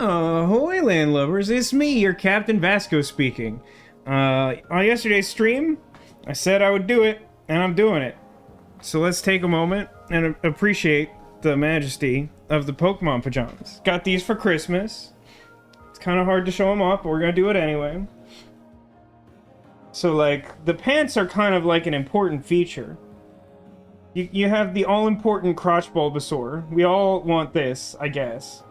Ahoy, landlubbers, it's me, your Captain Vasco speaking. On yesterday's stream, I said I would do it, and I'm doing it. So let's take a moment and appreciate the majesty of the Pokemon pajamas. Got these for Christmas. It's kind of hard to show them off, but we're gonna do it anyway. So, like, the pants are kind of like an important feature. You have the all-important crotch Bulbasaur. We all want this, I guess.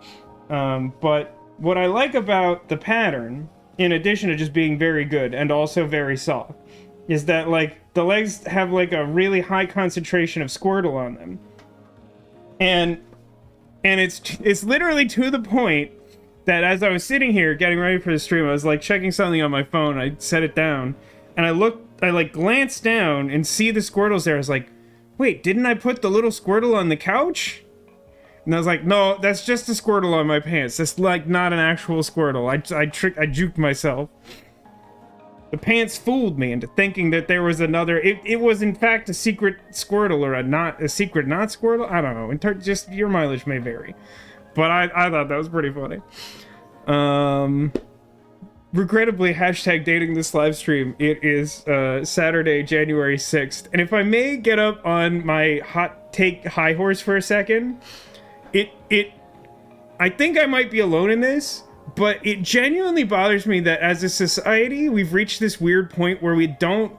But what I like about the pattern, in addition to just being very good and also very soft, is that, like, the legs have, like, a really high concentration of Squirtle on them. And it's literally to the point that as I was sitting here getting ready for the stream, I was, like, checking something on my phone. I set it down, and I, like, glanced down and see the Squirtles there. I was like, wait, didn't I put the little Squirtle on the couch? And I was like, no, that's just a Squirtle on my pants. That's, like, not an actual Squirtle. I juked myself. The pants fooled me into thinking that there was another... It was, in fact, a secret Squirtle or a secret not Squirtle? I don't know. Just your mileage may vary. But I thought that was pretty funny. Regrettably, hashtag dating this live stream. It is Saturday, January 6th. And if I may get up on my hot take high horse for a second... I think I might be alone in this, but it genuinely bothers me that as a society, we've reached this weird point where we don't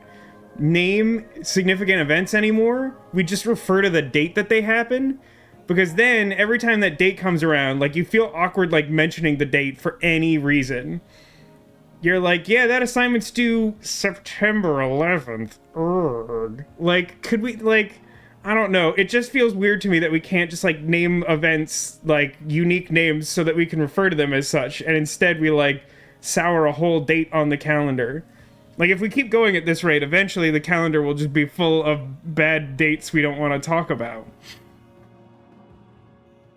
name significant events anymore. We just refer to the date that they happen, because then every time that date comes around, like, you feel awkward, like, mentioning the date for any reason. You're like, yeah, that assignment's due September 11th. Urgh. Like, could we, like... I don't know. It just feels weird to me that we can't just, like, name events, like, unique names so that we can refer to them as such, and instead we, like, sour a whole date on the calendar. Like, if we keep going at this rate, eventually the calendar will just be full of bad dates we don't want to talk about.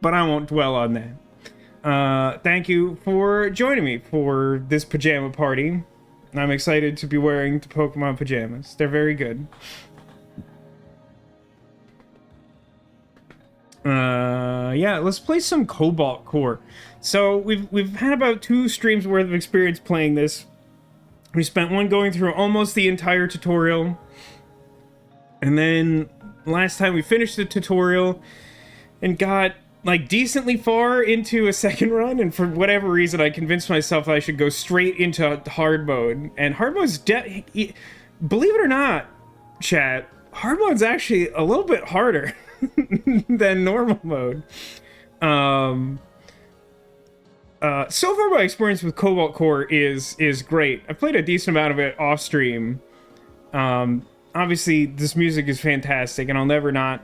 But I won't dwell on that. Thank you for joining me for this pajama party. I'm excited to be wearing the Pokemon pajamas. They're very good. Yeah, let's play some Cobalt Core. So we've had about 2 streams worth of experience playing this. We spent one going through almost the entire tutorial, and then last time we finished the tutorial and got, like, decently far into a second run, and for whatever reason I convinced myself I should go straight into hard mode. And hard mode's believe it or not, chat, hard mode's actually a little bit harder than normal mode. So far my experience with Cobalt Core is great. I've played a decent amount of it off stream. Obviously this music is fantastic, and I'll never not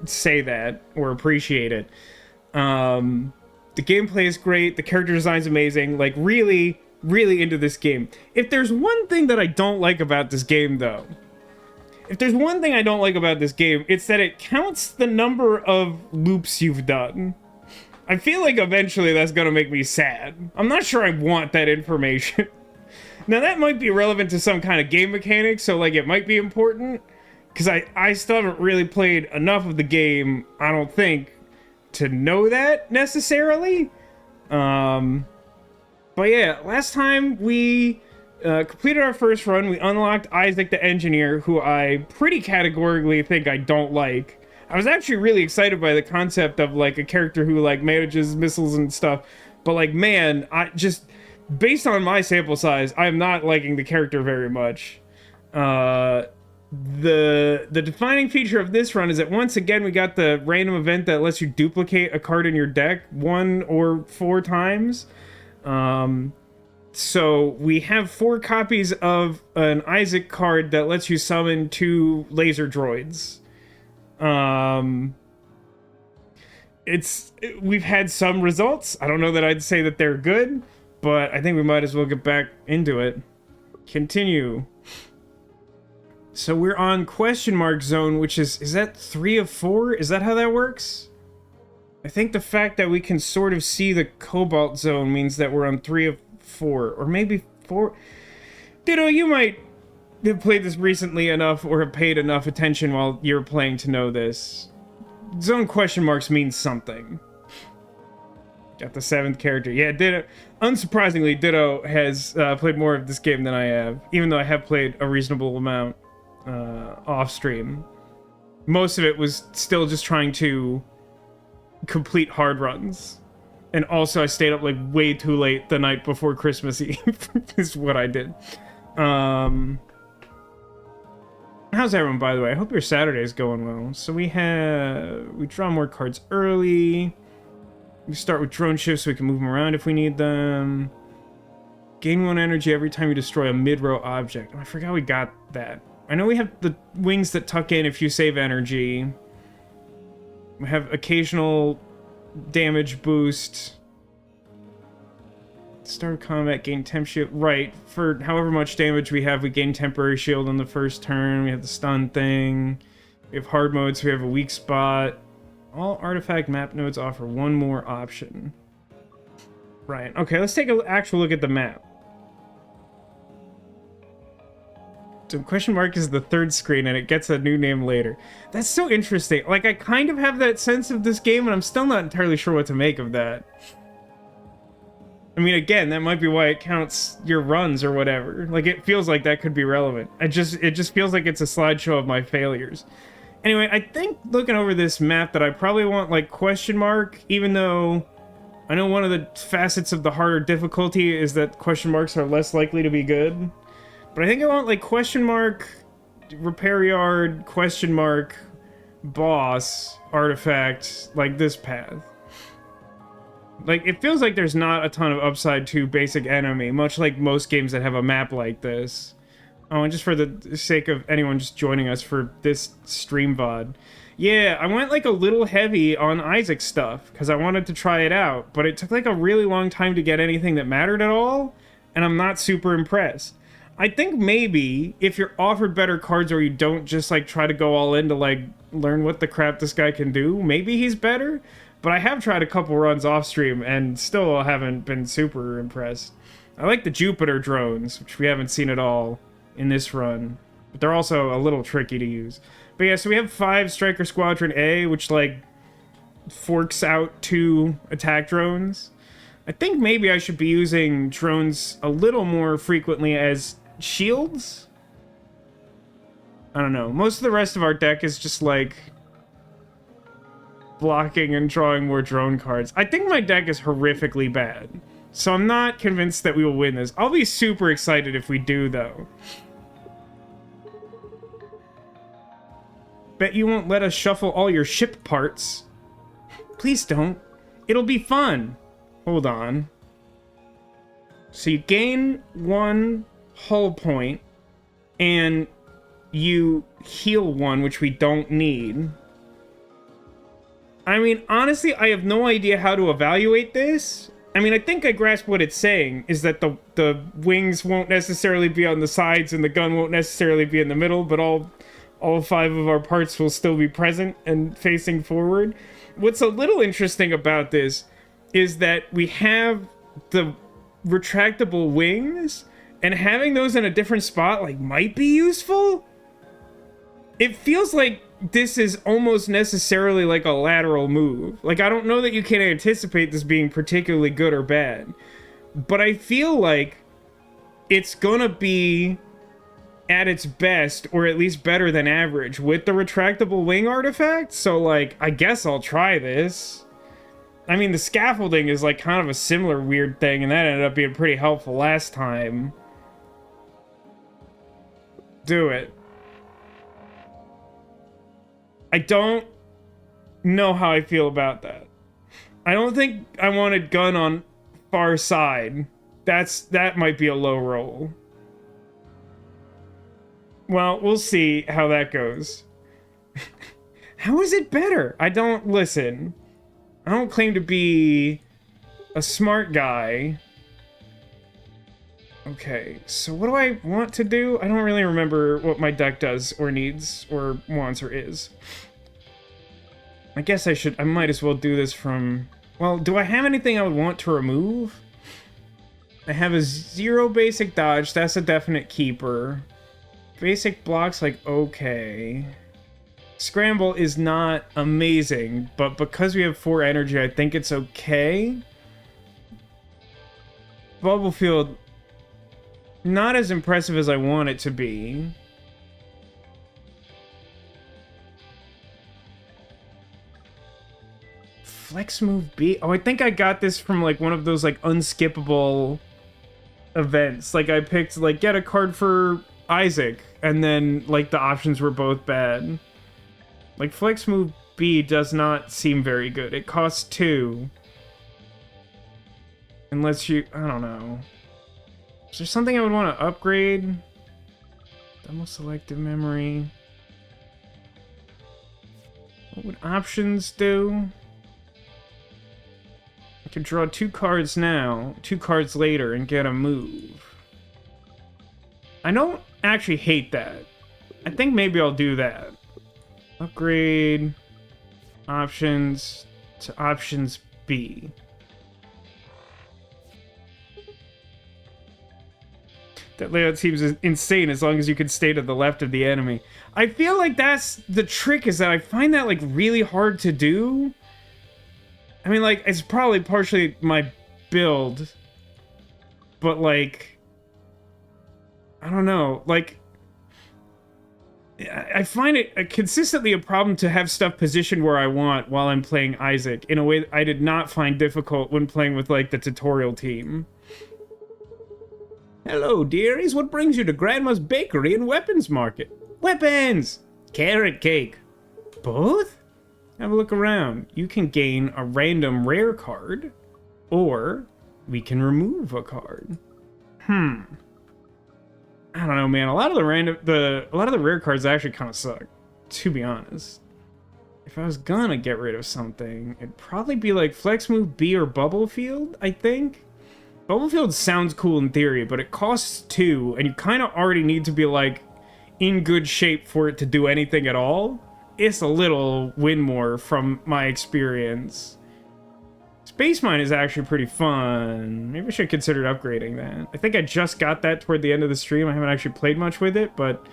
say that or appreciate it. The gameplay is great, the character design's amazing, like, really, really into this game. If there's one thing that I don't like about this game, though, it's that it counts the number of loops you've done. I feel like eventually that's gonna make me sad. I'm not sure I want that information. Now, that might be relevant to some kind of game mechanic, so, like, it might be important, because I still haven't really played enough of the game, I don't think, to know that, necessarily. But yeah, last time we... completed our first run, we unlocked Isaac the Engineer, who I pretty categorically think I don't like. I was actually really excited by the concept of, like, a character who, like, manages missiles and stuff, but, like, man, based on my sample size, I'm not liking the character very much. The defining feature of this run is that once again we got the random event that lets you duplicate a card in your deck 1 or 4 times. So we have 4 copies of an Isaac card that lets you summon 2 laser droids. We've had some results. I don't know that I'd say that they're good, but I think we might as well get back into it. Continue. So we're on question mark zone, which is that 3 of 4? Is that how that works? I think the fact that we can sort of see the Cobalt zone means that we're on 3 of 4, or maybe 4. Ditto, you might have played this recently enough or have paid enough attention while you're playing to know this. Zone question marks means something. Got the 7th character. Yeah, Ditto. Unsurprisingly, Ditto has played more of this game than I have, even though I have played a reasonable amount off stream. Most of it was still just trying to complete hard runs. And also I stayed up like way too late the night before Christmas Eve is what I did. How's everyone, by the way? I hope your Saturday's going well. So we draw more cards early. We start with drone shifts so we can move them around if we need them. Gain 1 energy every time you destroy a mid-row object. Oh, I forgot we got that. I know we have the wings that tuck in if you save energy. We have occasional damage boost. Start of combat, gain temp shield. Right, for however much damage we have, we gain temporary shield on the first turn. We have the stun thing. We have hard mode, so we have a weak spot. All artifact map nodes offer 1 more option. Right, okay, let's take an actual look at the map. So question mark is the 3rd screen, and it gets a new name later. That's so interesting. Like, I kind of have that sense of this game, and I'm still not entirely sure what to make of that. I mean, again, that might be why it counts your runs or whatever. Like, it feels like that could be relevant. It just feels like it's a slideshow of my failures. Anyway, I think looking over this map that I probably want, like, question mark, even though I know one of the facets of the harder difficulty is that question marks are less likely to be good. But I think I want, like, question mark, repair yard, question mark, boss, artifact, like this path. Like, it feels like there's not a ton of upside to basic enemy, much like most games that have a map like this. Oh, and just for the sake of anyone just joining us for this stream VOD. Yeah, I went, like, a little heavy on Isaac stuff, because I wanted to try it out, but it took, like, a really long time to get anything that mattered at all, and I'm not super impressed. I think maybe if you're offered better cards or you don't just like try to go all in to like learn what the crap this guy can do, maybe he's better. But I have tried a couple runs off stream and still haven't been super impressed. I like the Jupiter drones, which we haven't seen at all in this run, but they're also a little tricky to use. But yeah, so we have 5 Striker Squadron A, which like forks out 2 attack drones. I think maybe I should be using drones a little more frequently as shields? I don't know. Most of the rest of our deck is just like blocking and drawing more drone cards. I think my deck is horrifically bad, so I'm not convinced that we will win this. I'll be super excited if we do, though. Bet you won't let us shuffle all your ship parts. Please don't. It'll be fun. Hold on. So you gain 1 hull point, and you heal 1, which we don't need. I mean, honestly, I have no idea how to evaluate this. I mean, I think I grasp what it's saying, is that the wings won't necessarily be on the sides and the gun won't necessarily be in the middle, but all 5 of our parts will still be present and facing forward. What's a little interesting about this is that we have the retractable wings, and having those in a different spot, like, might be useful? It feels like this is almost necessarily like a lateral move. Like, I don't know that you can anticipate this being particularly good or bad, but I feel like it's gonna be at its best, or at least better than average, with the retractable wing artifact, so, like, I guess I'll try this. I mean, the scaffolding is, like, kind of a similar weird thing, and that ended up being pretty helpful last time. Do it. I don't know how I feel about that. I don't think I wanted gun on far side. That might be a low roll. Well, we'll see how that goes. How is it better? I don't listen. I don't claim to be a smart guy. Okay, so what do I want to do? I don't really remember what my deck does, or needs, or wants, or is. I guess I might as well do this from... Well, do I have anything I would want to remove? I have a 0 basic dodge, that's a definite keeper. Basic blocks, like, okay. Scramble is not amazing, but because we have 4 energy, I think it's okay. Bubble field, not as impressive as I want it to be. Flex move B. Oh, I think I got this from like one of those like unskippable events. Like I picked like get a card for Isaac, and then like the options were both bad. Like flex move B does not seem very good. It costs 2. Unless you, I don't know. Is there something I would want to upgrade? Double selective memory. What would options do? I could draw 2 cards now, 2 cards later, and get a move. I don't actually hate that. I think maybe I'll do that. Upgrade options to options B. That layout seems insane as long as you can stay to the left of the enemy. I feel like that's the trick, is that I find that like really hard to do. I mean, like, it's probably partially my build, but like, I don't know, like, I find it consistently a problem to have stuff positioned where I want while I'm playing Isaac in a way that I did not find difficult when playing with like the tutorial team. Hello, dearies. What brings you to Grandma's Bakery and Weapons Market? Weapons! Carrot cake. Both? Have a look around. You can gain a random rare card, or we can remove a card. I don't know, man. A lot of the rare cards actually kind of suck, to be honest. If I was gonna get rid of something, it'd probably be like Flex Move B or Bubble Field, I think. Bubble Field sounds cool in theory, but it costs 2, and you kind of already need to be like in good shape for it to do anything at all. It's a little win more from my experience. Space Mine is actually pretty fun. Maybe I should consider upgrading that. I think I just got that toward the end of the stream. I haven't actually played much with it, but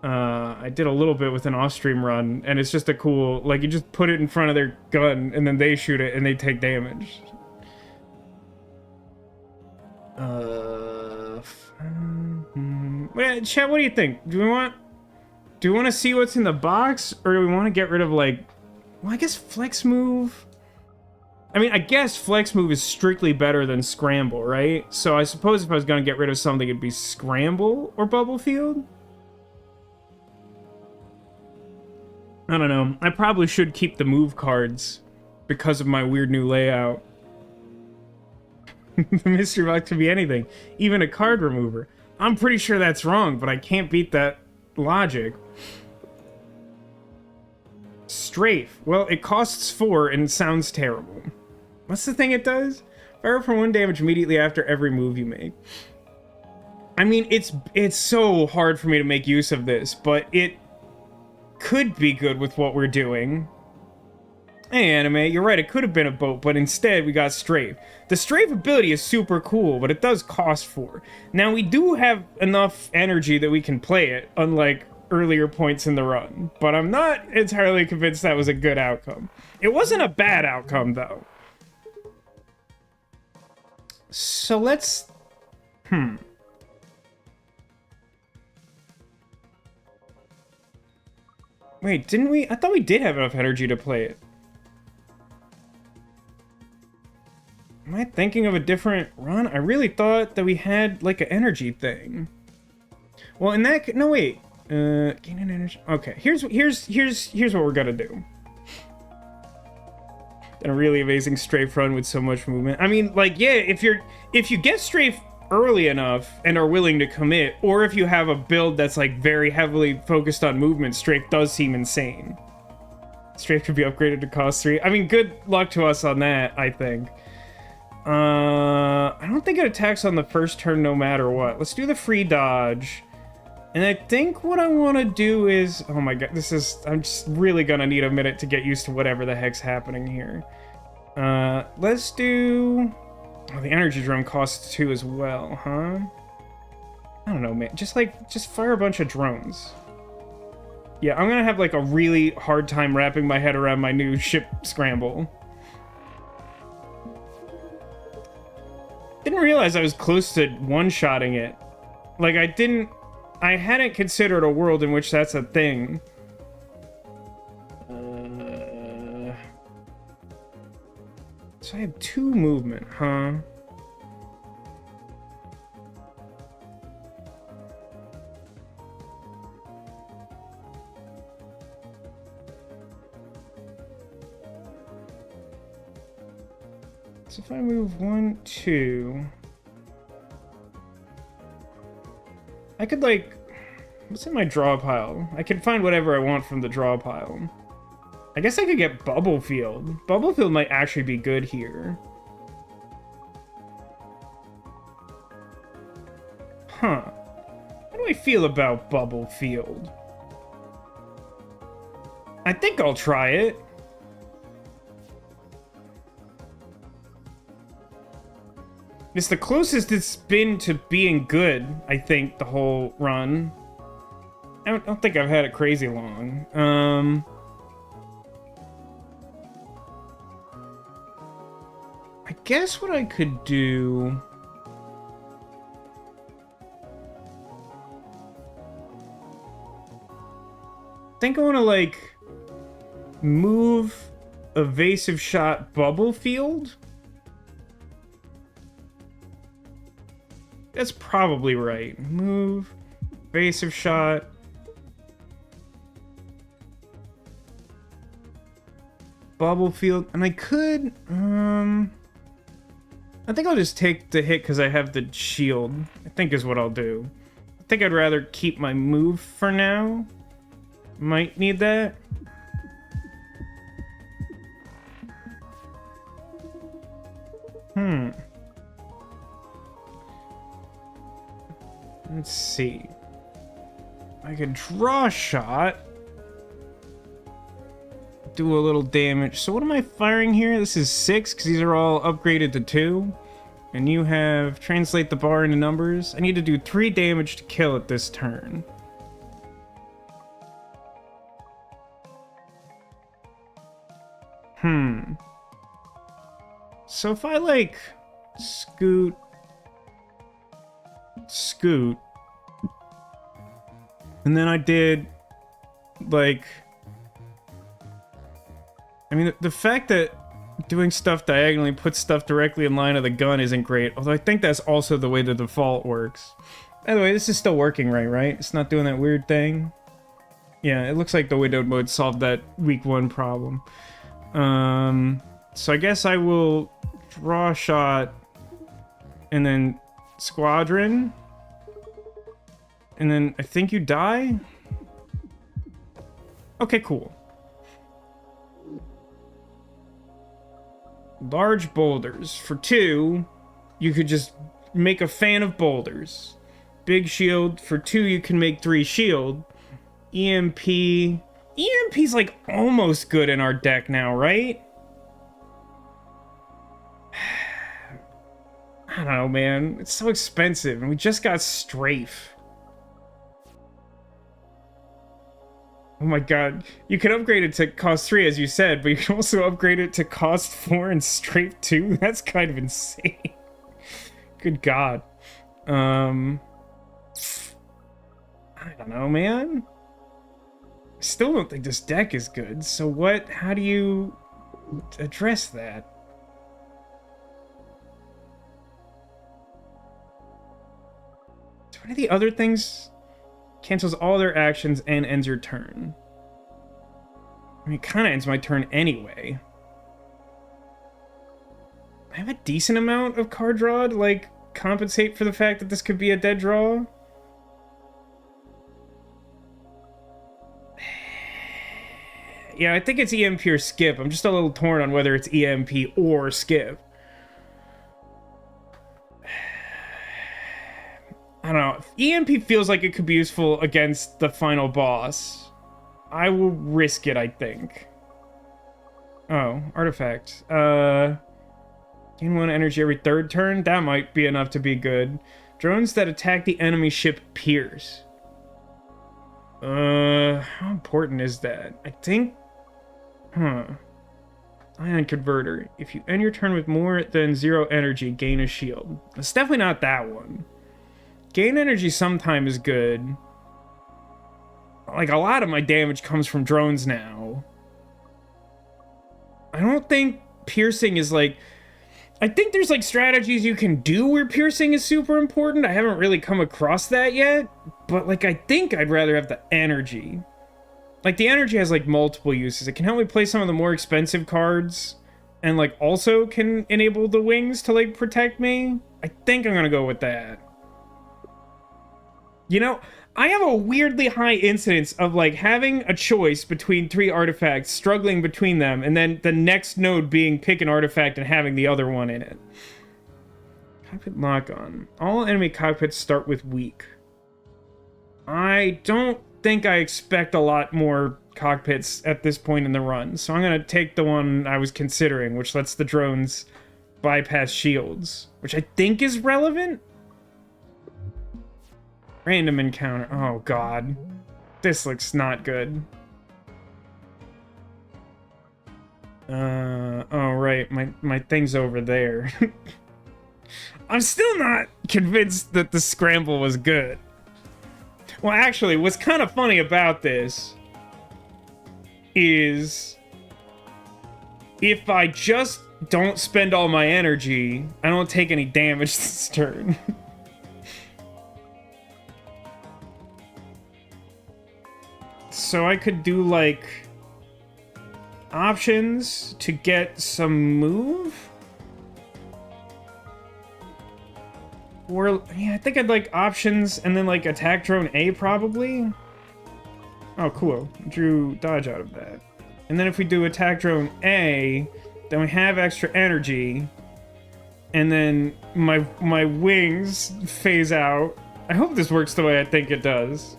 I did a little bit with an off-stream run, and it's just a cool, like, you just put it in front of their gun, and then they shoot it, and they take damage. Well, chat, what do you think? Do we want to see what's in the box, or do we want to get rid of, like, well, I guess Flex Move. I mean, I guess Flex Move is strictly better than Scramble, right? So I suppose if I was going to get rid of something, it'd be Scramble or Bubble Field. I don't know. I probably should keep the move cards because of my weird new layout. The mystery box could be anything, even a card remover. I'm pretty sure that's wrong, but I can't beat that logic. Strafe. Well, it costs 4 and sounds terrible. What's the thing it does? Fire for 1 damage immediately after every move you make. I mean, it's so hard for me to make use of this, but it could be good with what we're doing. Hey, Anime, you're right, it could have been a boat, but instead we got Strafe. The Strafe ability is super cool, but it does cost 4. Now, we do have enough energy that we can play it, unlike earlier points in the run, but I'm not entirely convinced that was a good outcome. It wasn't a bad outcome, though. So let's... Wait, didn't we? I thought we did have enough energy to play it. Am I thinking of a different run? I really thought that we had, like, an energy thing. Well, in that... No, wait. Gain an energy... Okay, here's what we're gonna do. A really amazing strafe run with so much movement. I mean, like, yeah, if you get strafe early enough and are willing to commit, or if you have a build that's, like, very heavily focused on movement, strafe does seem insane. Strafe could be upgraded to cost 3. I mean, good luck to us on that, I think. I don't think it attacks on the first turn no matter what. Let's do the free dodge. And I think what I want to do is... Oh my god, I'm just really gonna need a minute to get used to whatever the heck's happening here. Let's do... Oh, the energy drone costs 2 as well, huh? I don't know, man. Just fire a bunch of drones. Yeah, I'm gonna have, like, a really hard time wrapping my head around my new ship scramble. Didn't realize I was close to one-shotting it. Like, I hadn't considered a world in which that's a thing. So I have 2 movement, huh? So if I move 1, 2... I could, like... What's in my draw pile? I can find whatever I want from the draw pile. I guess I could get Bubble Field. Bubble Field might actually be good here. Huh. How do I feel about Bubble Field? I think I'll try it. It's the closest it's been to being good, I think, the whole run. I don't think I've had it crazy long. I guess what I could do... I think I want to, like, move Evasive Shot Bubble Field. That's probably right. Move, Evasive Shot. Bubble Field. And I could, I think I'll just take the hit because I have the shield. I think is what I'll do. I think I'd rather keep my move for now. Might need that. Let's see. I could draw a shot. Do a little damage. So what am I firing here? This is 6 because these are all upgraded to 2. And you have translate the bar into numbers. I need to do 3 damage to kill it this turn. So if I like scoot, and then I did like, I mean, the fact that doing stuff diagonally puts stuff directly in line of the gun isn't great, although I think that's also the way the default works. By the way, this is still working right? It's not doing that weird thing? Yeah, it looks like the windowed mode solved that week 1 problem. So I guess I will draw a shot and then squadron. And then I think you die? Okay, cool. Large boulders. For 2, you could just make a fan of boulders. Big shield. For 2, you can make 3 shield. EMP. EMP's like almost good in our deck now, right? I don't know, man. It's so expensive, and we just got strafe. Oh my god. You can upgrade it to cost 3, as you said, but you can also upgrade it to cost 4 and strafe 2? That's kind of insane. Good god. I don't know, man. I still don't think this deck is good, so how do you address that? So what are the other things? Cancels all their actions and ends your turn. I mean, it kind of ends my turn anyway. I have a decent amount of card draw to, like, compensate for the fact that this could be a dead draw. Yeah, I think it's EMP or skip. I'm just a little torn on whether it's EMP or skip. I don't know. EMP feels like it could be useful against the final boss. I will risk it, I think. Oh, artifact. Gain 1 energy every 3rd turn? That might be enough to be good. Drones that attack the enemy ship pierce. How important is that? I think... Ion converter. If you end your turn with more than 0 energy, gain a shield. It's definitely not that one. Gain energy sometime is good. Like, a lot of my damage comes from drones now. I don't think piercing is like... I think there's like strategies you can do where piercing is super important. I haven't really come across that yet. But like, I think I'd rather have the energy. Like, the energy has like multiple uses. It can help me play some of the more expensive cards. And like, also can enable the wings to like protect me. I think I'm gonna go with that. You know, I have a weirdly high incidence of like having a choice between 3 artifacts, struggling between them, and then the next node being pick an artifact and having the other one in it. Cockpit lock on. All enemy cockpits start with weak. I don't think I expect a lot more cockpits at this point in the run, so I'm gonna take the one I was considering, which lets the drones bypass shields, which I think is relevant. Random encounter. Oh, God. This looks not good. Oh, right. My thing's over there. I'm still not convinced that the scramble was good. Well, actually, what's kind of funny about this is if I just don't spend all my energy, I don't take any damage this turn. So I could do, like, options to get some move? Or, yeah, I think I'd like options and then, like, attack drone A, probably? Oh, cool. Drew dodge out of that. And then if we do attack drone A, then we have extra energy. And then my wings phase out. I hope this works the way I think it does.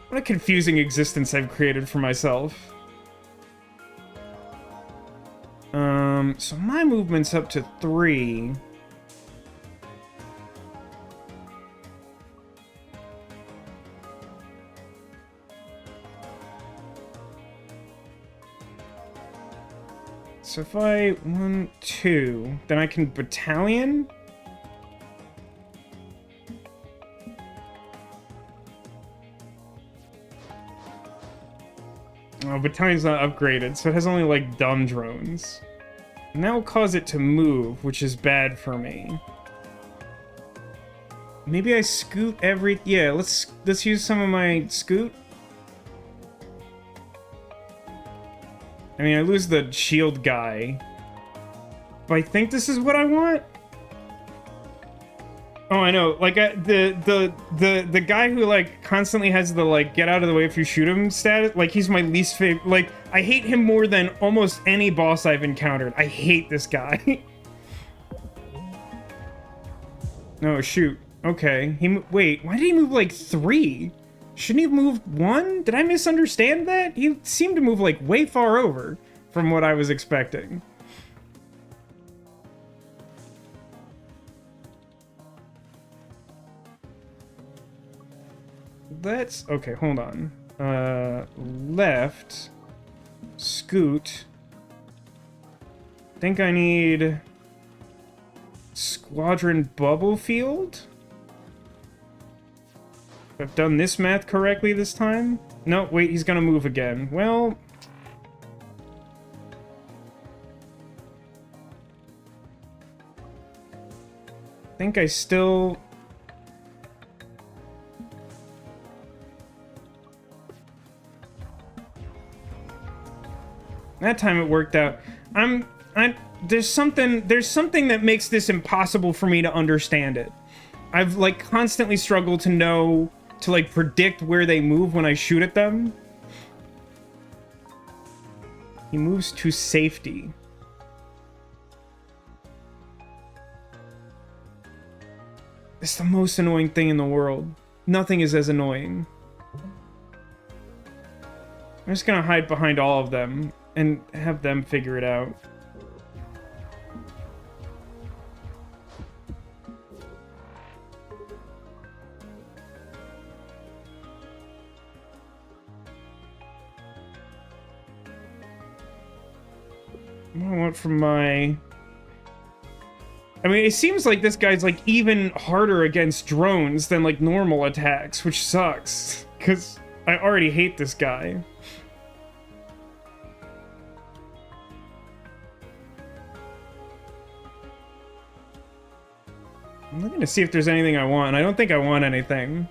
What a confusing existence I've created for myself. So my movement's up to 3. So if I 1, 2, then I can battalion. Oh, battalion's not upgraded, so it has only, like, dumb drones. And that will cause it to move, which is bad for me. Maybe I scoot every... Yeah, let's use some of my scoot. I mean, I lose the shield guy. But I think this is what I want? Oh, I know. Like, the guy who, like, constantly has the, like, get out of the way if you shoot him status, like, he's my least favorite. Like, I hate him more than almost any boss I've encountered. I hate this guy. Oh, shoot. Okay. Wait, why did he move, like, 3? Shouldn't he have moved 1? Did I misunderstand that? He seemed to move, like, way far over from what I was expecting. Let's... Okay, hold on. Left. Scoot. Think I need... Squadron Bubble Field? I've done this math correctly this time? No, wait, he's gonna move again. Well... I think I still... That time it worked out. There's something that makes this impossible for me to understand it. I've, like, constantly struggled to like, predict where they move when I shoot at them. He moves to safety. It's the most annoying thing in the world. Nothing is as annoying. I'm just gonna hide behind all of them and have them figure it out. What do I want from my... I mean, it seems like this guy's, like, even harder against drones than, like, normal attacks, which sucks. Because I already hate this guy. I'm looking to see if there's anything I want. I don't think I want anything.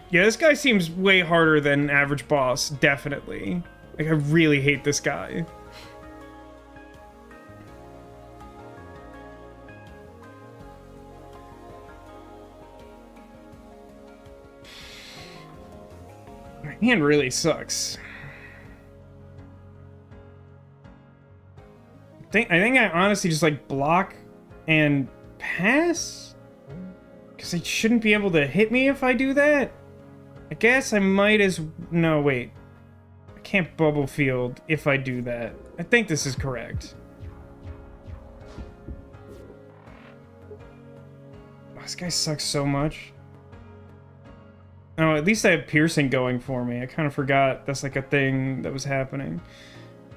Yeah, this guy seems way harder than average boss, definitely. Like, I really hate this guy. My hand really sucks. I think I honestly just, like, block and pass? Because they shouldn't be able to hit me if I do that? I guess I might as... No, wait. I can't bubble field if I do that. I think this is correct. Oh, this guy sucks so much. Oh, at least I have piercing going for me. I kind of forgot that's like a thing that was happening.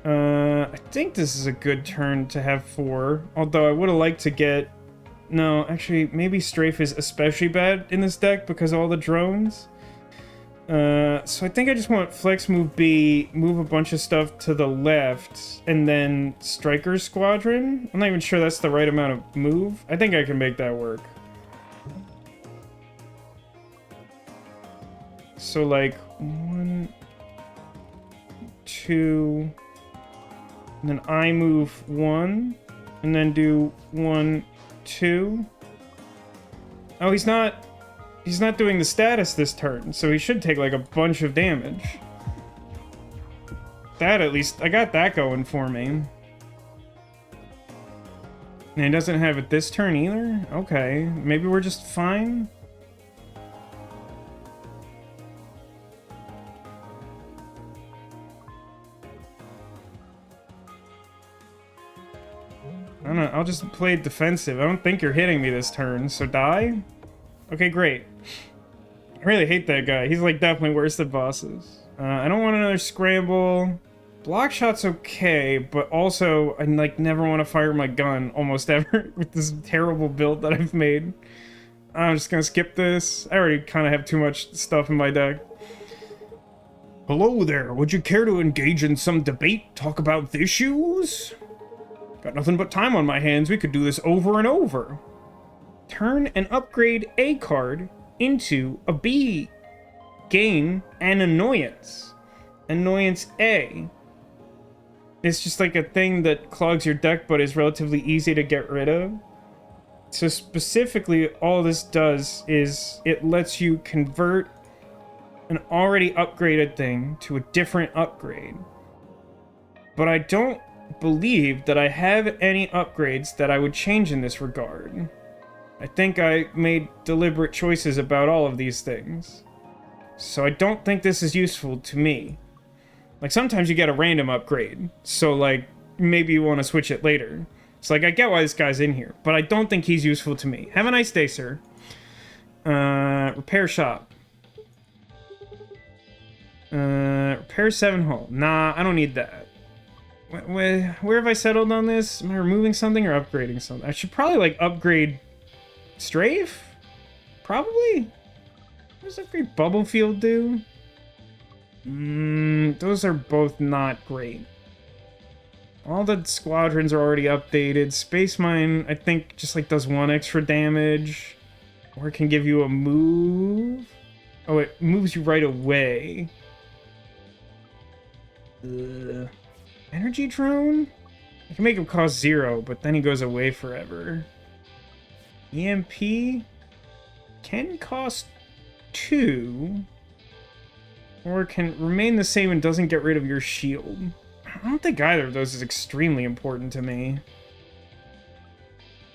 I think this is a good turn to have 4. Although I would have liked to get... No, actually, maybe Strafe is especially bad in this deck because of all the drones. So I think I just want Flex Move B, move a bunch of stuff to the left, and then Striker Squadron. I'm not even sure that's the right amount of move. I think I can make that work. So, like, 1, 2, and then I move 1, and then do 1, 2. Oh, he's not doing the status this turn, so he should take, like, a bunch of damage. That, at least, I got that going for me. And he doesn't have it this turn either? Okay, maybe we're just fine? I don't know, I'll just play defensive. I don't think you're hitting me this turn, so die? Okay, great. I really hate that guy. He's, like, definitely worse than bosses. I don't want another scramble. Block shot's okay, but also, I, like, never want to fire my gun, almost ever, with this terrible build that I've made. I'm just gonna skip this. I already kind of have too much stuff in my deck. Hello there, would you care to engage in some debate? Talk about issues? Got nothing but time on my hands, we could do this over and over. Turn and upgrade a card into a B. Gain an annoyance. Annoyance A. It's just like a thing that clogs your deck but is relatively easy to get rid of. So specifically, all this does is it lets you convert an already upgraded thing to a different upgrade. But I don't believe that I have any upgrades that I would change in this regard. I think I made deliberate choices about all of these things. So I don't think this is useful to me. Like, sometimes you get a random upgrade, so, like, maybe you want to switch it later. It's like, I get why this guy's in here, but I don't think he's useful to me. Have a nice day, sir. Repair shop. Repair 7 hull. Nah, I don't need that. Where have I settled on this? Am I removing something or upgrading something? I should probably, like, upgrade Strafe? Probably? What does upgrade Bubble Field do? Those are both not great. All the squadrons are already updated. Space Mine, I think, just, like, does 1 extra damage. Or it can give you a move. Oh, it moves you right away. Energy Drone? I can make him cost 0, but then he goes away forever. EMP can cost 2. Or can remain the same and doesn't get rid of your shield. I don't think either of those is extremely important to me.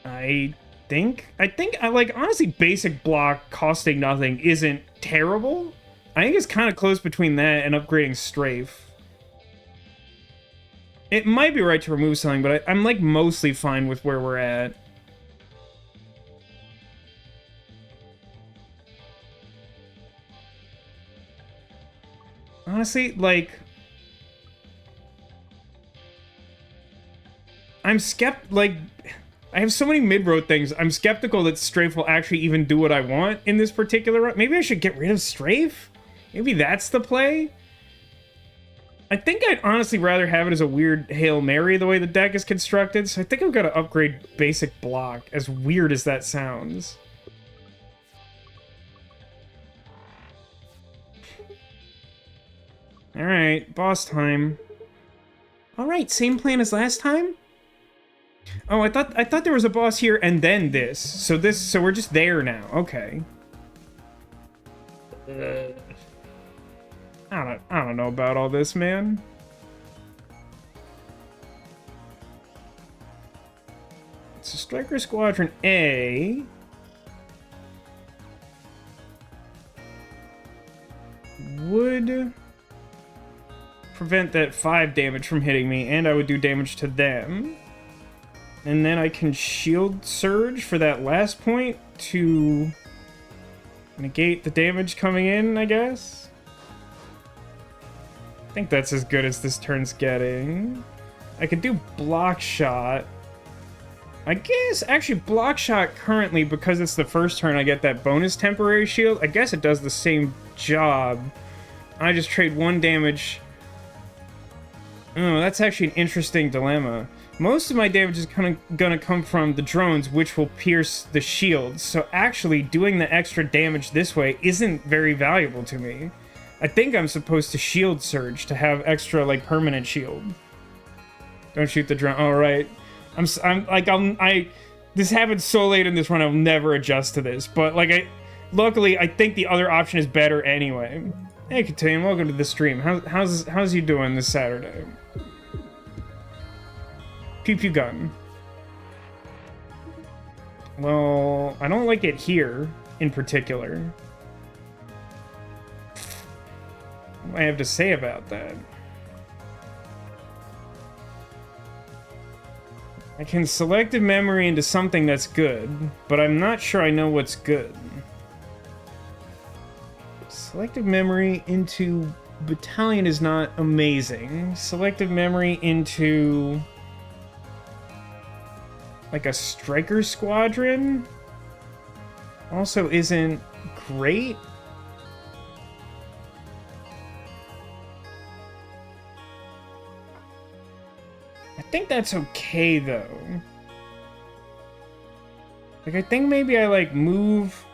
I think, like, honestly, basic block costing nothing isn't terrible. I think it's kind of close between that and upgrading Strafe. It might be right to remove something, but I'm, like, mostly fine with where we're at. Honestly, like... I'm like, I have so many mid-road things. I'm skeptical that Strafe will actually even do what I want in this particular run. Maybe I should get rid of Strafe? Maybe that's the play? I think I'd honestly rather have it as a weird Hail Mary the way the deck is constructed, so I think I've got to upgrade basic block, as weird as that sounds. Alright, boss time. Alright, same plan as last time? Oh, I thought there was a boss here and then this. So we're just there now. Okay. I don't know about all this, man. So Striker Squadron A would prevent that 5 damage from hitting me, and I would do damage to them. And then I can Shield Surge for that last point to negate the damage coming in, I guess. I think that's as good as this turn's getting. I could do Block Shot. I guess, actually, Block Shot currently, because it's the first turn, I get that bonus temporary shield. I guess it does the same job. I just trade 1 damage. Oh, that's actually an interesting dilemma. Most of my damage is gonna come from the drones, which will pierce the shields. So actually, doing the extra damage this way isn't very valuable to me. I think I'm supposed to Shield Surge to have extra, like, permanent shield. Don't shoot the drone. All right. This happened so late in this run, I'll never adjust to this. But, like, luckily, I think the other option is better anyway. Hey, Katane, welcome to the stream. How's you doing this Saturday? Pew pew gun. Well, I don't like it here, in particular. What do I have to say about that? I can selective memory into something that's good, but I'm not sure I know what's good. Selective memory into battalion is not amazing. Selective memory into, like, a striker squadron also isn't great. I think that's okay, though. Like, I think maybe I, like, move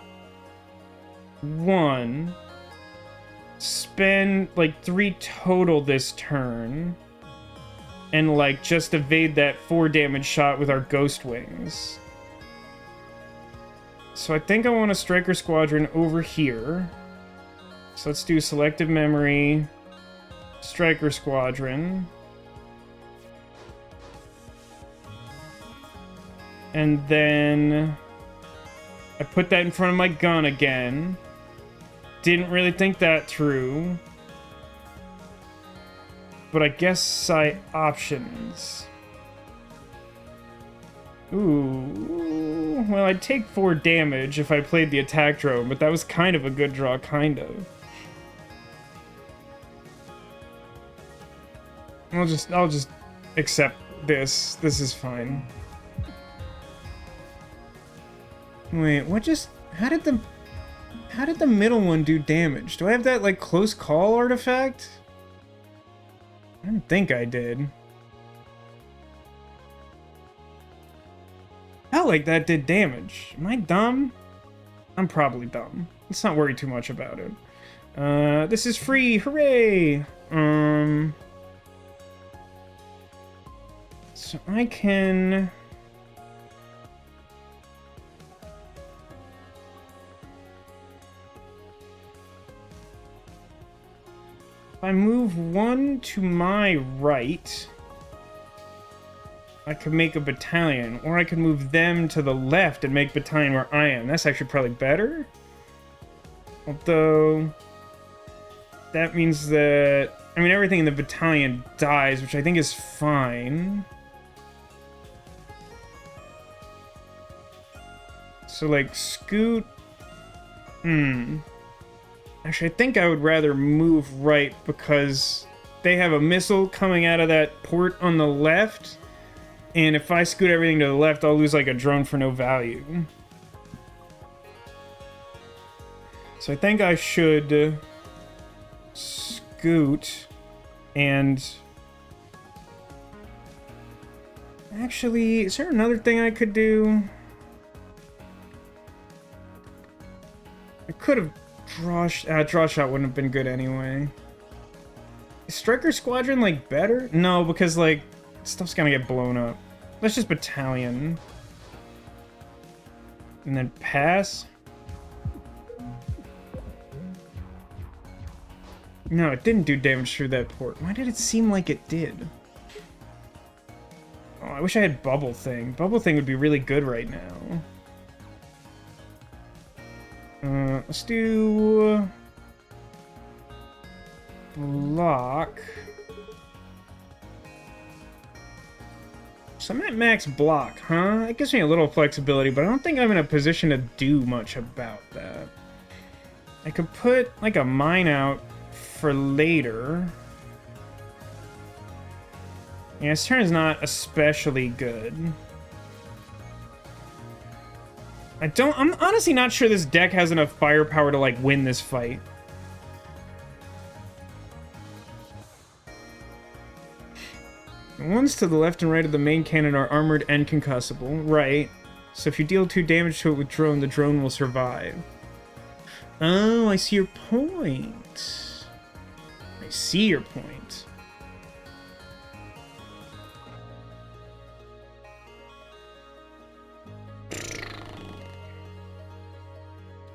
1, spend, like, 3 total this turn, and, like, just evade that 4 damage shot with our Ghost Wings. So I think I want a Striker Squadron over here. So let's do Selective Memory, Striker Squadron. And then I put that in front of my gun again. Didn't really think that through. But I guess options. Ooh. Well, I'd take 4 damage if I played the attack drone, but that was kind of a good draw, kind of. I'll just accept this. This is fine. Wait, what just... How did the middle one do damage? Do I have that, like, close call artifact? I don't think I did. Felt like that did damage. Am I dumb? I'm probably dumb. Let's not worry too much about it. This is free! Hooray! So I can... If I move 1 to my right, I could make a battalion, or I could move them to the left and make battalion where I am. That's actually probably better. Although, that means that, I mean, everything in the battalion dies, which I think is fine. So, like, scoot... Actually, I think I would rather move right because they have a missile coming out of that port on the left. And if I scoot everything to the left, I'll lose like a drone for no value. So I think I should scoot and... Actually, is there another thing I could do? I could have draw shot wouldn't have been good anyway. Is Striker Squadron like better? No, because like stuff's gonna get blown up. Let's just battalion. And then pass. No, it didn't do damage through that port. Why did it seem like it did? Oh, I wish I had Bubble Thing. Bubble Thing would be really good right now. Let's do... block. So I'm at max block, huh? That gives me a little flexibility, but I don't think I'm in a position to do much about that. I could put, like, a mine out for later. Yeah, his turn is not especially good. I'm honestly not sure this deck has enough firepower to, like, win this fight. The ones to the left and right of the main cannon are armored and concussable. Right. So if you deal 2 damage to it with drone, the drone will survive. Oh, I see your point. I see your point.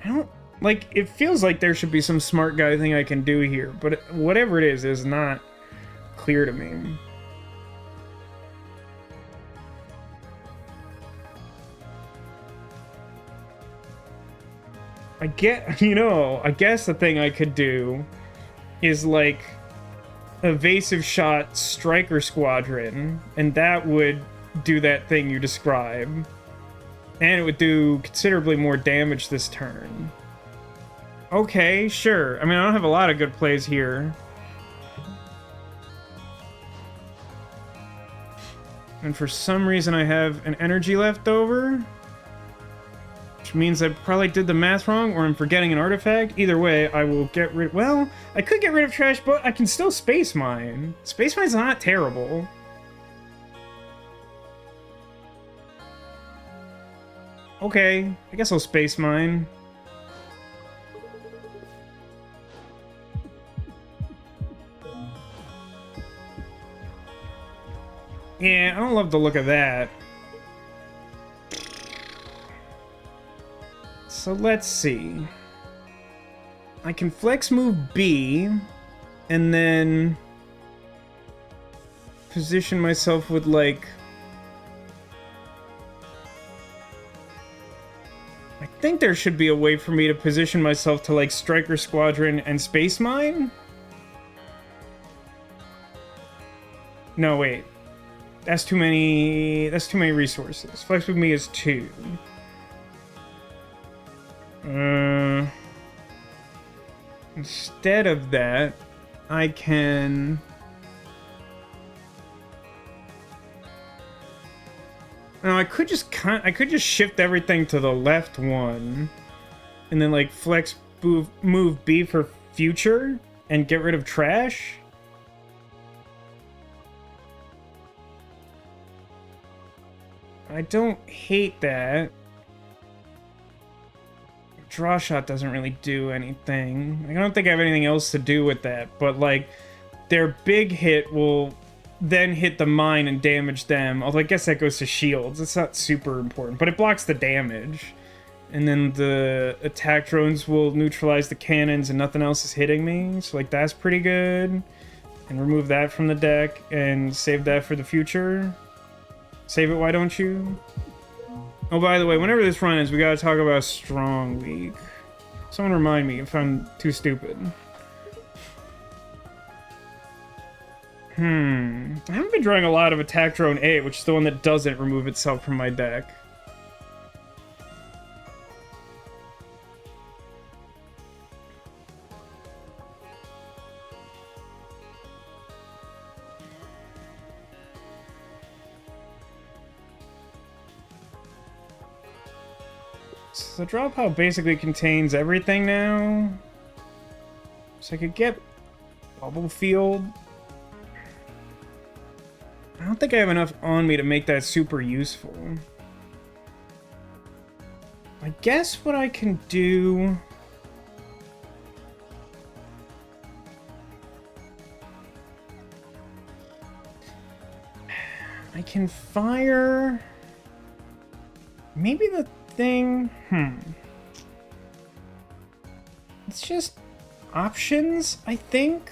I don't... Like, it feels like there should be some smart guy thing I can do here, but whatever it is not clear to me. I guess the thing I could do is, like, evasive shot Striker Squadron, and that would do that thing you describe. And it would do considerably more damage this turn. Okay, sure. I mean, I don't have a lot of good plays here. And for some reason I have an energy left over. Which means I probably did the math wrong, or I'm forgetting an artifact. Either way, I will get rid... Well, I could get rid of trash, but I can still space mine. Space mine's not terrible. Okay, I guess I'll space mine. Yeah, I don't love the look of that. So let's see. I can flex move B, and then position myself with, like... I think there should be a way for me to position myself to, like, Striker Squadron and Space Mine? No, wait. That's too many resources. Flex with me is 2. Instead of that, I can... No, I could just shift everything to the left one, and then, like, flex move B for future and get rid of trash. I don't hate that. Draw shot doesn't really do anything. I don't think I have anything else to do with that, but, like, their big hit will then hit the mine and damage them. Although I guess that goes to shields. It's not super important, but it blocks the damage. And then the attack drones will neutralize the cannons and nothing else is hitting me. So, like, that's pretty good. And remove that from the deck and save that for the future. Save it, why don't you? Oh, by the way, whenever this run is, we gotta talk about Strong Week. Someone remind me if I'm too stupid. I haven't been drawing a lot of Attack Drone A, which is the one that doesn't remove itself from my deck. So the drop pile basically contains everything now. So I could get bubble field. I don't think I have enough on me to make that super useful. I guess what I can do... I can fire... Maybe the thing... It's just options, I think?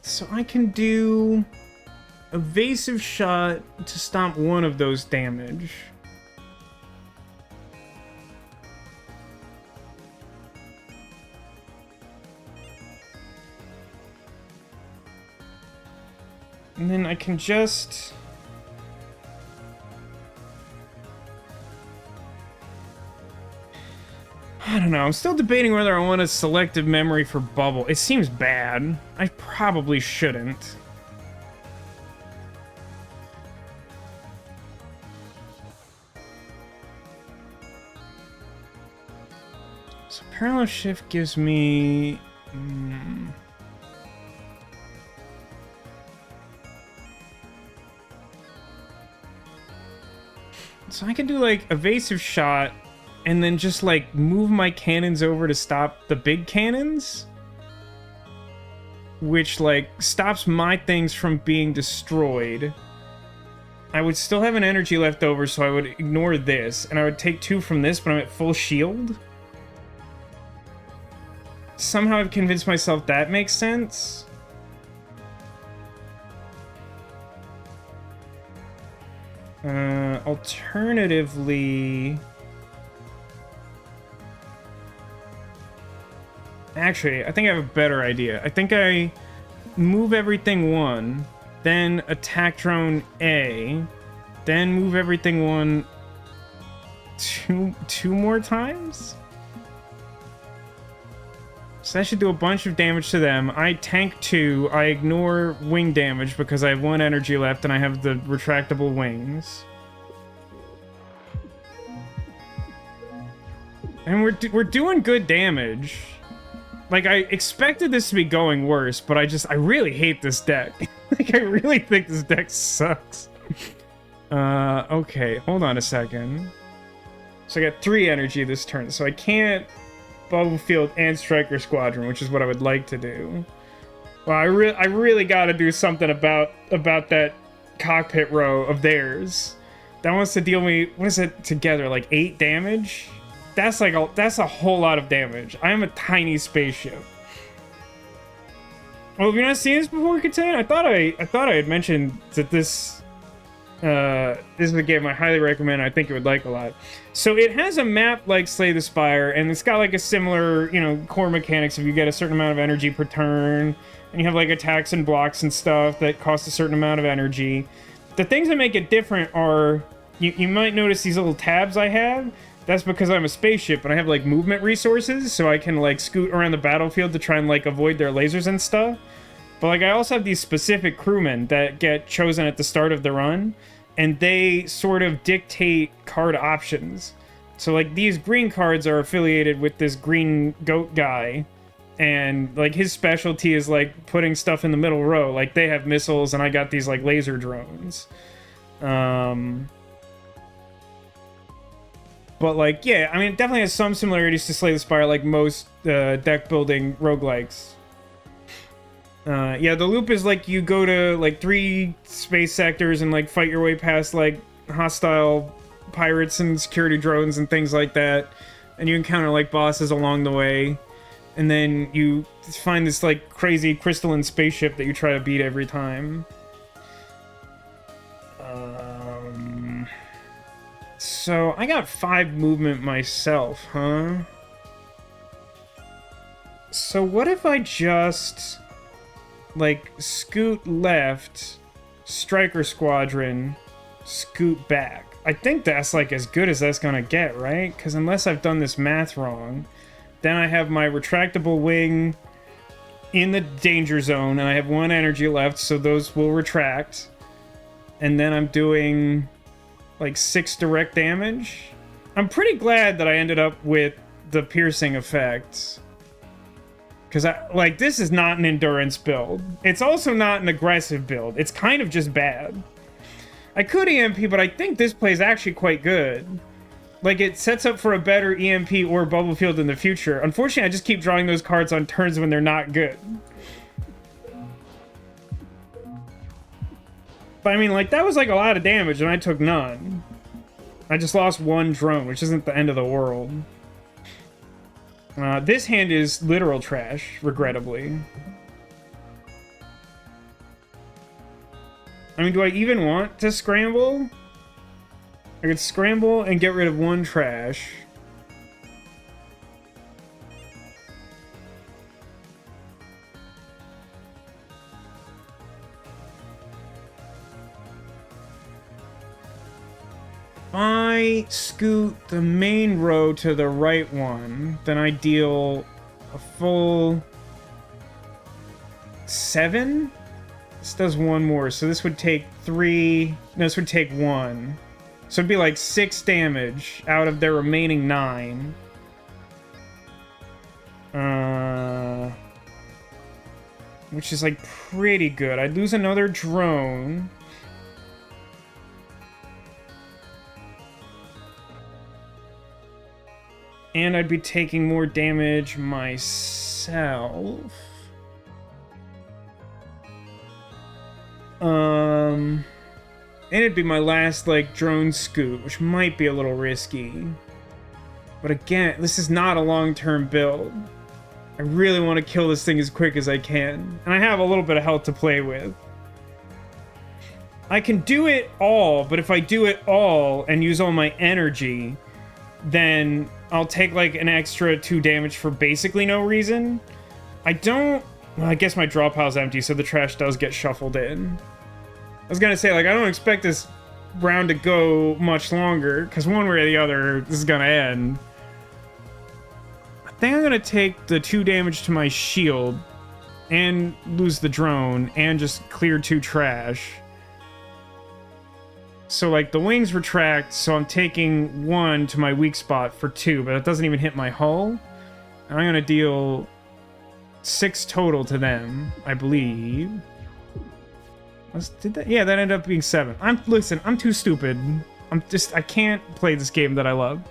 So I can do evasive shot to stop one of those damage. And then I can just... I don't know, I'm still debating whether I want a selective memory for bubble. It seems bad. I probably shouldn't. So parallel shift gives me... So I can do like evasive shot and then just like move my cannons over to stop the big cannons, which like stops my things from being destroyed. I would still have an energy left over, so I would ignore this, and I would take 2 from this, but I'm at full shield. Somehow I've convinced myself that makes sense. Alternatively... Actually, I think I have a better idea. I think I move everything 1, then attack drone A, then move everything 1 two more times? So that should do a bunch of damage to them. I tank 2, I ignore wing damage because I have 1 energy left and I have the retractable wings. And we're doing good damage. Like, I expected this to be going worse, but I really hate this deck. Like, I really think this deck sucks. Okay, hold on a second. So I got 3 energy this turn, so I can't Bubble Field and Striker Squadron, which is what I would like to do. Well, I really gotta do something about that cockpit row of theirs. That wants to deal me, what is it together, like 8 damage? That's a whole lot of damage. I am a tiny spaceship. Well, have you not seen this before, Catan? I thought I had mentioned that this is a game I highly recommend. I think you would like a lot. So it has a map like Slay the Spire, and it's got like a similar, core mechanics. If you get a certain amount of energy per turn, and you have like attacks and blocks and stuff that cost a certain amount of energy. The things that make it different are, you might notice these little tabs I have. That's because I'm a spaceship and I have like movement resources, so I can like scoot around the battlefield to try and like avoid their lasers and stuff. But like I also have these specific crewmen that get chosen at the start of the run, and they sort of dictate card options. So like these green cards are affiliated with this green goat guy, and like his specialty is like putting stuff in the middle row. Like they have missiles and I got these like laser drones. But, like, yeah, I mean, it definitely has some similarities to Slay the Spire, like most deck-building roguelikes. Yeah, the loop is, like, you go to, like, 3 space sectors and, like, fight your way past, like, hostile pirates and security drones and things like that. And you encounter, like, bosses along the way. And then you find this, like, crazy crystalline spaceship that you try to beat every time. So, I got 5 movement myself, huh? So what if I just, like, scoot left, Striker Squadron, scoot back? I think that's, like, as good as that's gonna get, right? Because unless I've done this math wrong, then I have my retractable wing, in the danger zone, and I have 1 energy left, so those will retract. And then I'm doing like 6 direct damage. I'm pretty glad that I ended up with the piercing effect. Because this is not an endurance build. It's also not an aggressive build. It's kind of just bad. I could EMP, but I think this play is actually quite good. Like, it sets up for a better EMP or bubble field in the future. Unfortunately, I just keep drawing those cards on turns when they're not good. But I mean, like, that was like a lot of damage and I took none. I just lost 1 drone, which isn't the end of the world. This hand is literal trash, regrettably. I mean, do I even want to scramble? I could scramble and get rid of 1 trash. If I scoot the main row to the right one, then I deal a full 7? This does 1 more, so this would take 3... No, this would take 1. So it'd be like 6 damage out of their remaining 9. Which is like pretty good. I'd lose another drone. And I'd be taking more damage myself. And it'd be my last, like, drone scoot, which might be a little risky. But again, this is not a long-term build. I really want to kill this thing as quick as I can. And I have a little bit of health to play with. I can do it all, but if I do it all and use all my energy, then I'll take, like, an extra 2 damage for basically no reason. I don't... Well, I guess my draw pile's empty, so the trash does get shuffled in. I was gonna say, like, I don't expect this round to go much longer, because one way or the other, this is gonna end. I think I'm gonna take the 2 damage to my shield, and lose the drone, and just clear 2 trash. So, like, the wings retract, so I'm taking 1 to my weak spot for 2, but it doesn't even hit my hull. And I'm gonna deal 6 total to them, I believe. Did that? Yeah, that ended up being 7. Listen, I'm too stupid. I can't play this game that I love.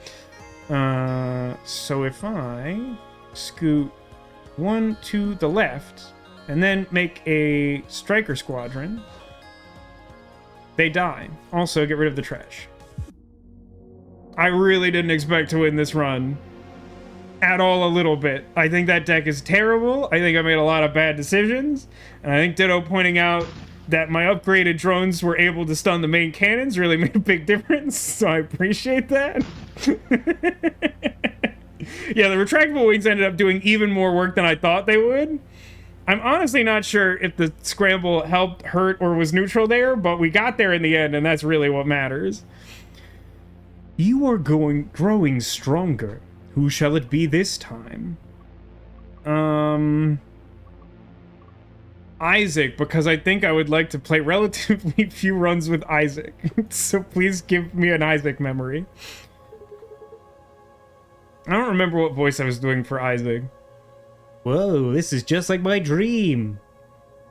So if I scoot 1 to the left, and then make a striker squadron, they die. Also, get rid of the trash. I really didn't expect to win this run. At all, a little bit. I think that deck is terrible. I think I made a lot of bad decisions. And I think Ditto pointing out that my upgraded drones were able to stun the main cannons really made a big difference. So I appreciate that. Yeah, the retractable wings ended up doing even more work than I thought they would. I'm honestly not sure if the scramble helped, hurt, or was neutral there, but we got there in the end, and that's really what matters. You are growing stronger. Who shall it be this time? Isaac, because I think I would like to play relatively few runs with Isaac. So please give me an Isaac memory. I don't remember what voice I was doing for Isaac. Whoa, this is just like my dream.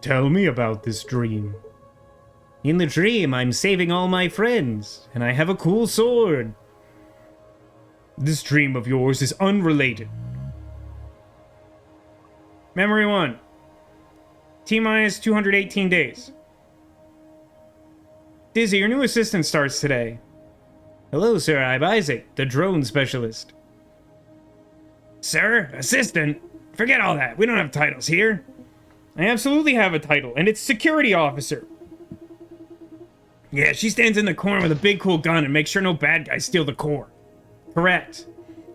Tell me about this dream. In the dream, I'm saving all my friends, and I have a cool sword. This dream of yours is unrelated. Memory 1. T-minus 218 days. Dizzy, your new assistant starts today. Hello, sir. I'm Isaac, the drone specialist. Sir? Assistant? Forget all that. We don't have titles here. I absolutely have a title, and it's security officer. Yeah, she stands in the corner with a big cool gun and makes sure no bad guys steal the core. Correct.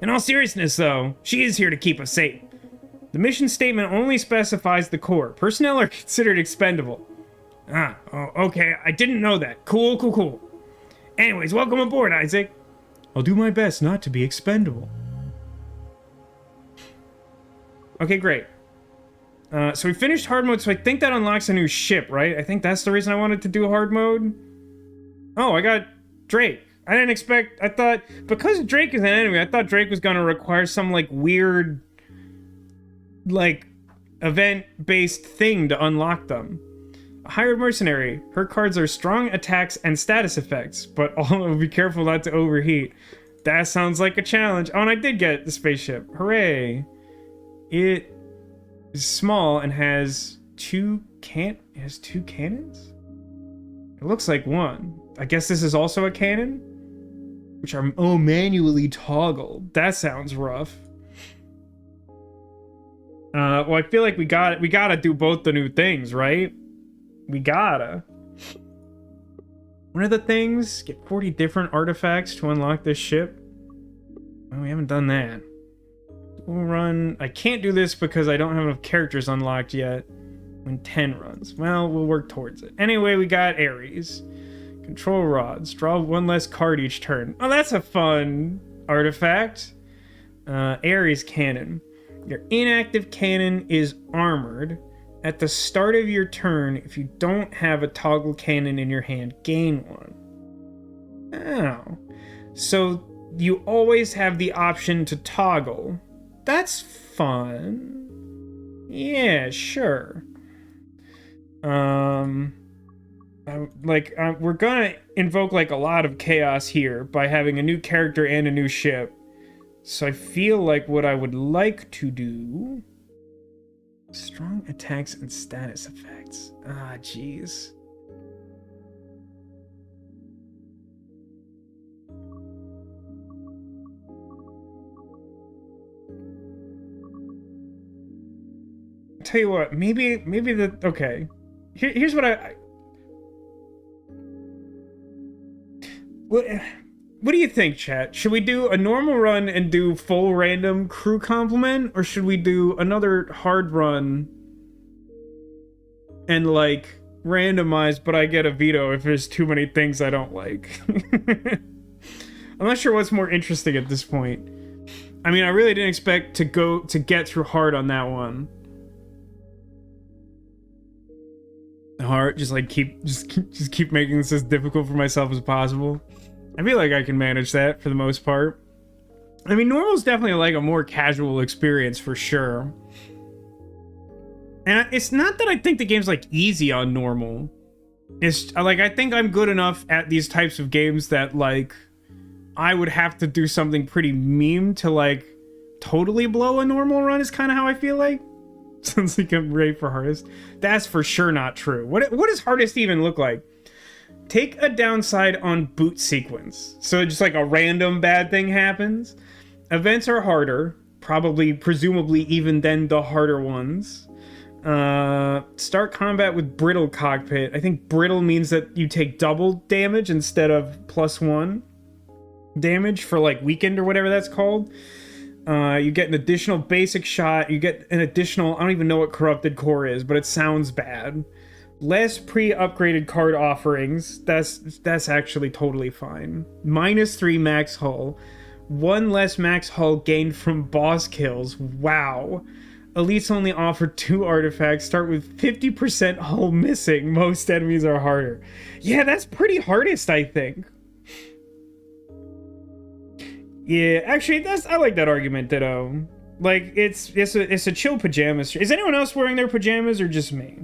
In all seriousness, though, she is here to keep us safe. The mission statement only specifies the core. Personnel are considered expendable. Oh, okay. I didn't know that. Cool. Anyways, welcome aboard, Isaac. I'll do my best not to be expendable. Okay, great. So we finished hard mode, so I think that unlocks a new ship, right? I think that's the reason I wanted to do hard mode. Oh, I got Drake. I didn't expect... I thought... Because Drake is an enemy, I thought Drake was gonna require some, like, weird... like, event-based thing to unlock them. A hired mercenary. Her cards are strong attacks and status effects, but be careful not to overheat. That sounds like a challenge. Oh, and I did get the spaceship. Hooray. It is small and has two cannons? It looks like one. I guess this is also a cannon? Which are, manually toggled. That sounds rough. Well, I feel like we gotta do both the new things, right? We gotta. One of the things, get 40 different artifacts to unlock this ship. Well, we haven't done that. We'll run... I can't do this because I don't have enough characters unlocked yet. When 10 runs. Well, we'll work towards it. Anyway, we got Ares. Control rods. Draw one less card each turn. Oh, that's a fun artifact. Ares cannon. Your inactive cannon is armored. At the start of your turn, if you don't have a toggle cannon in your hand, gain one. Oh. So you always have the option to toggle. That's fun. Yeah, sure. We're gonna invoke like a lot of chaos here by having a new character and a new ship. So I feel like what I would like to do... Strong attacks and status effects. Ah, jeez. Tell you what, maybe the... Okay. Here's what What do you think, chat? Should we do a normal run and do full random crew complement? Or should we do another hard run and, like, randomize, but I get a veto if there's too many things I don't like? I'm not sure what's more interesting at this point. I mean, I really didn't expect to get through hard on that one. Hard, just keep making this as difficult for myself as possible. I feel like I can manage that for the most part. I mean, normal's definitely like a more casual experience for sure. And it's not that I think the game's like easy on normal. It's like, I think I'm good enough at these types of games that like I would have to do something pretty meme to like totally blow a normal run is kind of how I feel like. Sounds like I'm ready for hardest. That's for sure not true. What does hardest even look like? Take a downside on boot sequence. So just like a random bad thing happens. Events are harder, presumably even than the harder ones. Start combat with brittle cockpit. I think brittle means that you take double damage instead of +1 damage for like weakened or whatever that's called. You get an additional basic shot. You get an additional, I don't even know what corrupted core is, but it sounds bad. Less pre-upgraded card offerings. That's actually totally fine. -3 max hull. 1 less max hull gained from boss kills. Wow. Elites only offer 2 artifacts. Start with 50% hull missing. Most enemies are harder. Yeah, that's pretty hardest, I think. Yeah, actually, I like that argument, Ditto. Like, it's a chill pajamas. Is anyone else wearing their pajamas or just me?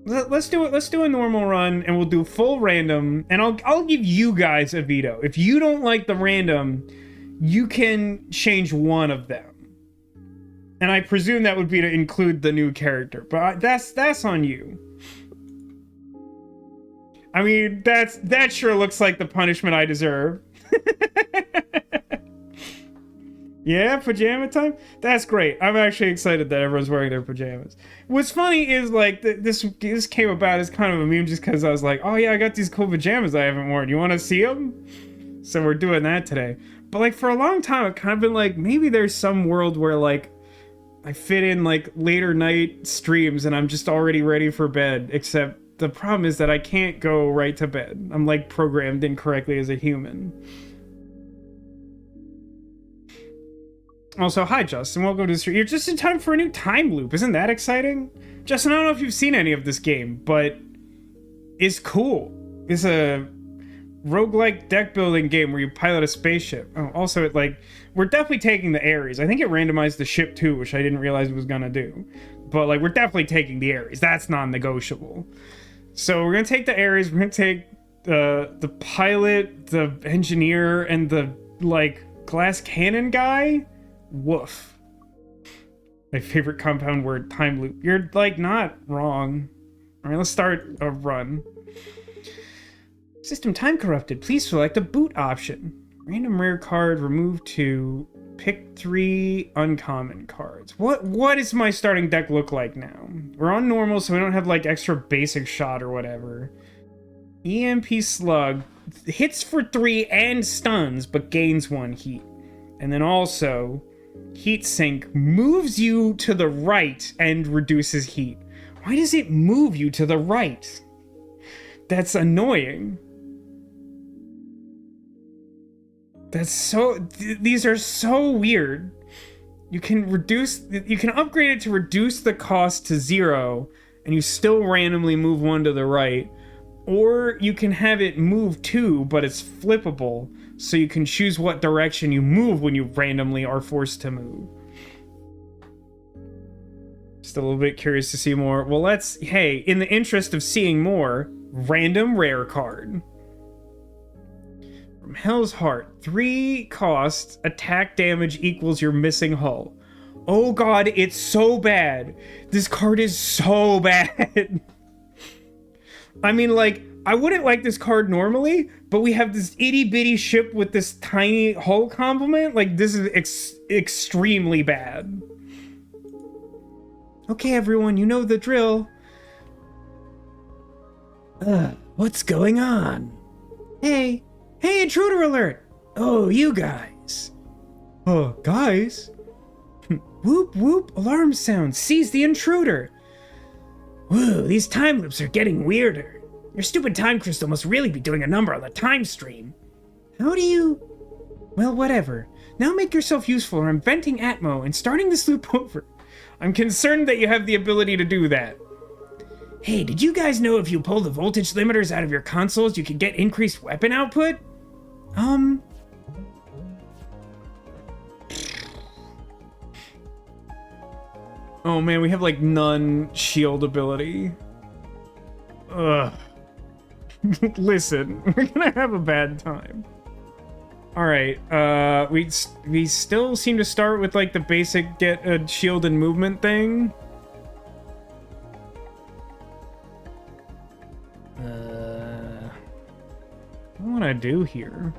Let's do it. Let's do a normal run, and we'll do full random. And I'll give you guys a veto. If you don't like the random, you can change one of them. And I presume that would be to include the new character, but that's on you. I mean, that sure looks like the punishment I deserve. Yeah, pajama time? That's great. I'm actually excited that everyone's wearing their pajamas. What's funny is, like, this came about as kind of a meme just because I was like, oh yeah, I got these cool pajamas I haven't worn. You want to see them? So we're doing that today. But, like, for a long time, I've kind of been like, maybe there's some world where, like, I fit in, like, later night streams and I'm just already ready for bed. Except the problem is that I can't go right to bed. I'm, like, programmed incorrectly as a human. Also, hi, Justin. Welcome to the stream. You're just in time for a new time loop. Isn't that exciting? Justin, I don't know if you've seen any of this game, but it's cool. It's a roguelike deck building game where you pilot a spaceship. Oh, also, we're definitely taking the Ares. I think it randomized the ship too, which I didn't realize it was gonna do. But we're definitely taking the Ares. That's non-negotiable. So we're gonna take the Ares. We're gonna take the pilot, the engineer, and the glass cannon guy. Woof. My favorite compound word, time loop. You're not wrong. All right, let's start a run. System time corrupted. Please select a boot option. Random rare card, remove 2. Pick 3 uncommon cards. What does my starting deck look like now? We're on normal, so we don't have extra basic shot or whatever. EMP slug hits for 3 and stuns, but gains 1 heat. And then also, heat sink moves you to the right and reduces heat. Why does it move you to the right? That's annoying. These are so weird. You can upgrade it to reduce the cost to 0, and you still randomly move 1 to the right. Or you can have it move 2, but it's flippable, so you can choose what direction you move when you randomly are forced to move. Just a little bit curious to see more. Well, hey, in the interest of seeing more, random rare card. From Hell's Heart, 3 costs, attack damage equals your missing hull. Oh god, it's so bad. This card is so bad. I mean, I wouldn't like this card normally, but we have this itty-bitty ship with this tiny hull complement. This is extremely bad. Okay, everyone, you know the drill. What's going on? Hey, intruder alert! Oh, you guys. Guys? Whoop, whoop, alarm sound. Seize the intruder. Whoa, these time loops are getting weirder. Your stupid time crystal must really be doing a number on the time stream. How do you... Well, whatever. Now make yourself useful or I'm venting Atmo and starting this loop over. I'm concerned that you have the ability to do that. Hey, did you guys know if you pull the voltage limiters out of your consoles, you can get increased weapon output? Oh man, we have none shield ability. Ugh. Listen, we're gonna have a bad time. Alright, we still seem to start with the basic get a shield and movement thing. What do I want to do here?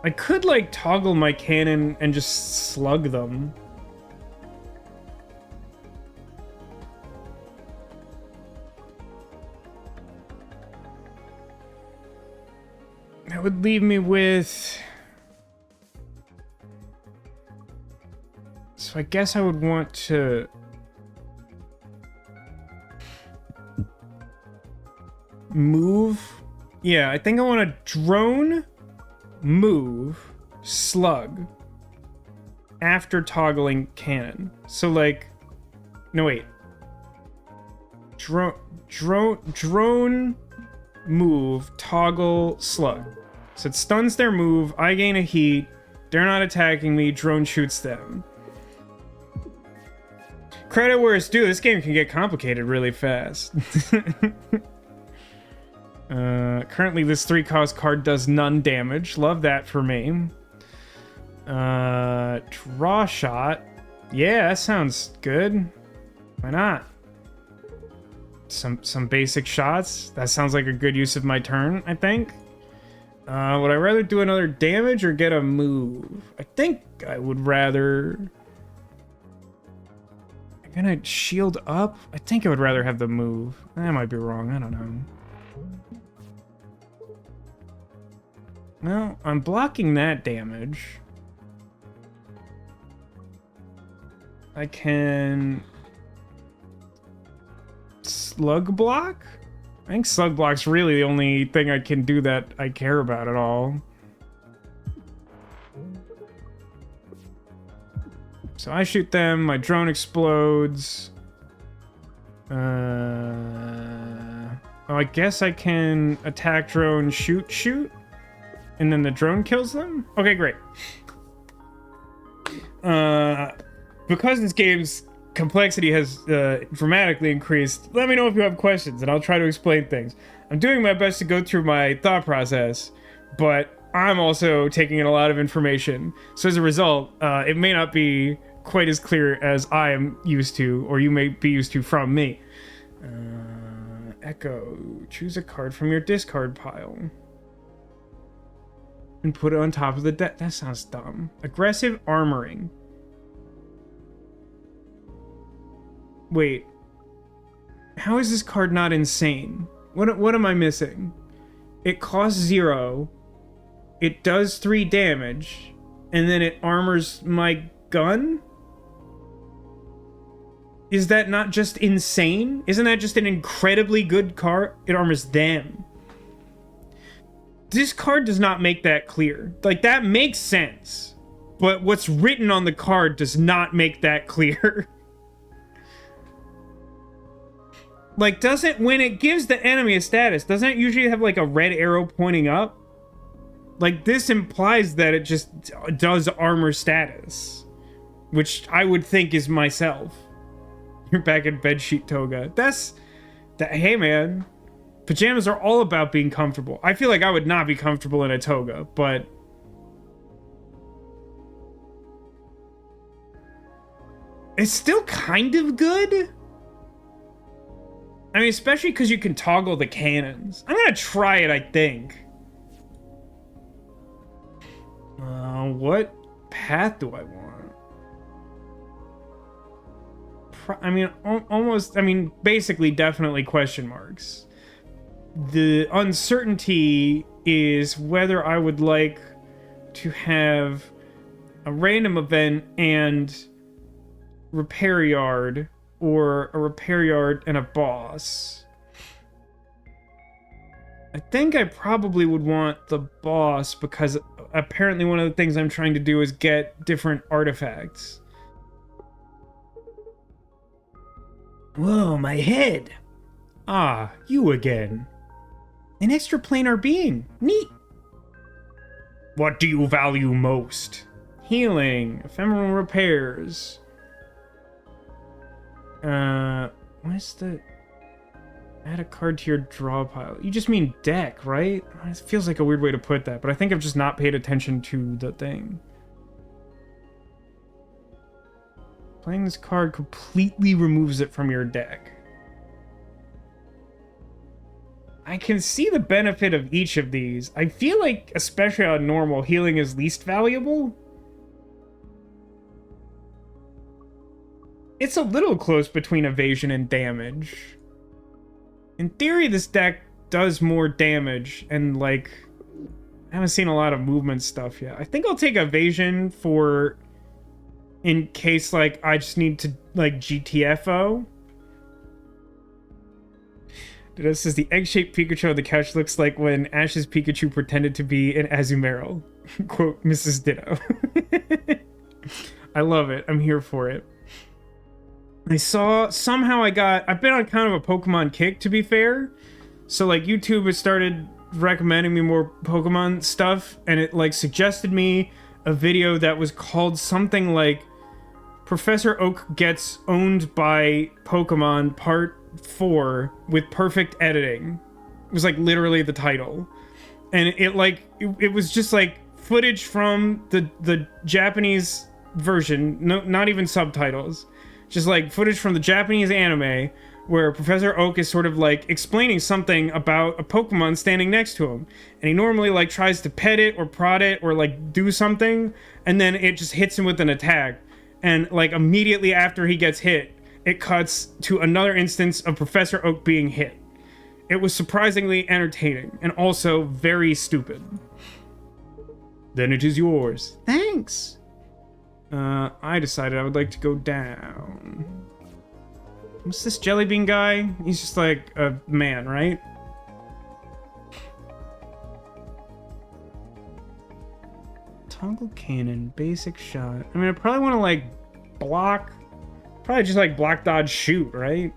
I could toggle my cannon and just slug them. That would leave me with... So I guess I would want to... move? Yeah, I think I want to drone, move, slug after toggling cannon. So no wait. Drone, move, toggle, slug. So it stuns their move, I gain a heat, they're not attacking me, drone shoots them. Credit where it's due, this game can get complicated really fast. Currently this 3-cost card does none damage. Love that for me. Draw shot. Yeah, that sounds good. Why not? Some basic shots. That sounds like a good use of my turn, I think. Would I rather do another damage or get a move? I think I would rather... I'm gonna shield up? I think I would rather have the move. I might be wrong, I don't know. Well, I'm blocking that damage. I can... slug block? I think slug block's really the only thing I can do that I care about at all. So I shoot them, my drone explodes. Oh, I guess I can attack drone, shoot, and then the drone kills them? Okay, great. Because this game's complexity has dramatically increased, let me know if you have questions, and I'll try to explain things. I'm doing my best to go through my thought process, but I'm also taking in a lot of information. So as a result, it may not be quite as clear as I am used to, or you may be used to from me. Echo. Choose a card from your discard pile. And put it on top of the deck. That sounds dumb. Aggressive armoring. Wait. How is this card not insane? What am I missing? It costs 0. It does 3 damage. And then it armors my gun? Is that not just insane? Isn't that just an incredibly good card? It armors them. This card does not make that clear. Like, that makes sense. But what's written on the card does not make that clear. Like, when it gives the enemy a status, doesn't it usually have, like, a red arrow pointing up? Like, this implies that it just does armor status. Which I would think is myself. You're back in bedsheet toga. Hey man, pajamas are all about being comfortable. I feel like I would not be comfortable in a toga, but it's still kind of good. I mean, especially because you can toggle the cannons. I'm gonna try it, I think. What path do I want? I mean, basically, definitely question marks. The uncertainty is whether I would like to have a random event and repair yard, or a repair yard and a boss. I think I probably would want the boss, because apparently one of the things I'm trying to do is get different artifacts. Whoa, my head! Ah, you again. An extraplanar being. Neat. What do you value most? Healing, ephemeral repairs. What's the... Add a card to your draw pile. You just mean deck, right? It feels like a weird way to put that, but I think I've just not paid attention to the thing. Playing this card completely removes it from your deck. I can see the benefit of each of these. I feel like, especially on normal, healing is least valuable. It's a little close between evasion and damage. In theory, this deck does more damage, and, like, I haven't seen a lot of movement stuff yet. I think I'll take evasion for... in case, like, I just need to, like, GTFO. This is the egg-shaped Pikachu on the couch looks like when Ash's Pikachu pretended to be an Azumarill. Quote, Mrs. Ditto. I love it. I'm here for it. I've been on kind of a Pokemon kick, to be fair. So, like, YouTube has started recommending me more Pokemon stuff, and it, like, suggested me a video that was called something like Professor Oak Gets Owned by Pokemon Part 4 with Perfect Editing. It was, like, literally the title. And it was just, like, footage from the Japanese version, no, not even subtitles. Just, like, footage from the Japanese anime where Professor Oak is sort of, like, explaining something about a Pokemon standing next to him. And he normally, like, tries to pet it or prod it or, like, do something, and then it just hits him with an attack. And, like, immediately after he gets hit, it cuts to another instance of Professor Oak being hit. It was surprisingly entertaining, and also very stupid. Then it is yours. Thanks! I decided I would like to go down. What's this jelly bean guy? He's just like a man, right? Toggle cannon, basic shot. I mean, I probably want to, like, block. Probably just like block, dodge, shoot, right?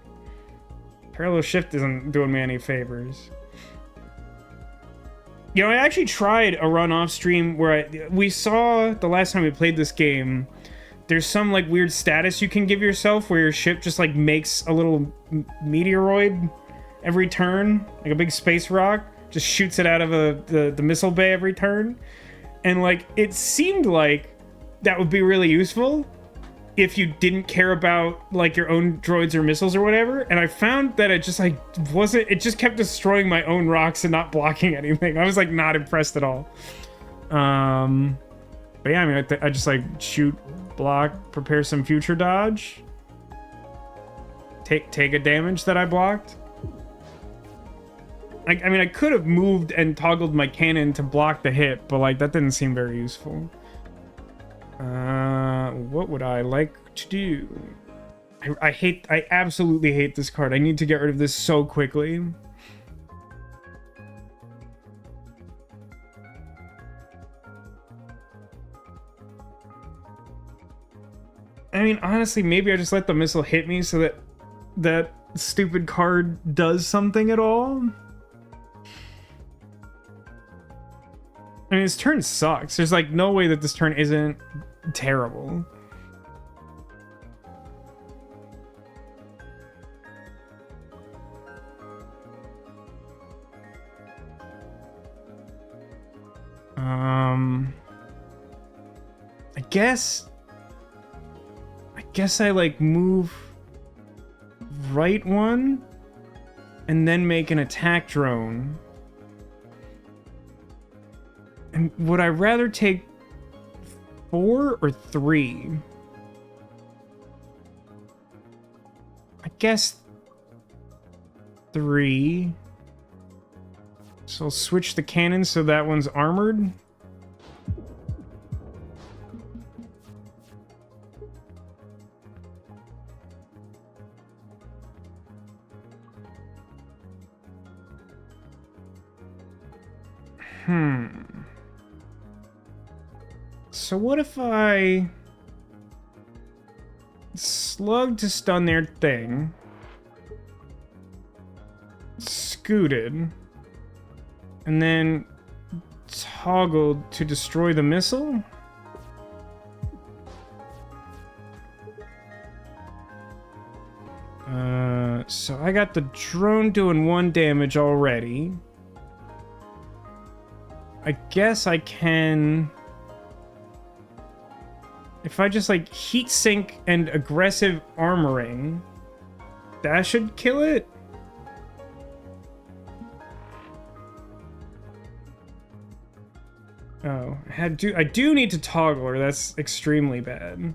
Parallel shift isn't doing me any favors. You know, I actually tried a run off stream where we saw the last time we played this game. There's some like weird status you can give yourself where your ship just like makes a little meteoroid every turn, like a big space rock, just shoots it out of the missile bay every turn. And like it seemed like that would be really useful if you didn't care about like your own droids or missiles or whatever. And I found that it just like wasn't, it just kept destroying my own rocks and not blocking anything. I was like not impressed at all. But yeah, I mean, I just like shoot, block, prepare some future dodge, take a damage that I blocked. I mean, I could have moved and toggled my cannon to block the hit, but like that didn't seem very useful. What would I like to do? I absolutely hate this card. I need to get rid of this so quickly. I mean, honestly, maybe I just let the missile hit me so that that stupid card does something at all. I mean, this turn sucks. There's like no way that this turn isn't terrible. I guess I like move right one and then make an attack drone. And would I rather take 4 or 3? I guess 3. So I'll switch the cannon so that one's armored. So what if I slug to stun their thing, scooted, and then toggled to destroy the missile? So I got the drone doing 1 damage already. I guess I can... If I just like heat sink and aggressive armoring, that should kill it. Oh, I do need to toggle her. That's extremely bad.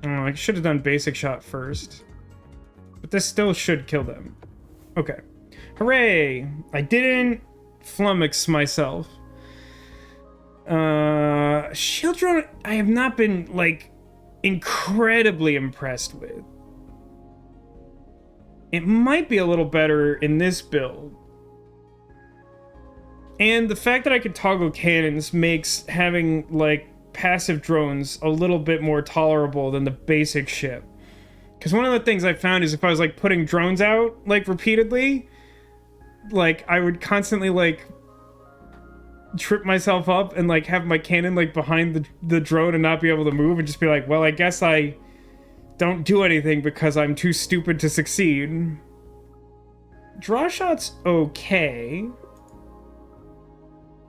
Oh, I should have done basic shot first. But this still should kill them. Okay. Hooray! I didn't flummox myself. Shield drone, I have not been, like, incredibly impressed with. It might be a little better in this build. And the fact that I could toggle cannons makes having, like, passive drones a little bit more tolerable than the basic ship. Because one of the things I found is if I was, like, putting drones out, like, repeatedly, like, I would constantly, like, trip myself up and like have my cannon like behind the drone and not be able to move and just be like, well, I guess I don't do anything because I'm too stupid to succeed. Draw shot's okay.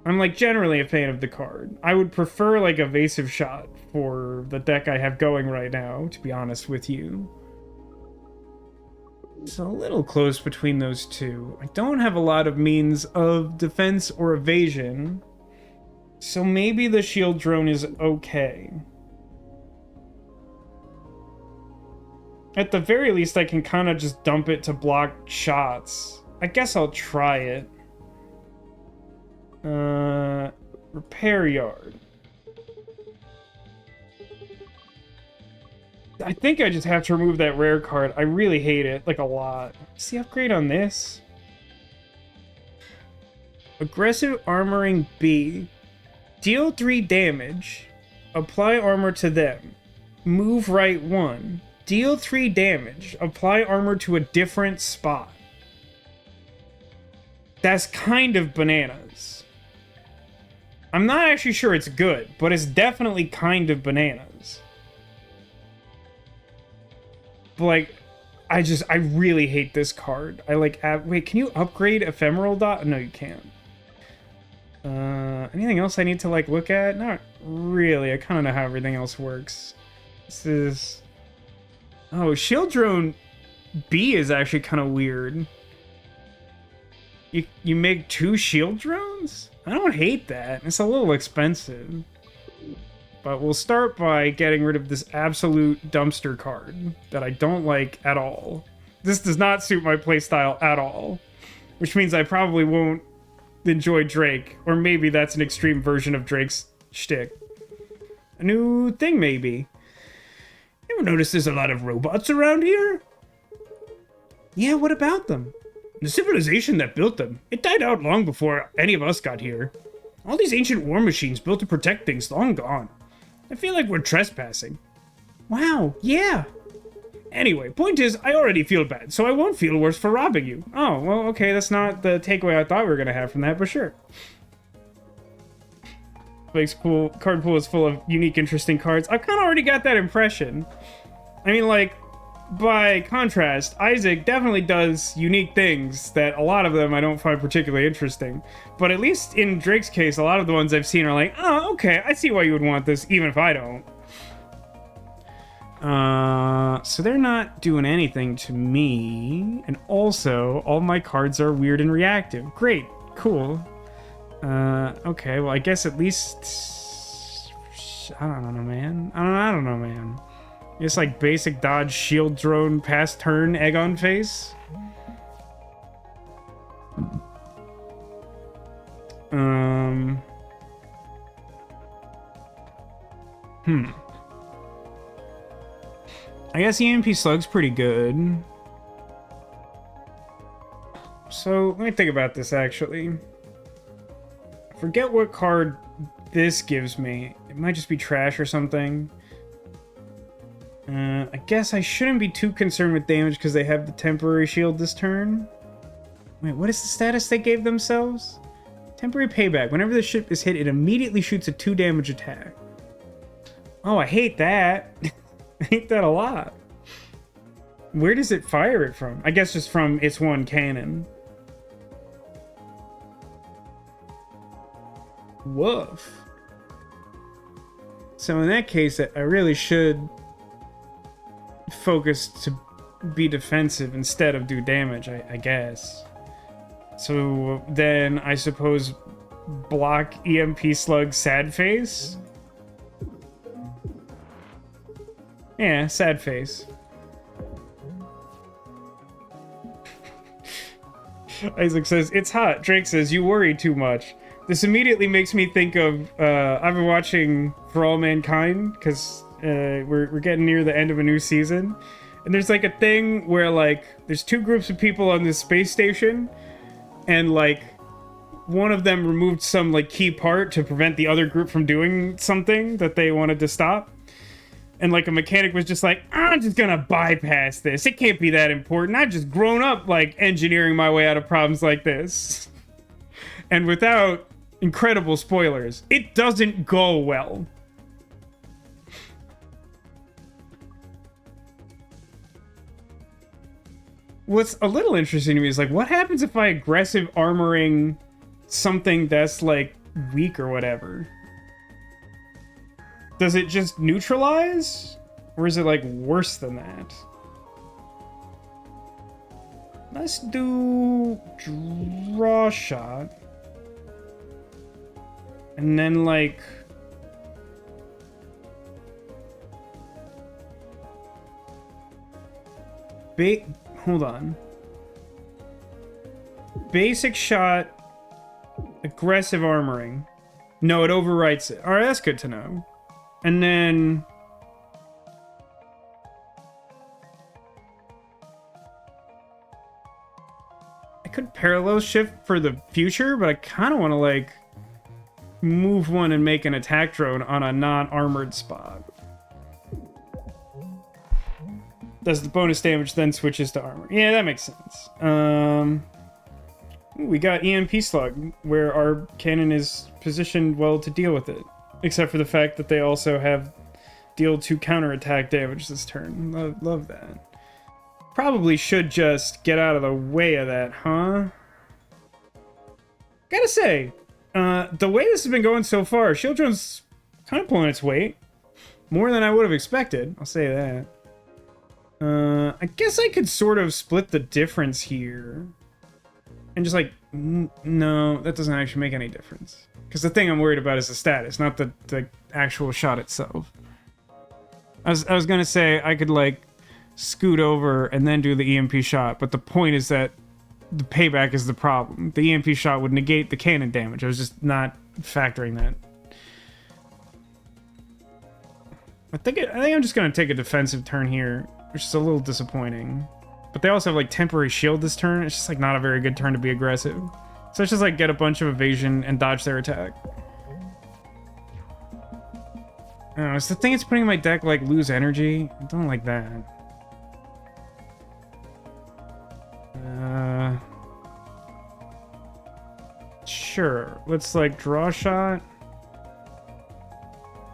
I'm like generally a fan of the card. I would prefer like evasive shot for the deck I have going right now, to be honest with you. It's a little close between those two. I don't have a lot of means of defense or evasion, so maybe the shield drone is okay. At the very least, I can kind of just dump it to block shots. I guess I'll try it. Repair yard. I think I just have to remove that rare card. I really hate it, like a lot. What's the upgrade on this? Aggressive armoring B. Deal 3 damage. Apply armor to them. Move right 1. Deal 3 damage. Apply armor to a different spot. That's kind of bananas. I'm not actually sure it's good, but it's definitely kind of bananas. But, like, I really hate this card. Wait, can you upgrade Ephemeral Dot? No, you can't. Anything else I need to, like, look at? Not really. I kind of know how everything else works. This is... Oh, Shield Drone B is actually kind of weird. You make 2 shield drones? I don't hate that. It's a little expensive. But we'll start by getting rid of this absolute dumpster card that I don't like at all. This does not suit my playstyle at all. Which means I probably won't enjoy Drake. Or maybe that's an extreme version of Drake's shtick. A new thing, maybe. You ever notice there's a lot of robots around here? Yeah, what about them? The civilization that built them, it died out long before any of us got here. All these ancient war machines built to protect things long gone. I feel like we're trespassing. Wow, yeah. Anyway, point is, I already feel bad, so I won't feel worse for robbing you. Oh, well, okay, that's not the takeaway I thought we were gonna have from that, but sure. Blake's cool card pool is full of unique, interesting cards. I've kind of already got that impression. I mean, like, by contrast, Isaac definitely does unique things that a lot of them I don't find particularly interesting. But at least in Drake's case, a lot of the ones I've seen are like, oh, okay, I see why you would want this, even if I don't. So they're not doing anything to me. And also, all my cards are weird and reactive. Great, cool. Okay, well, I guess at least... I don't know, man. I don't know, man. Just like basic dodge, shield drone, pass turn, egg on face. I guess EMP Slug's pretty good. So, let me think about this, actually. Forget what card this gives me. It might just be trash or something. I guess I shouldn't be too concerned with damage because they have the temporary shield this turn. Wait, what is the status they gave themselves? Temporary payback. Whenever the ship is hit, it immediately shoots a 2 damage attack. Oh, I hate that. I hate that a lot. Where does it fire it from? I guess just from its one cannon. Woof. So in that case, I really should focus to be defensive instead of do damage, I guess. So then I suppose block EMP Slug sad face? Yeah, sad face. Isaac says, it's hot. Drake says, you worry too much. This immediately makes me think of, I've been watching For All Mankind, because we're getting near the end of a new season. And there's like a thing where like, there's 2 groups of people on this space station, and like, one of them removed some like key part to prevent the other group from doing something that they wanted to stop. And like a mechanic was just like, I'm just gonna bypass this. It can't be that important. I've just grown up like engineering my way out of problems like this. And without incredible spoilers, it doesn't go well. What's a little interesting to me is like, what happens if I aggressive armoring something that's like weak or whatever? Does it just neutralize? Or is it like worse than that? Let's do draw shot. And then like hold on. Basic shot, aggressive armoring. No, it overwrites it. Alright, that's good to know. And then I could parallel shift for the future, but I kind of want to like move one and make an attack drone on a non-armored spot. Does the bonus damage then switches to armor? Yeah, that makes sense. We got EMP Slug, where our cannon is positioned well to deal with it. Except for the fact that they also have deal 2 counterattack damage this turn. Love that. Probably should just get out of the way of that, huh? Gotta say, the way this has been going so far, Shield Drone's kind of pulling its weight. More than I would have expected, I'll say that. I guess I could sort of split the difference here. And just like, no, that doesn't actually make any difference. Because the thing I'm worried about is the status, not the actual shot itself. I was gonna say I could like scoot over and then do the EMP shot, but the point is that the payback is the problem. The EMP shot would negate the cannon damage. I was just not factoring that. I think I'm just gonna take a defensive turn here, which is a little disappointing. But they also have like temporary shield this turn. It's just like not a very good turn to be aggressive. So let's just like get a bunch of evasion and dodge their attack. Oh, it's the thing it's putting in my deck like lose energy. I don't like that. Sure. Let's like draw a shot.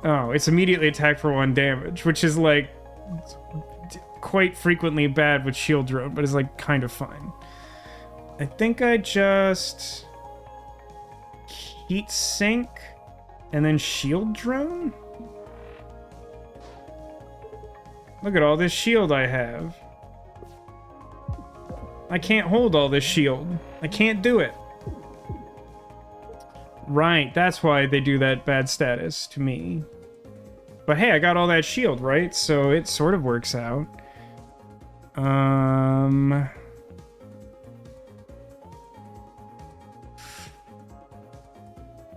Oh, it's immediately attack for 1 damage, which is like quite frequently bad with Shield Drone, but is like kind of fine. I think I just Heat Sink and then Shield Drone? Look at all this shield I have. I can't hold all this shield. I can't do it. Right, that's why they do that bad status to me. But hey, I got all that shield, right? So it sort of works out.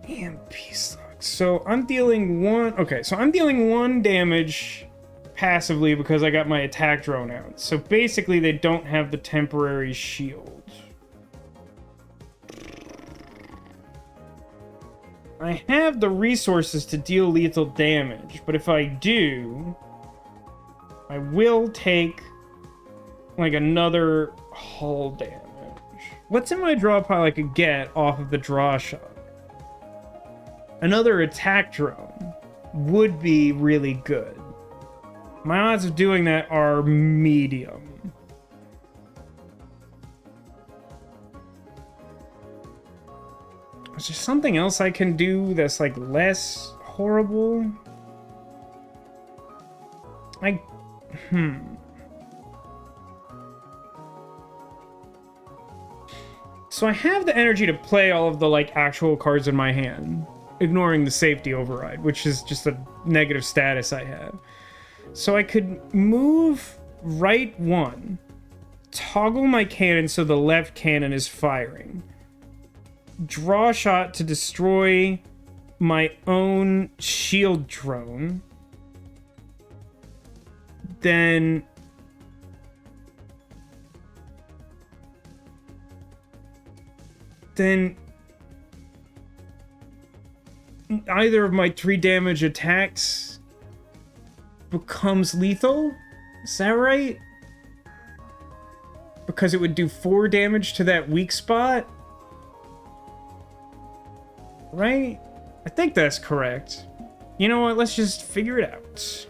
EMP Slug. So I'm dealing 1... Okay, so I'm dealing 1 damage passively because I got my attack drone out. So basically they don't have the temporary shield. I have the resources to deal lethal damage, but if I do, I will take like another hull damage. What's in my draw pile I could get off of the draw shot? Another attack drone would be really good. My odds of doing that are medium. Is there something else I can do that's like less horrible? So I have the energy to play all of the like actual cards in my hand, ignoring the safety override, which is just a negative status I have. So I could move right 1, toggle my cannon so the left cannon is firing, draw a shot to destroy my own shield drone, then either of my 3 damage attacks becomes lethal? Is that right? Because it would do 4 damage to that weak spot? Right? I think that's correct. You know what? Let's just figure it out.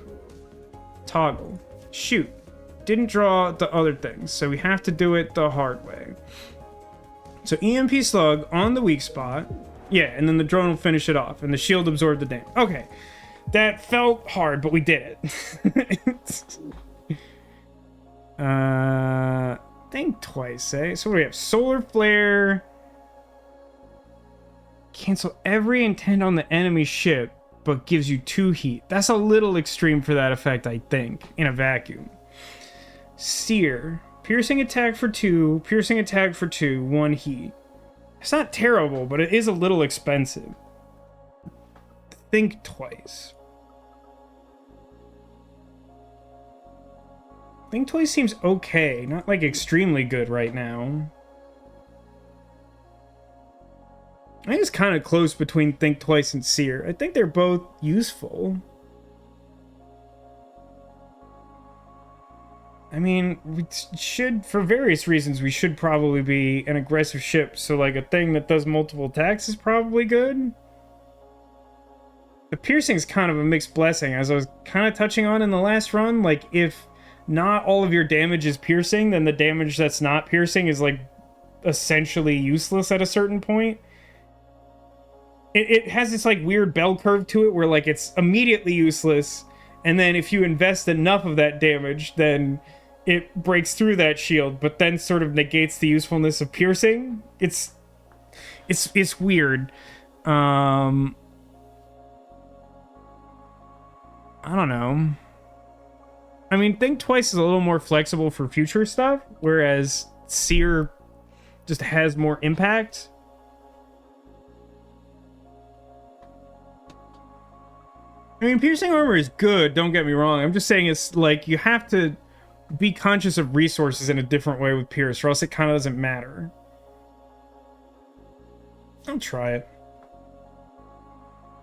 Toggle. Shoot. Didn't draw the other things, so we have to do it the hard way. So EMP Slug on the weak spot. Yeah, and then the drone will finish it off, and the shield absorbed the damage. Okay. That felt hard, but we did it. Think twice, eh? So what do we have? Solar Flare. Cancel every intent on the enemy ship, but gives you 2 heat. That's a little extreme for that effect, I think, in a vacuum. Sear. Piercing attack for 2, piercing attack for 2, 1 heat. It's not terrible, but it is a little expensive. Think twice. Think twice seems okay, not like extremely good right now. I think it's kind of close between Think Twice and Seer. I think they're both useful. I mean, we should, for various reasons, we should probably be an aggressive ship. So, like, a thing that does multiple attacks is probably good. The piercing's kind of a mixed blessing, as I was kind of touching on in the last run. Like, if not all of your damage is piercing, then the damage that's not piercing is, like, essentially useless at a certain point. It has this, like, weird bell curve to it where, like, it's immediately useless, and then if you invest enough of that damage, then it breaks through that shield, but then sort of negates the usefulness of piercing. It's weird. I don't know. I mean, Think Twice is a little more flexible for future stuff, whereas Seer just has more impact. I mean, piercing armor is good, don't get me wrong. I'm just saying it's like you have to be conscious of resources in a different way with Pierce, or else it kind of doesn't matter. I'll try it.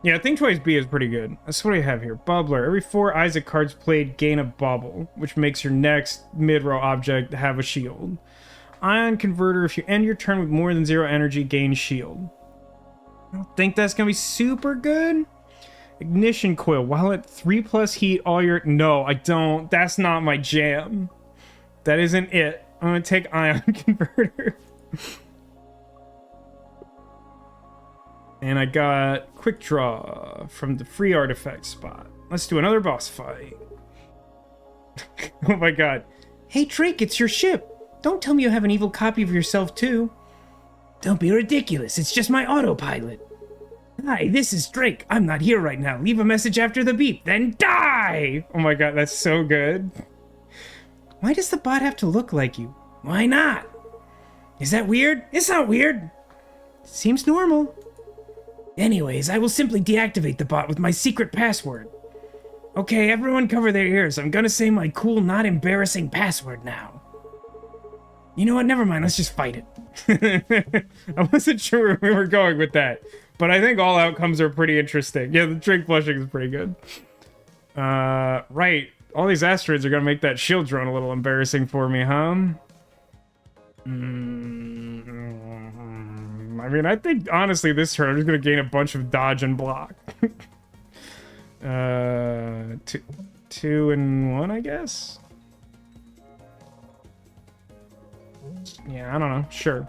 Yeah, Think Twice B is pretty good. That's what I have here. Bubbler. Every 4 Isaac cards played gain a bubble, which makes your next mid-row object have a shield. Ion Converter. If you end your turn with more than 0 energy, gain shield. I don't think that's going to be super good. Ignition Coil. While at 3+ heat, all your... No, I don't. That's not my jam. That isn't it. I'm going to take Ion Converter. And I got Quick Draw from the free artifact spot. Let's do another boss fight. Oh my god. Hey Drake, it's your ship. Don't tell me you have an evil copy of yourself too. Don't be ridiculous. It's just my autopilot. Hi, this is Drake. I'm not here right now. Leave a message after the beep, then die! Oh my god, that's so good. Why does the bot have to look like you? Why not? Is that weird? It's not weird. Seems normal. Anyways, I will simply deactivate the bot with my secret password. Okay, everyone cover their ears. I'm gonna say my cool, not embarrassing password now. You know what? Never mind. Let's just fight it. I wasn't sure where we were going with that. But I think all outcomes are pretty interesting. Yeah, the drink flushing is pretty good. Right. All these asteroids are going to make that shield drone a little embarrassing for me, huh? I mean, I think, honestly, this turn, I'm just going to gain a bunch of dodge and block. 2 and 1, I guess? Yeah, I don't know. Sure.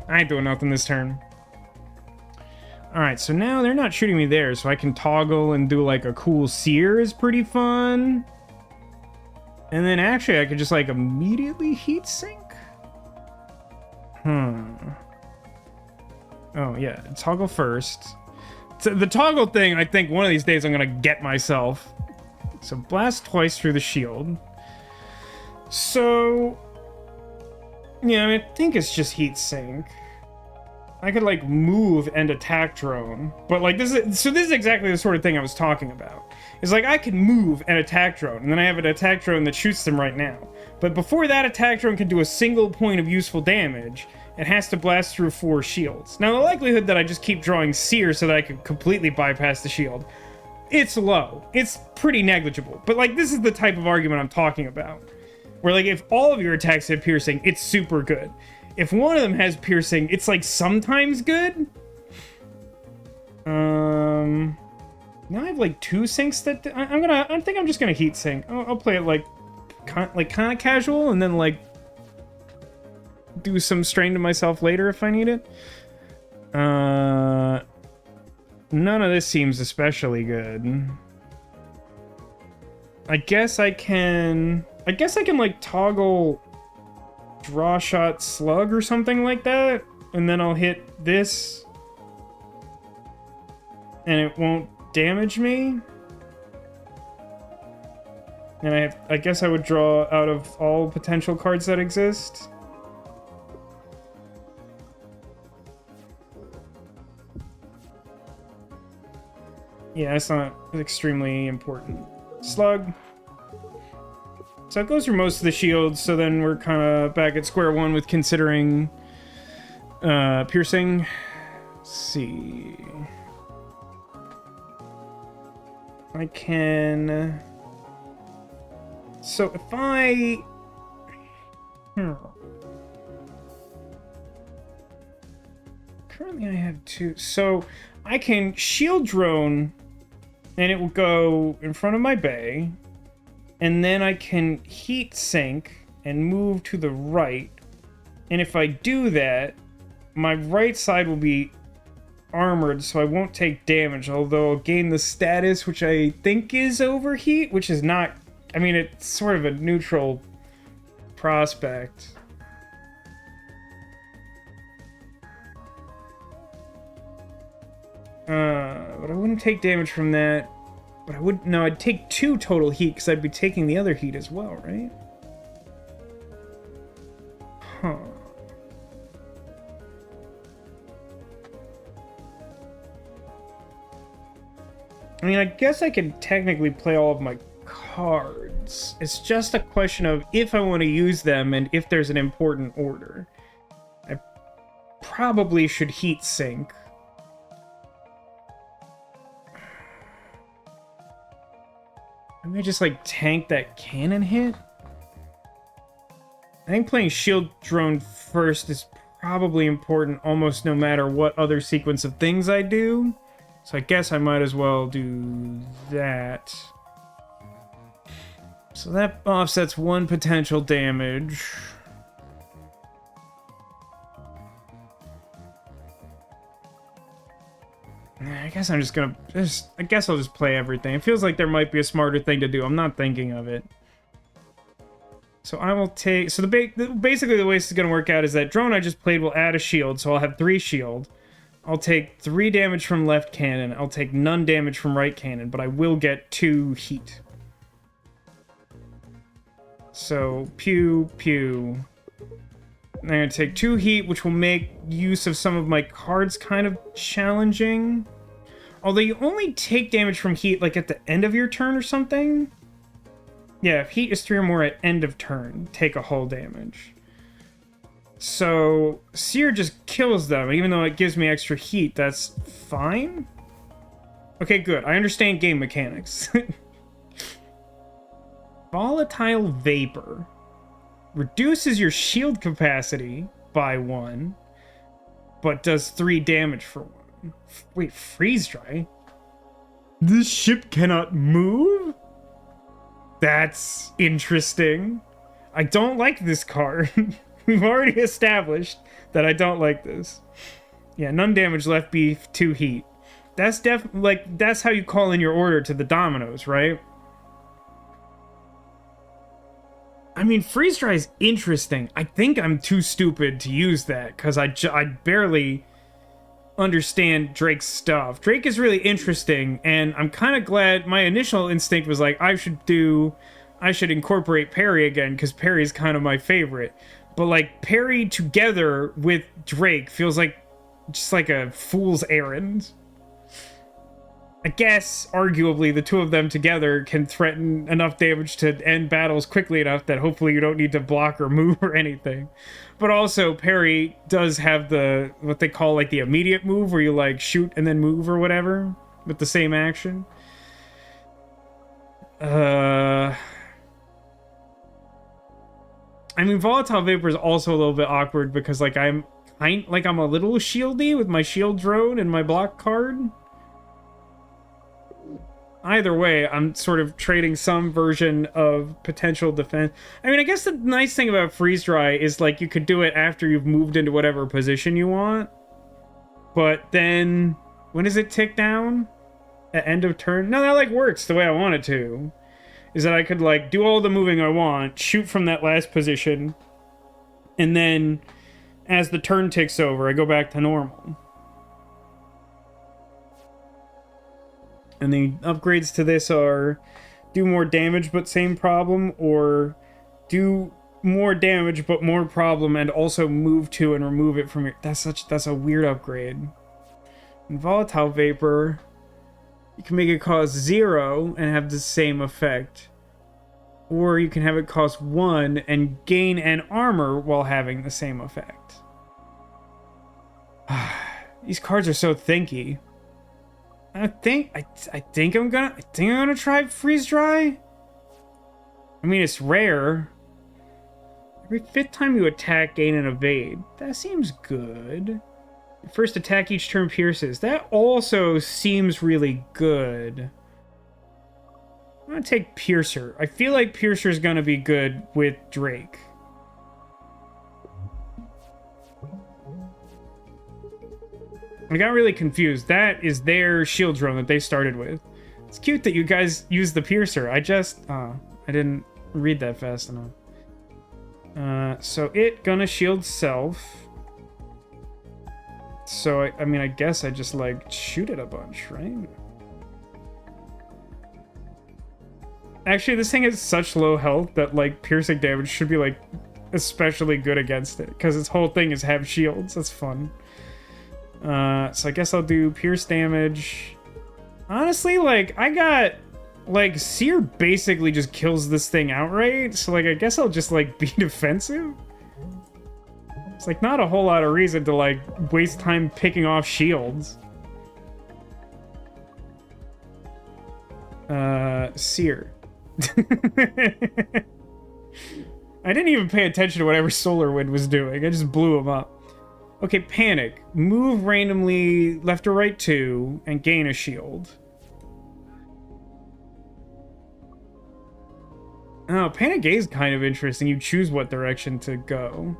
I ain't doing nothing this turn. Alright, so now they're not shooting me there, so I can toggle and do like a cool sear is pretty fun. And then actually I could just like immediately heat sink? Oh yeah, toggle first. So the toggle thing, I think one of these days I'm gonna get myself. So blast twice through the shield. So yeah, I mean, I think it's just heat sink. I could like move and attack drone, but like this is exactly the sort of thing I was talking about. It's like I can move and attack drone, and then I have an attack drone that shoots them right now. But before that attack drone can do a single point of useful damage, it has to blast through 4 shields. Now the likelihood that I just keep drawing sear so that I could completely bypass the shield, it's low. It's pretty negligible. But like this is the type of argument I'm talking about, where like if all of your attacks have piercing, it's super good. If one of them has piercing, it's like sometimes good. Now I have like 2 sinks that I think I'm just gonna heat sink. I'll play it like kind of casual, and then like do some strain to myself later if I need it. None of this seems especially good. I guess I can like toggle draw shot slug or something like that, and then I'll hit this and it won't damage me. And I guess I would draw out of all potential cards that exist. Yeah, it's not extremely important. Slug. So it goes through most of the shields, so then we're kind of back at square one with considering piercing. see. I can... So if I... Currently I have 2. So I can shield drone and it will go in front of my bay. And then I can heat sink and move to the right. And if I do that, my right side will be armored, so I won't take damage, although I'll gain the status, which I think is overheat, which is not... I mean, it's sort of a neutral prospect. But I wouldn't take damage from that. But I would... No, I'd take 2 total heat, because I'd be taking the other heat as well, right? Huh. I mean, I guess I can technically play all of my cards. It's just a question of if I want to use them and if there's an important order. I probably should heat sink. I may just, like, tank that cannon hit. I think playing shield drone first is probably important almost no matter what other sequence of things I do. So I guess I might as well do that. So that offsets 1 potential damage. I guess I'm just gonna... I guess I'll just play everything. It feels like there might be a smarter thing to do. I'm not thinking of it. So I will take... So basically the way this is gonna work out is that drone I just played will add a shield, so I'll have 3 shield. I'll take 3 damage from left cannon. I'll take none damage from right cannon, but I will get 2 heat. So, pew, pew. I'm going to take 2 heat, which will make use of some of my cards kind of challenging. Although you only take damage from heat, like, at the end of your turn or something. Yeah, if heat is 3 or more at end of turn, take a whole damage. So, Sear just kills them, even though it gives me extra heat. That's fine? Okay, good. I understand game mechanics. Volatile Vapor. Reduces your shield capacity by 1, but does 3 damage for 1. Wait, freeze dry? This ship cannot move? That's interesting. I don't like this card. We've already established that I don't like this. Yeah, none damage, left beef, 2 heat. That's like, that's how you call in your order to the dominoes, right? I mean, freeze dry is interesting. I think I'm too stupid to use that, because I barely understand Drake's stuff. Drake is really interesting, and I'm kind of glad. My initial instinct was like, I should incorporate Perry again, because Perry's kind of my favorite. But, like, Perry together with Drake feels like just like a fool's errand. I guess, arguably, the 2 of them together can threaten enough damage to end battles quickly enough that hopefully you don't need to block or move or anything. But also, Perry does have the, what they call, like, the immediate move, where you, like, shoot and then move or whatever, with the same action. I mean, Volatile Vapor is also a little bit awkward because, like, I'm a little shieldy with my shield drone and my block card. Either way, I'm sort of trading some version of potential defense. I mean, I guess the nice thing about freeze dry is, like, you could do it after you've moved into whatever position you want. But then, when does it tick down? At end of turn? No, that, like, works the way I want it to. Is that I could, like, do all the moving I want, shoot from that last position, and then, as the turn ticks over, I go back to normal. And the upgrades to this are do more damage but same problem, or do more damage but more problem and also move to and remove it from your... That's a weird upgrade. In Volatile Vapor, you can make it cost 0 and have the same effect. Or you can have it cost 1 and gain an armor while having the same effect. These cards are so thinky. I think I'm gonna try freeze dry. I mean, it's rare. Every 5th time you attack, gain and evade. That seems good. First attack each turn pierces. That also seems really good. I'm gonna take Piercer. I feel like Piercer's gonna be good with Drake. I got really confused. That is their shield drone that they started with. It's cute that you guys use the Piercer. I didn't read that fast enough. So it gonna shield self. So, I mean, I guess I just, like, shoot it a bunch, right? Actually, this thing has such low health that, like, piercing damage should be, like, especially good against it. Because its whole thing is have shields. That's fun. So I guess I'll do pierce damage. Honestly, like, I got... Like, Seer basically just kills this thing outright. So, like, I guess I'll just, like, be defensive. It's like not a whole lot of reason to like waste time picking off shields. Seer. I didn't even pay attention to whatever Solar Wind was doing. I just blew him up. Okay, Panic. Move randomly left or right 2 and gain a shield. Oh, Panic is kind of interesting. You choose what direction to go.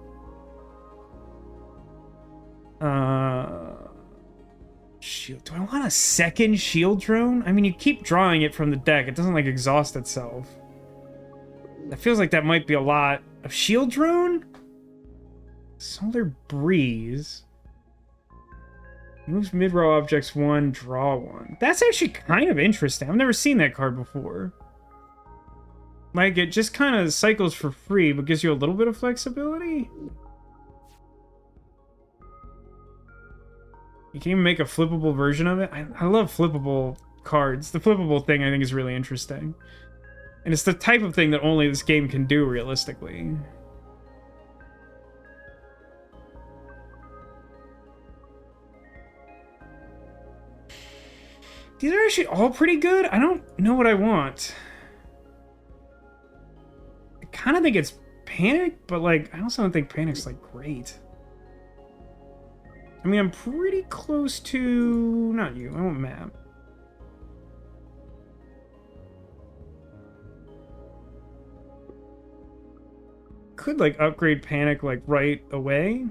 Shield. Do I want a second shield drone? I mean, you keep drawing it from the deck. It doesn't, like, exhaust itself. That feels like that might be a lot. A shield drone? Solar Breeze. Moves mid-row objects 1, draw 1. That's actually kind of interesting. I've never seen that card before. Like, it just kind of cycles for free, but gives you a little bit of flexibility. You can even make a flippable version of it. I love flippable cards. The flippable thing I think is really interesting. And it's the type of thing that only this game can do realistically. These are actually all pretty good. I don't know what I want. I kind of think it's Panic, but like I also don't think Panic's like great. I mean, I'm pretty close to... Not you, I want map. Could, like, upgrade Panic, like, right away.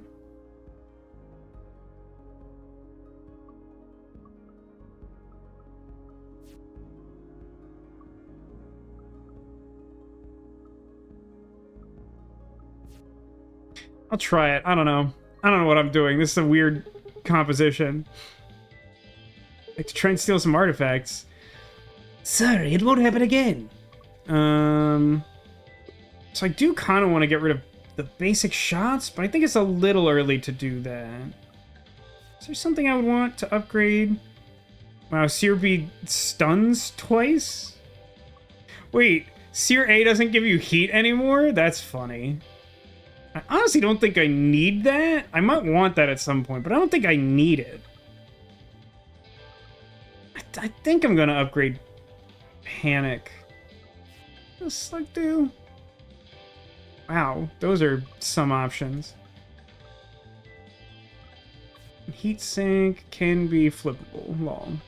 I'll try it. I don't know. I don't know what I'm doing. This is a weird composition. Like to try and steal some artifacts. Sorry, it won't happen again. So I do kind of want to get rid of the basic shots, but I think it's a little early to do that. Is there something I would want to upgrade? Wow, Seer B stuns twice? Wait, Seer A doesn't give you heat anymore? That's funny. I honestly don't think I need that. I might want that at some point, but I don't think I need it. I think I'm gonna upgrade Panic. Just like do. Wow, those are some options. Heat sink can be flippable. Long.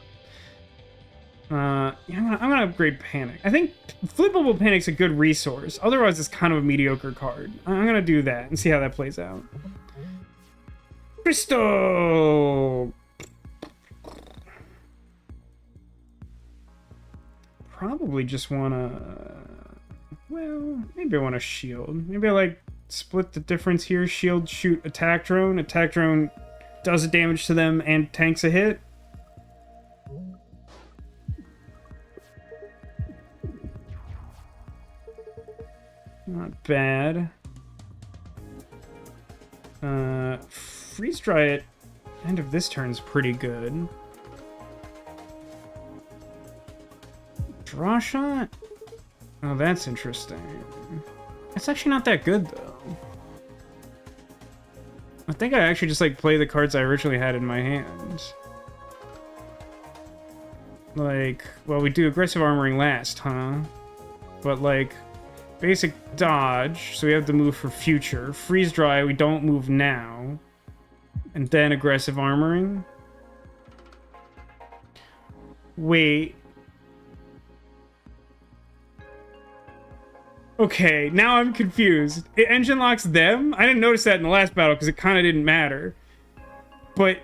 Yeah, I'm gonna upgrade Panic. I think flippable Panic's a good resource. Otherwise, it's kind of a mediocre card. I'm gonna do that and see how that plays out. Crystal! Probably just wanna... Well, maybe I want a shield. Maybe I, like, split the difference here. Shield, shoot, attack drone. Attack drone does damage to them and tanks a hit. Not bad. Freeze dry it. End of this turn's pretty good. Draw shot? Oh, that's interesting. It's actually not that good, though. I think I actually just, like, play the cards I originally had in my hand. Like, well, we do aggressive armoring last, huh? But, like, basic dodge, so we have to move for future. Freeze dry, we don't move now. And then aggressive armoring. Wait. Okay, now I'm confused. It engine locks them? I didn't notice that in the last battle because it kind of didn't matter. But...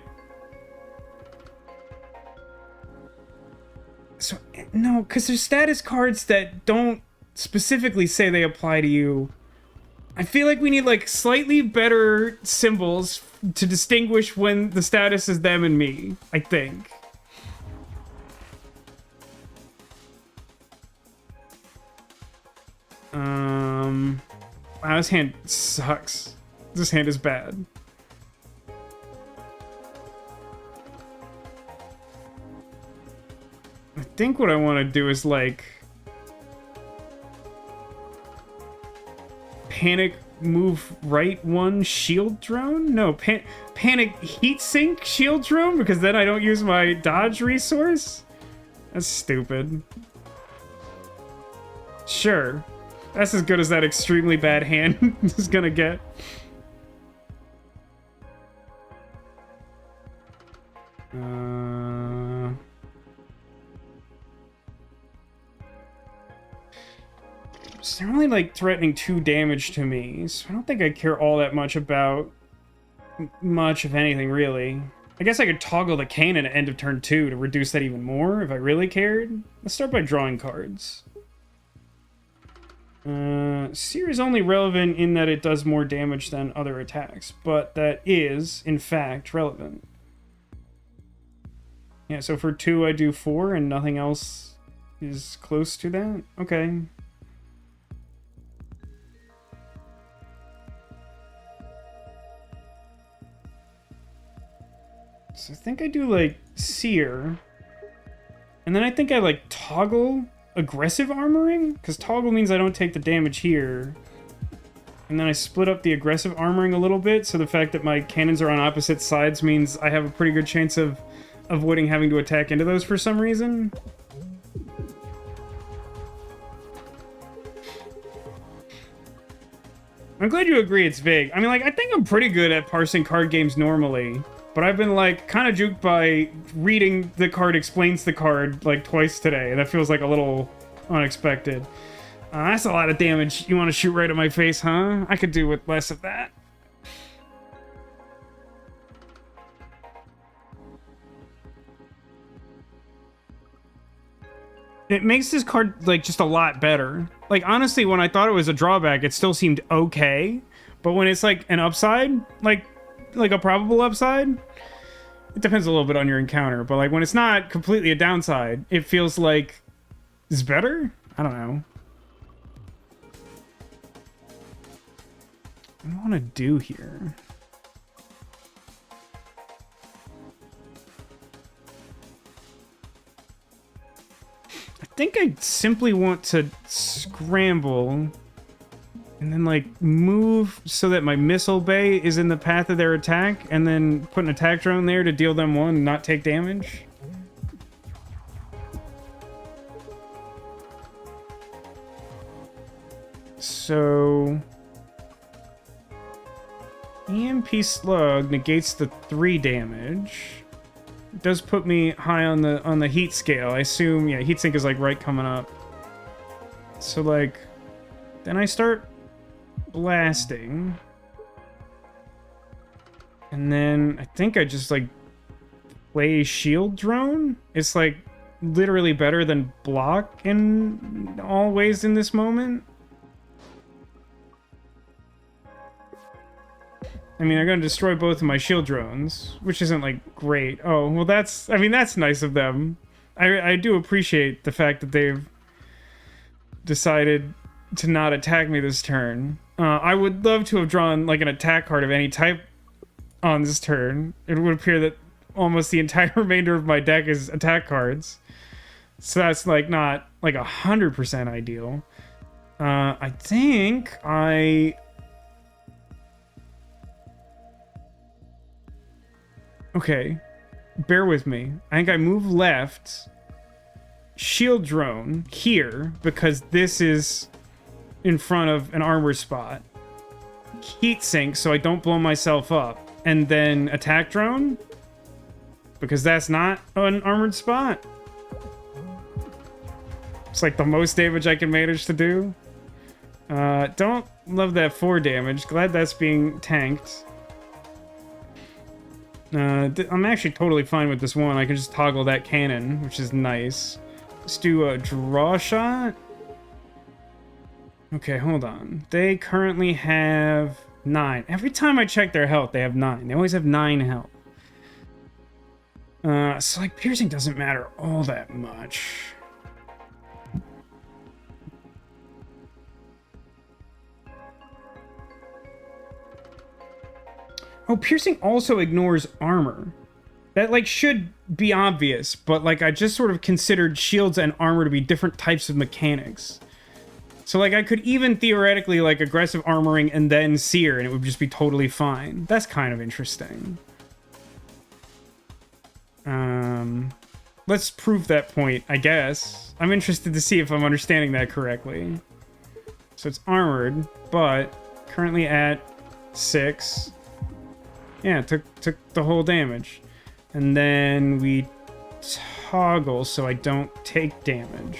So, no, because there's status cards that don't specifically say they apply to you. I feel like we need, like, slightly better symbols to distinguish when the status is them and me, I think. Wow, this hand sucks. This hand is bad. I think what I want to do is, like... Panic move right one shield drone? No, panic heat sink shield drone? Because then I don't use my dodge resource? That's stupid. Sure. That's as good as that extremely bad hand is gonna get. It's not really, like, threatening 2 damage to me, so I don't think I care all that much about much of anything, really. I guess I could toggle the cannon at end of turn 2 to reduce that even more, if I really cared. Let's start by drawing cards. Seer is only relevant in that it does more damage than other attacks, but that is, in fact, relevant. Yeah, so for 2 I do 4 and nothing else is close to that? Okay. So I think I do, like, Seer. And then I think I, like, toggle aggressive armoring? Because toggle means I don't take the damage here. And then I split up the aggressive armoring a little bit, so the fact that my cannons are on opposite sides means I have a pretty good chance of avoiding having to attack into those for some reason. I'm glad you agree it's vague. I mean, like, I think I'm pretty good at parsing card games normally. But I've been, like, kind of juked by reading the card explains the card, like, twice today. That feels like a little unexpected. That's a lot of damage. You want to shoot right at my face, huh? I could do with less of that. It makes this card, like, just a lot better. Like, honestly, when I thought it was a drawback, it still seemed okay. But when it's, like, an upside, like a probable upside, it depends a little bit on your encounter, but like when it's not completely a downside, it feels like it's better. I don't know. What do I want to do here? I think I simply want to scramble and then, like, move so that my missile bay is in the path of their attack, and then put an attack drone there to deal them 1 and not take damage. So... EMP Slug negates the 3 damage. It does put me high on the heat scale. I assume, yeah, heat sink is, like, right coming up. So, like, then I start blasting, and then I think I just, like, play shield drone. It's, like, literally better than block in all ways in this moment. I mean, I'm gonna destroy both of my shield drones, which isn't, like, great. Oh, well, that's, I mean, that's nice of them. I do appreciate the fact that they've decided to not attack me this turn. I would love to have drawn, like, an attack card of any type on this turn. It would appear that almost the entire remainder of my deck is attack cards. So that's, like, not, like, 100% ideal. I think I Okay, bear with me. I think I move left, shield drone here, because this is in front of an armor spot. Heat sink so I don't blow myself up. And then attack drone, because that's not an armored spot. It's like the most damage I can manage to do. Don't love that 4 damage. Glad that's being tanked. I'm actually totally fine with this one. I can just toggle that cannon, which is nice. Let's do a draw shot. Okay, hold on. They currently have 9. Every time I check their health, they have 9. They always have 9 health. So like piercing doesn't matter all that much. Oh, piercing also ignores armor. That, like, should be obvious, but, like, I just sort of considered shields and armor to be different types of mechanics. So, like, I could even theoretically, like, aggressive armoring and then sear, and it would just be totally fine. That's kind of interesting. Let's prove that point, I guess. I'm interested to see if I'm understanding that correctly. So it's armored, but currently at 6. Yeah, took the whole damage. And then we toggle so I don't take damage.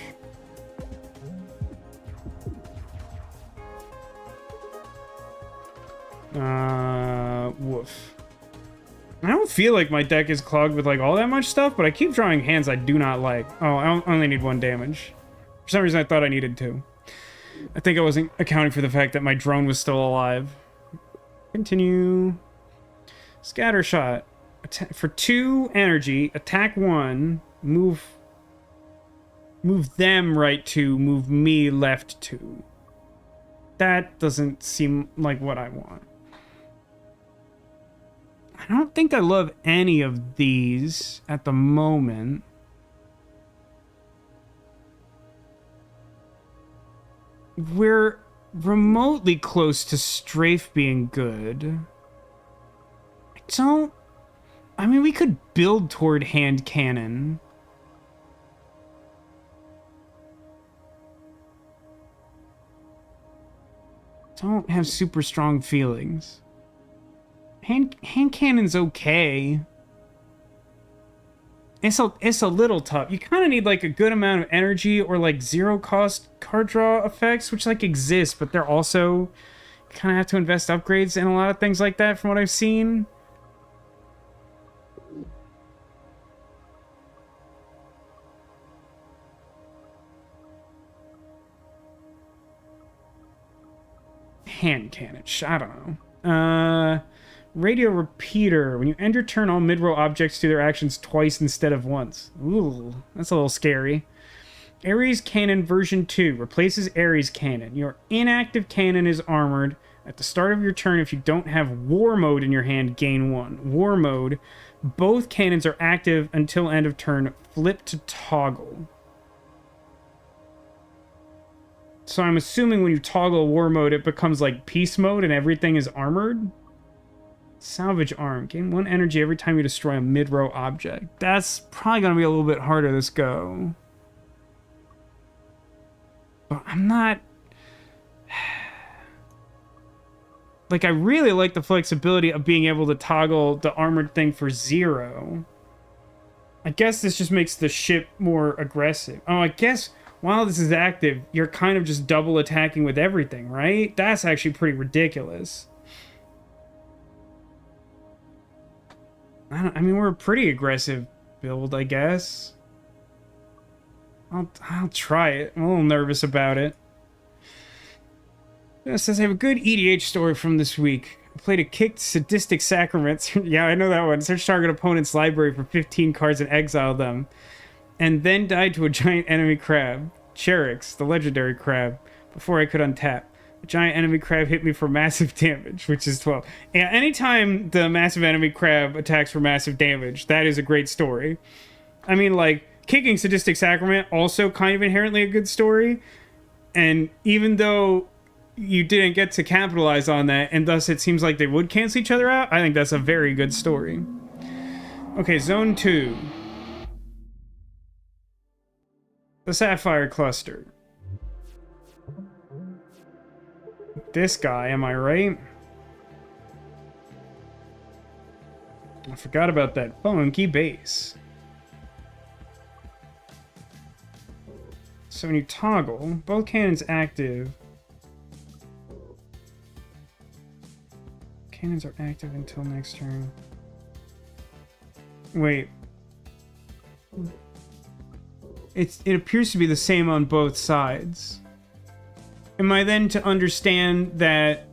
Woof. I don't feel like my deck is clogged with like all that much stuff, but I keep drawing hands I do not like. Oh, I only need 1 damage. For some reason I thought I needed 2. I think I wasn't accounting for the fact that my drone was still alive. Continue. Scatter shot. For 2 energy, attack 1, move them right 2, move me left 2. That doesn't seem like what I want. I don't think I love any of these at the moment. We're remotely close to strafe being good. I mean, we could build toward hand cannon. Don't have super strong feelings. Hand cannon's okay. It's a little tough. You kind of need like a good amount of energy or like 0 cost card draw effects, which like exist, but they're also kind of have to invest upgrades and a lot of things like that from what I've seen. Hand cannon. I don't know. Radio repeater. When you end your turn, all mid-roll objects do their actions twice instead of once. Ooh, that's a little scary. Ares Cannon version 2 replaces Ares Cannon. Your inactive cannon is armored. At the start of your turn, if you don't have War Mode in your hand, gain 1. War Mode. Both cannons are active until end of turn. Flip to toggle. So I'm assuming when you toggle War Mode, it becomes like Peace Mode and everything is armored? Salvage arm. Gain 1 energy every time you destroy a mid-row object. That's probably going to be a little bit harder this go. But I'm not... Like, I really like the flexibility of being able to toggle the armored thing for 0. I guess this just makes the ship more aggressive. Oh, I guess while this is active, you're kind of just double attacking with everything, right? That's actually pretty ridiculous. I mean, we're a pretty aggressive build, I guess. I'll try it. I'm a little nervous about it. It says I have a good EDH story from this week. I played a kicked sadistic sacraments. Yeah, I know that one. Search target opponent's library for 15 cards and exile them. And then died to a giant enemy crab. Cherix, the legendary crab, before I could untap. The giant enemy crab hit me for massive damage, which is 12. Yeah, anytime the massive enemy crab attacks for massive damage, that is a great story. I mean, like, kicking Sadistic Sacrament, also kind of inherently a good story. And even though you didn't get to capitalize on that, and thus it seems like they would cancel each other out, I think that's a very good story. Okay, zone 2. The Sapphire Cluster. This guy, am I right? I forgot about that funky bass. So when you toggle, both cannons active. Cannons are active until next turn. Wait. It appears to be the same on both sides. Am I then to understand that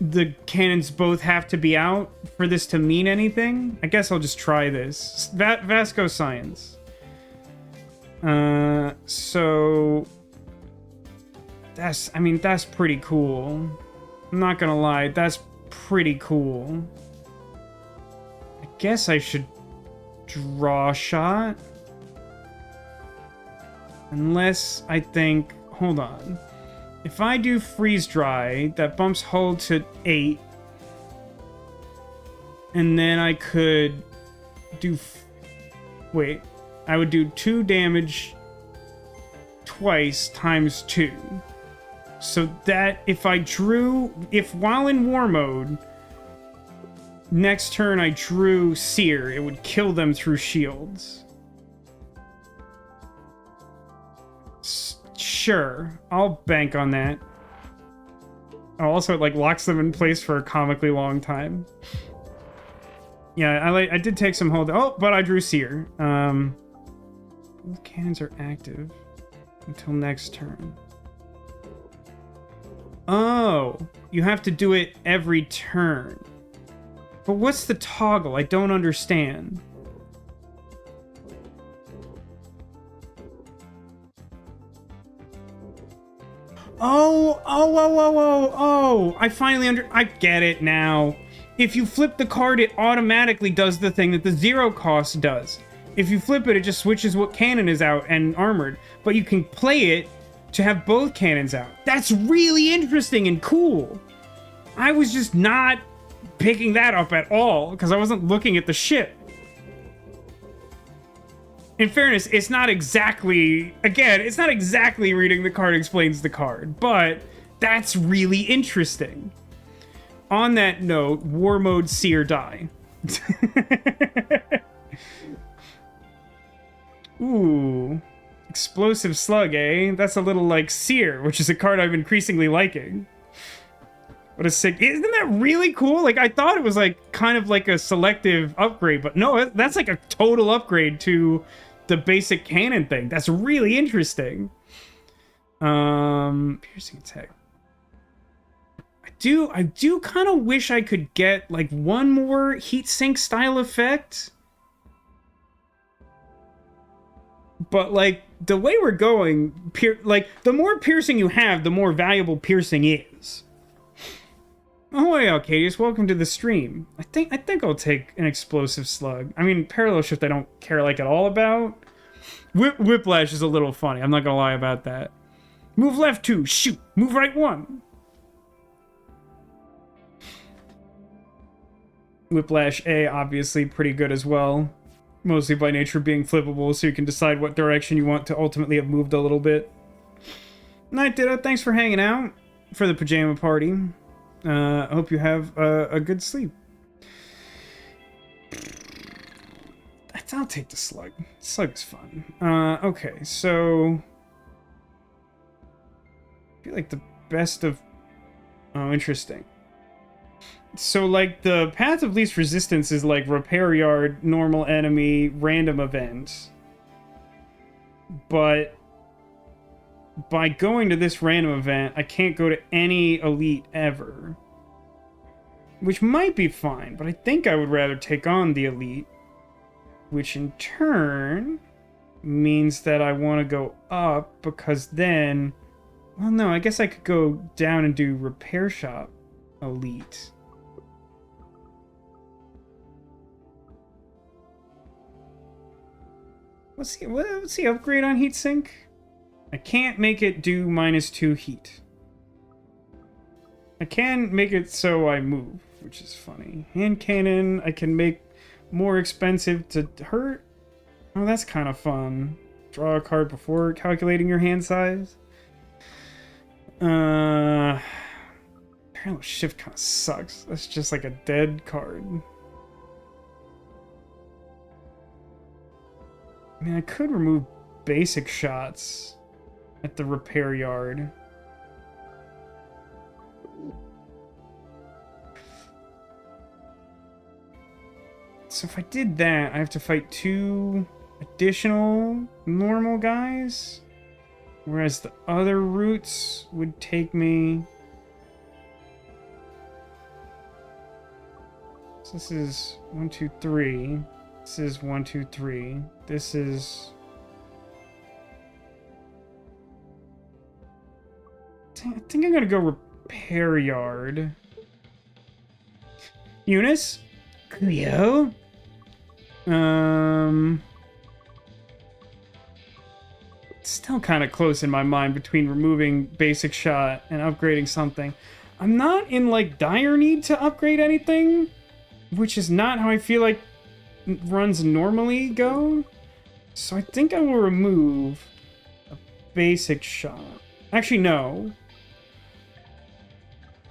the cannons both have to be out for this to mean anything? I guess I'll just try this. Vasco Science. So that's pretty cool. I'm not gonna lie, that's pretty cool. I guess I should draw a shot. Unless I think, hold on. If I do freeze dry, that bumps hull to 8. And then I could do, wait, I would do 2 damage twice times 2. So that if while in war mode, next turn I drew Sear, it would kill them through shields. Sure, I'll bank on that. Oh, also, it like locks them in place for a comically long time. Yeah, I did take some hold. Oh, but I drew Sear. Both cannons are active until next turn. Oh, you have to do it every turn. But what's the toggle? I don't understand. Oh, I finally I get it now. If you flip the card, it automatically does the thing that the 0 cost does. If you flip it, it just switches what cannon is out and armored. But you can play it to have both cannons out. That's really interesting and cool. I was just not picking that up at all, because I wasn't looking at the ship. In fairness, it's not exactly reading the card explains the card, but that's really interesting. On that note, war mode, see or die. Ooh. Explosive Slug, eh? That's a little like Sear, which is a card I'm increasingly liking. What a sick... Isn't that really cool? Like, I thought it was like kind of like a selective upgrade, but no, that's like a total upgrade to the basic cannon thing. That's really interesting. Piercing attack. I do kind of wish I could get like one more heat sink style effect. But like the way we're going, like the more piercing you have, the more valuable piercing is. Oh hey, Arcadius, welcome to the stream. I think I'll take an explosive slug. I mean, parallel shift I don't care like at all about. Whiplash is a little funny. I'm not gonna lie about that. Move left 2, shoot. Move right 1. Whiplash A, obviously pretty good as well. Mostly by nature being flippable, so you can decide what direction you want to ultimately have moved a little bit. Night Ditto, thanks for hanging out for the pajama party. I hope you have a good sleep. I'll take the slug. Slug's fun. Okay, so... I feel like the best of... Oh, interesting. So, like, the path of least resistance is, like, repair yard, normal enemy, random event. But by going to this random event, I can't go to any elite ever. Which might be fine, but I think I would rather take on the elite. Which in turn means that I want to go up, because then... Well, no, I guess I could go down and do repair shop elite. What's the upgrade on heatsink? I can't make it do -2 heat. I can make it so I move, which is funny. Hand cannon, I can make more expensive to hurt. Oh, that's kind of fun. Draw a card before calculating your hand size. Parallel shift kind of sucks. That's just like a dead card. I mean, I could remove basic shots at the repair yard. So if I did that, I have to fight 2 additional normal guys, whereas the other routes would take me... So this is 1, 2, 3. This is 1, 2, 3. This is... I think I'm gonna go repair yard. Eunice? Cleo? Still kind of close in my mind between removing basic shot and upgrading something. I'm not in like dire need to upgrade anything, which is not how I feel like runs normally go. So I think I will remove a basic shot. Actually, no.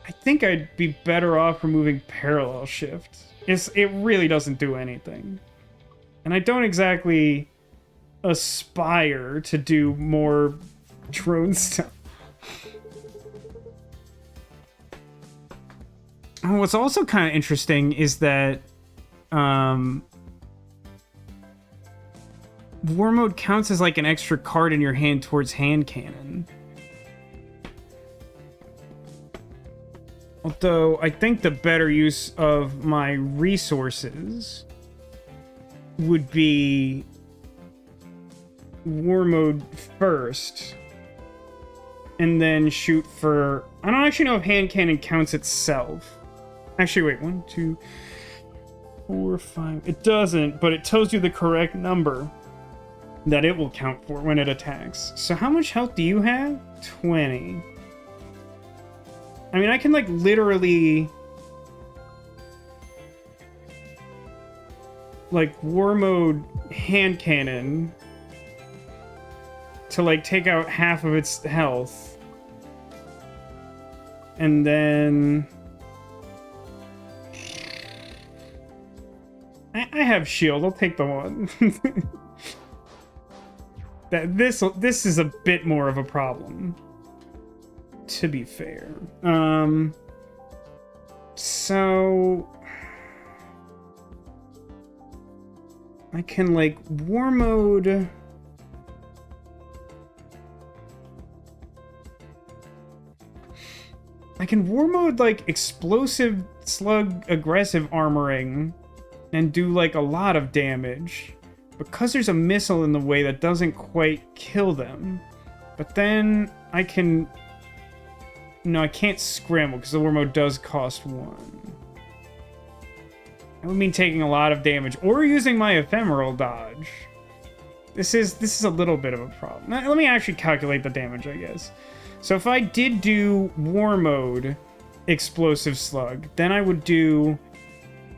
I think I'd be better off removing parallel shift. It really doesn't do anything. And I don't exactly aspire to do more drone stuff. What's also kind of interesting is that war mode counts as like an extra card in your hand towards hand cannon. Although I think the better use of my resources would be war mode first and then shoot for... I don't actually know if hand cannon counts itself. Actually, wait, 1, 2, 4, 5. It doesn't, but it tells you the correct number that it will count for when it attacks. So how much health do you have? 20. I mean, I can, like, literally... like, war mode hand cannon to, like, take out half of its health. And then... I have shield. I'll take the one. This is a bit more of a problem, to be fair. So I can like war mode. I can war mode like explosive slug aggressive armoring and do like a lot of damage because there's a missile in the way that doesn't quite kill them. But then I can... No, I can't scramble because the war mode does cost 1. That would mean taking a lot of damage or using my ephemeral dodge. This is a little bit of a problem. Let me actually calculate the damage, I guess. So if I did do war mode explosive slug, then I would do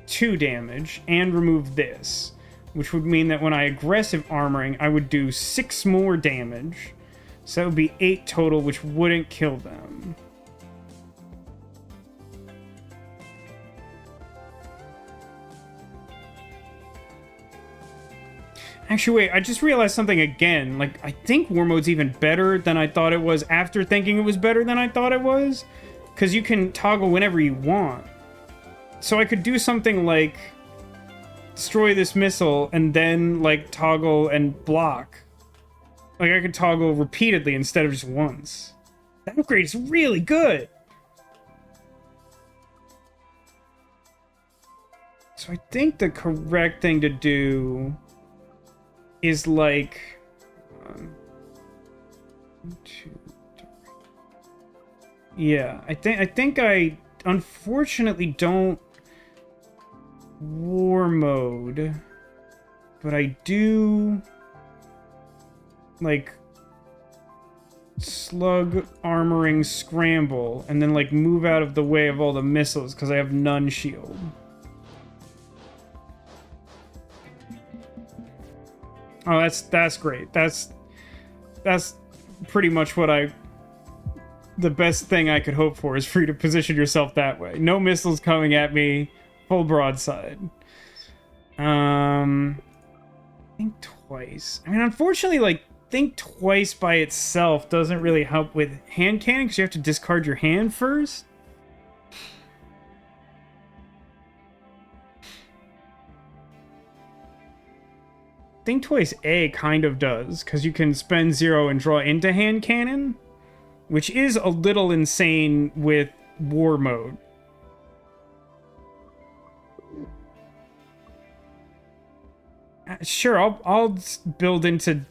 2 damage and remove this, which would mean that when I aggressive armoring, I would do 6 more damage. So that would be 8 total, which wouldn't kill them. Actually, wait, I just realized something again. Like, I think war mode's even better than I thought it was after thinking it was better than I thought it was. Because you can toggle whenever you want. So I could do something like destroy this missile and then, like, toggle and block. Like, I could toggle repeatedly instead of just once. That upgrade is really good! So I think the correct thing to do is, like... 1, 2, 3... Yeah, I think I unfortunately don't war mode, but I do like slug armoring scramble, and then like move out of the way of all the missiles because I have none shield. Oh, that's great. That's pretty much what the best thing I could hope for is for you to position yourself that way. No missiles coming at me, full broadside. Think twice. I mean, unfortunately, like, think twice by itself doesn't really help with hand cannon because you have to discard your hand first. Think twice A kind of does because you can spend 0 and draw into hand cannon, which is a little insane with war mode. Sure, I'll build into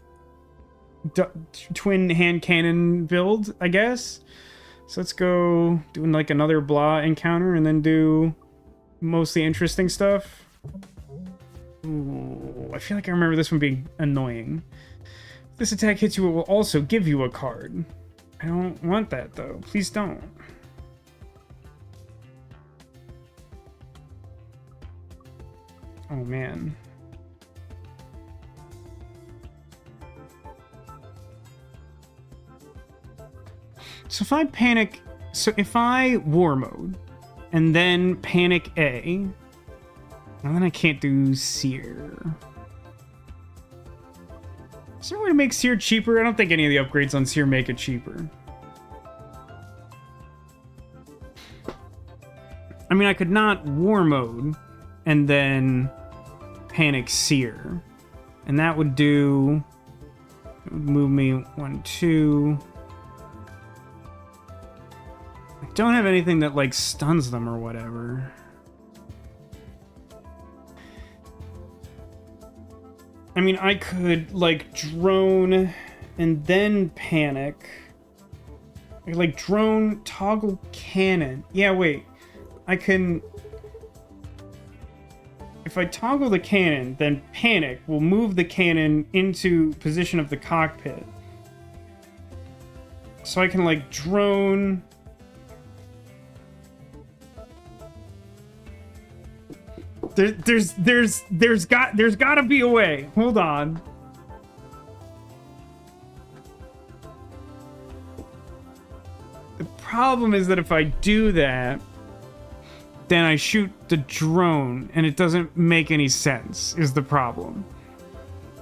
twin hand cannon build, I guess. So let's go doing like another blah encounter and then do mostly interesting stuff. Ooh, I feel like I remember this one being annoying. If this attack hits you, it will also give you a card. I don't want that though. Please don't. Oh man. So if I panic, so if I war mode and then panic A, and then I can't do Sear. Is there a way to make Sear cheaper? I don't think any of the upgrades on Sear make it cheaper. I mean, I could not war mode and then panic Sear. And that would do... It would move me 1, 2... I don't have anything that, like, stuns them or whatever. I mean, I could, like, drone and then panic. Like, drone, toggle cannon. Yeah, wait. I can... If I toggle the cannon, then panic will move the cannon into position of the cockpit. So I can, like, drone... There's gotta be a way. Hold on. The problem is that if I do that, then I shoot the drone, and it doesn't make any sense, is the problem.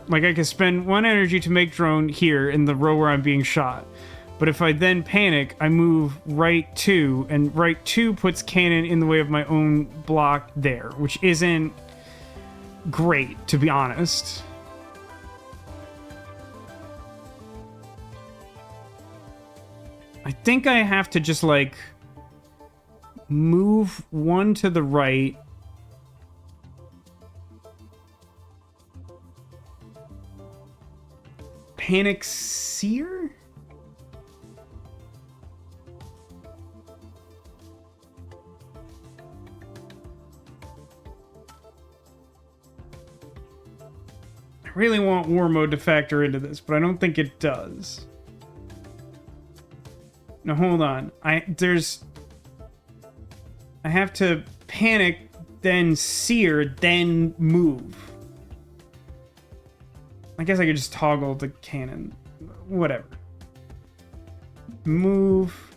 Like, I can spend 1 energy to make drone here in the row where I'm being shot. But if I then panic, I move right 2, and right 2 puts cannon in the way of my own block there, which isn't great, to be honest. I think I have to just, like, move 1 to the right. Panic Sear? I really want war mode to factor into this, but I don't think it does. Now hold on. I have to panic, then sear, then move. I guess I could just toggle the cannon. Whatever. Move.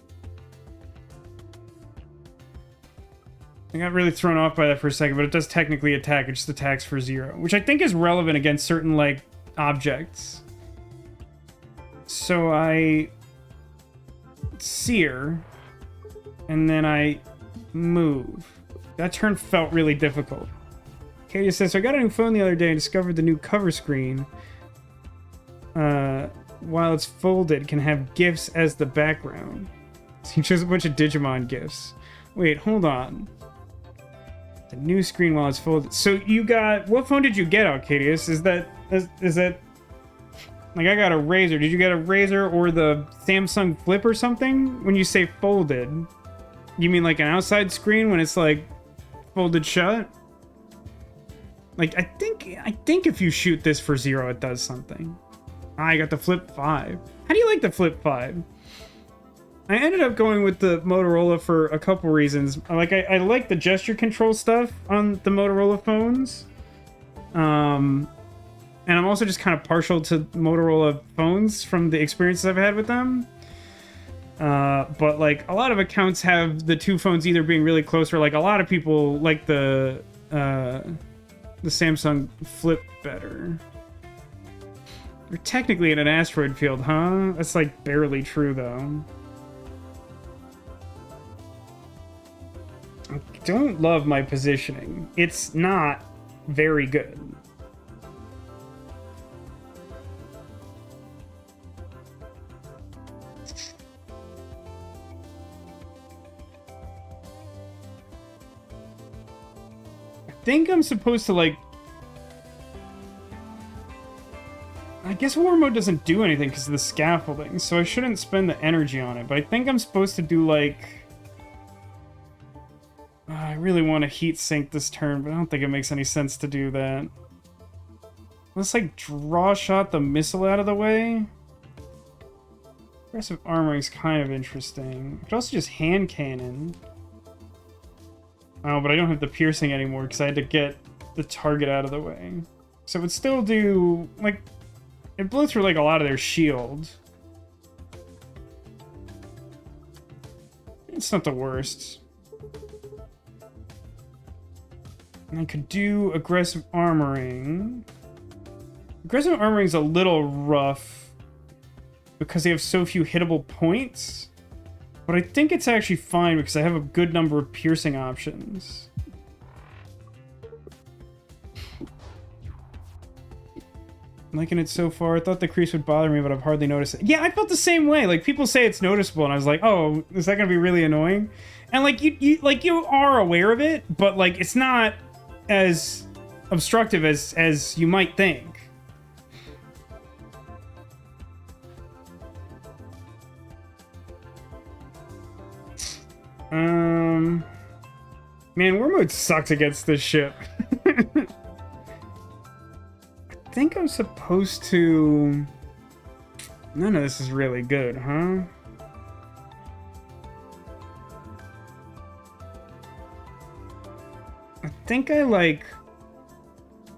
I got really thrown off by that for a second, but it does technically attack. It just attacks for 0, which I think is relevant against certain, like, objects. So I sear, and then I move. That turn felt really difficult. Katie says, so I got a new phone the other day and discovered the new cover screen. While it's folded, can have GIFs as the background. So you chose a bunch of Digimon GIFs. Wait, hold on. The new screen while it's folded. So you got... What phone did you get, Arcadius? Is that... Like, I got a Razr. Did you get a Razr or the Samsung Flip or something? When you say folded, you mean like an outside screen when it's, like, folded shut? Like, I think if you shoot this for 0, it does something. I got the Flip 5. How do you like the Flip 5? I ended up going with the Motorola for a couple reasons. Like, I like the gesture control stuff on the Motorola phones. And I'm also just kind of partial to Motorola phones from the experiences I've had with them. But, like, a lot of accounts have the two phones either being really close or, like, a lot of people like the Samsung Flip better. We're technically in an asteroid field, huh? That's, like, barely true, though. I don't love my positioning. It's not very good. I think I'm supposed to, like... I guess war mode doesn't do anything because of the scaffolding, so I shouldn't spend the energy on it, but I think I'm supposed to do, like... I really want to heat sink this turn, but I don't think it makes any sense to do that. Let's, like, draw shot the missile out of the way. Aggressive armoring's kind of interesting. I could also just hand cannon. Oh, but I don't have the piercing anymore because I had to get the target out of the way. So it would still do, like... It blew through, like, a lot of their shield. It's not the worst. I could do aggressive armoring. Aggressive armoring is a little rough because they have so few hittable points. But I think it's actually fine because I have a good number of piercing options. I'm liking it so far. I thought the crease would bother me, but I've hardly noticed it. Yeah, I felt the same way. Like, people say it's noticeable, and I was like, oh, is that gonna be really annoying? And, like, you are aware of it, but, like, it's not as obstructive as you might think. Man, war mode sucks against this ship. I think I'm supposed to... None of this is really good, huh? I think I, like,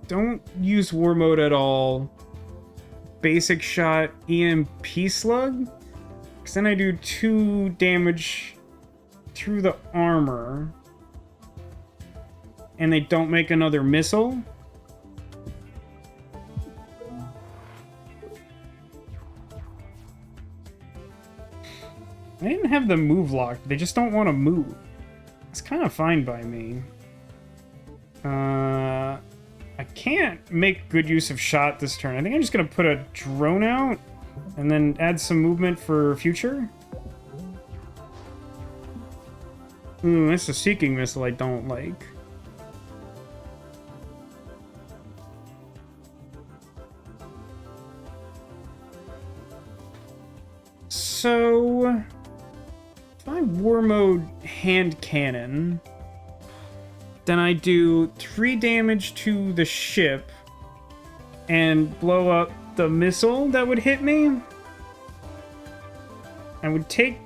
don't use war mode at all. Basic shot EMP slug. Because then I do 2 damage through the armor. And they don't make another missile. I didn't have them move locked. They just don't want to move. It's kind of fine by me. I can't make good use of shot this turn. I think I'm just going to put a drone out and then add some movement for future. That's a seeking missile I don't like. So, if I war mode hand cannon, then I do 3 damage to the ship and blow up the missile that would hit me. I would take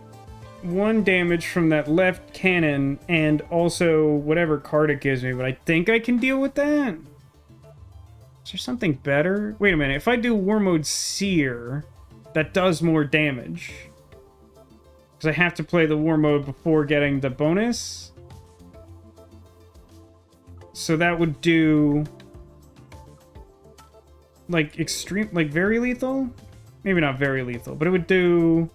1 damage from that left cannon and also whatever card it gives me, but I think I can deal with that. Is there something better? Wait a minute, if I do war mode seer, that does more damage. Because I have to play the war mode before getting the bonus. So that would do... like, extreme... like, very lethal? Maybe not very lethal, but it would do...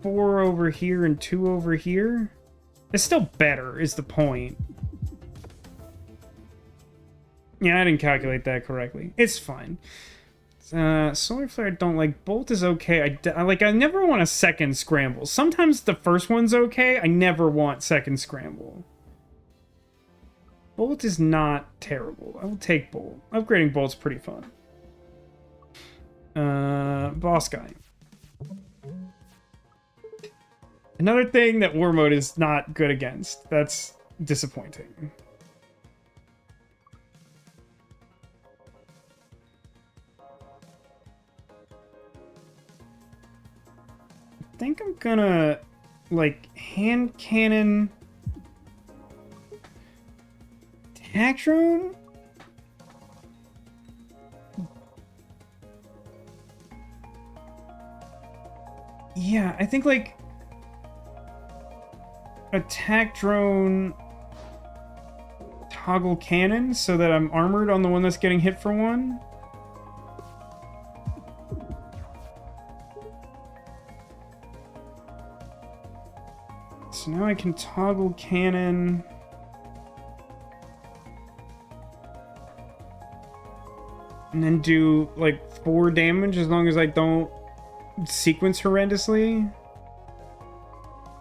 4 over here and 2 over here. It's still better, is the point. Yeah, I didn't calculate that correctly. It's fine. Solar Flare I don't like. Bolt is okay. I never want a second scramble. Sometimes the first one's okay. I never want second scramble. Bolt is not terrible. I will take Bolt. Upgrading Bolt's pretty fun. Boss guy. Another thing that war mode is not good against. That's disappointing. think I'm gonna, like, hand cannon attack drone? Yeah, I think, like, attack drone toggle cannon so that I'm armored on the one that's getting hit for one. So now I can toggle cannon. And then do, like, 4 damage as long as I don't sequence horrendously.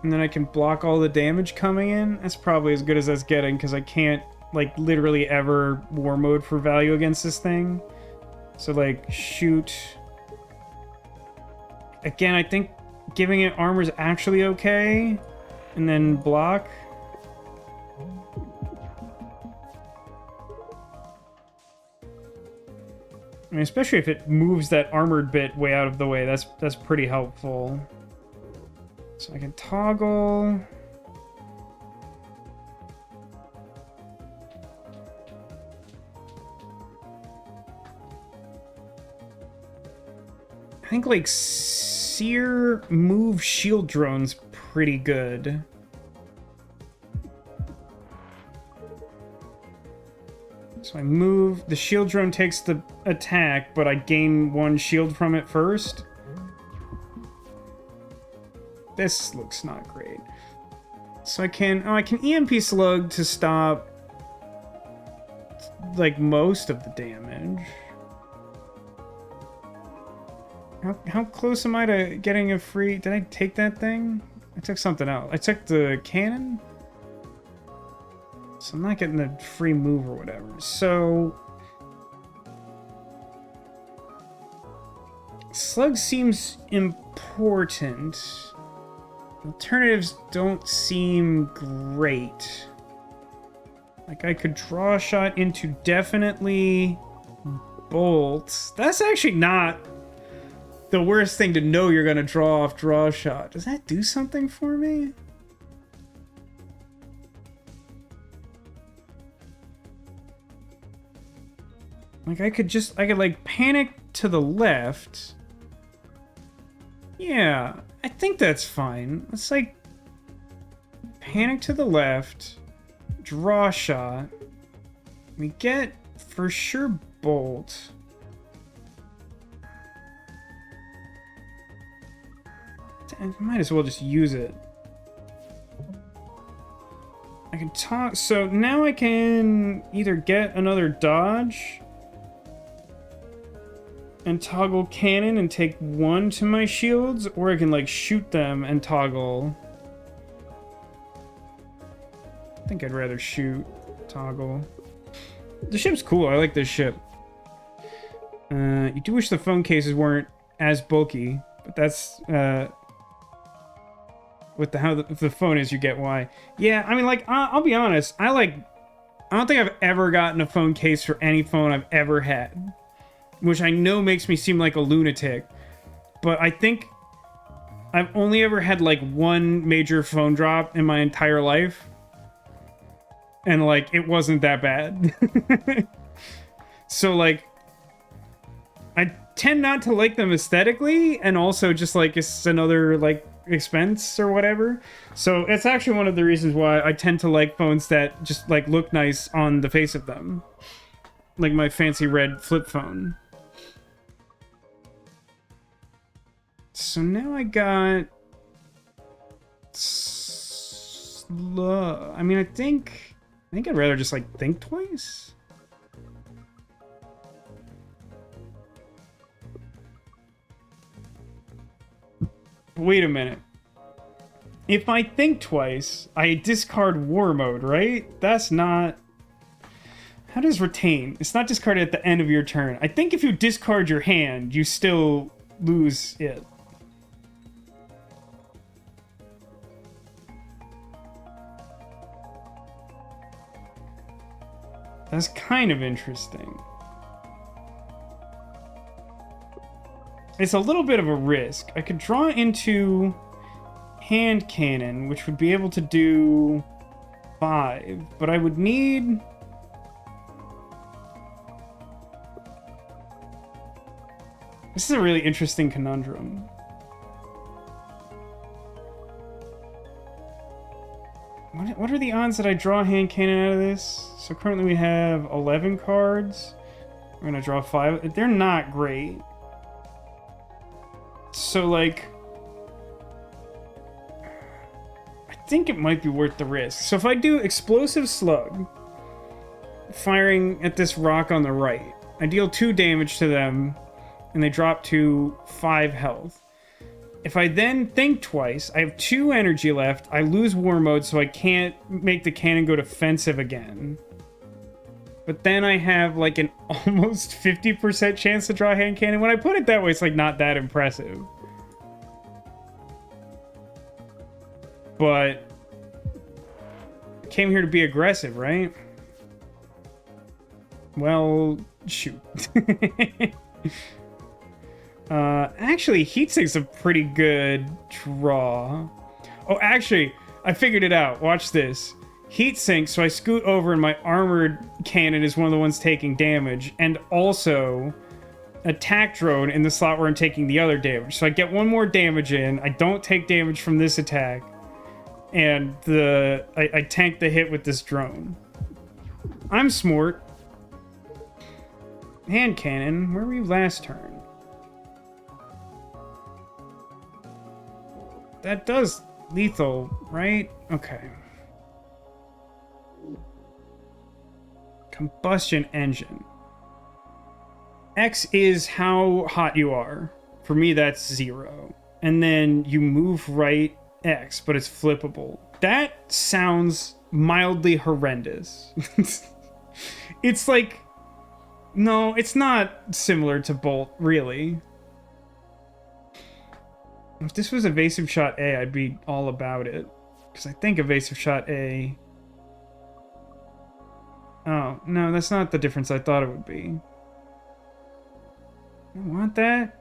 And then I can block all the damage coming in. That's probably as good as that's getting, because I can't, like, literally ever war mode for value against this thing. So, like, shoot. Again, I think giving it armor is actually okay. And then block. I mean, especially if it moves that armored bit way out of the way, that's pretty helpful. So I can toggle. I think, like, Sear move shield drone's pretty good. So I move, the shield drone takes the attack, but I gain 1 shield from it first. This looks not great. So I can EMP slug to stop, like, most of the damage. How close am I to getting a free... Did I take that thing? I took something else. I took the cannon? So I'm not getting the free move or whatever. So... Slug seems important. Alternatives don't seem great. Like, I could draw a shot into definitely bolts. That's actually not the worst thing to know you're gonna draw off draw shot. Does that do something for me? Like, I could like panic to the left. Yeah, I think that's fine. Let's, like, panic to the left, draw shot. We get for sure bolt. I might as well just use it. I can talk. So now I can either get another dodge and toggle cannon and take 1 to my shields, or I can, like, shoot them and toggle. I think I'd rather shoot, toggle. The ship's cool. I like this ship. You do wish the phone cases weren't as bulky, but that's with how the phone is, you get why. Yeah, I mean, like, I'll be honest. I don't think I've ever gotten a phone case for any phone I've ever had, which I know makes me seem like a lunatic, but I think I've only ever had, like, 1 major phone drop in my entire life, and, like, it wasn't that bad. So, like, I tend not to like them aesthetically, and also just, like, it's another, like, expense or whatever. So it's actually one of the reasons why I tend to like phones that just, like, look nice on the face of them, like my fancy red flip phone. So now I got I mean, I think I'd rather just, like, think twice. Wait a minute. If I think twice, I discard war mode, right? That's not... How does retain? It's not discarded at the end of your turn. I think if you discard your hand, you still lose it. That's kind of interesting. It's a little bit of a risk. I could draw into hand cannon, which would be able to do 5, but I would need... This is a really interesting conundrum. What are the odds that I draw a hand cannon out of this? So currently we have 11 cards. We're gonna draw 5. They're not great. So, like... I think it might be worth the risk. So if I do Explosive Slug, firing at this rock on the right, I deal 2 damage to them, and they drop to 5 health. If I then think twice, I have 2 energy left, I lose War Mode, so I can't make the cannon go defensive again. But then I have, like, an almost 50% chance to draw a hand cannon. When I put it that way, it's, like, not that impressive. But... I came here to be aggressive, right? Well, shoot. Actually, Heatsink's a pretty good draw. Oh, actually, I figured it out. Watch this. Heatsink, so I scoot over and my armored cannon is one of the ones taking damage. And also, attack drone in the slot where I'm taking the other damage. So I get 1 more damage in. I don't take damage from this attack. And I tank the hit with this drone. I'm smart. Hand cannon, where were you last turn? That does lethal, right? Okay. Combustion engine. X is how hot you are. For me, that's 0. And then you move right X, but it's flippable. That sounds mildly horrendous. It's like... No, it's not similar to Bolt, really. If this was Evasive Shot A, I'd be all about it. Because I think Evasive Shot A... Oh, no, that's not the difference I thought it would be. I want that.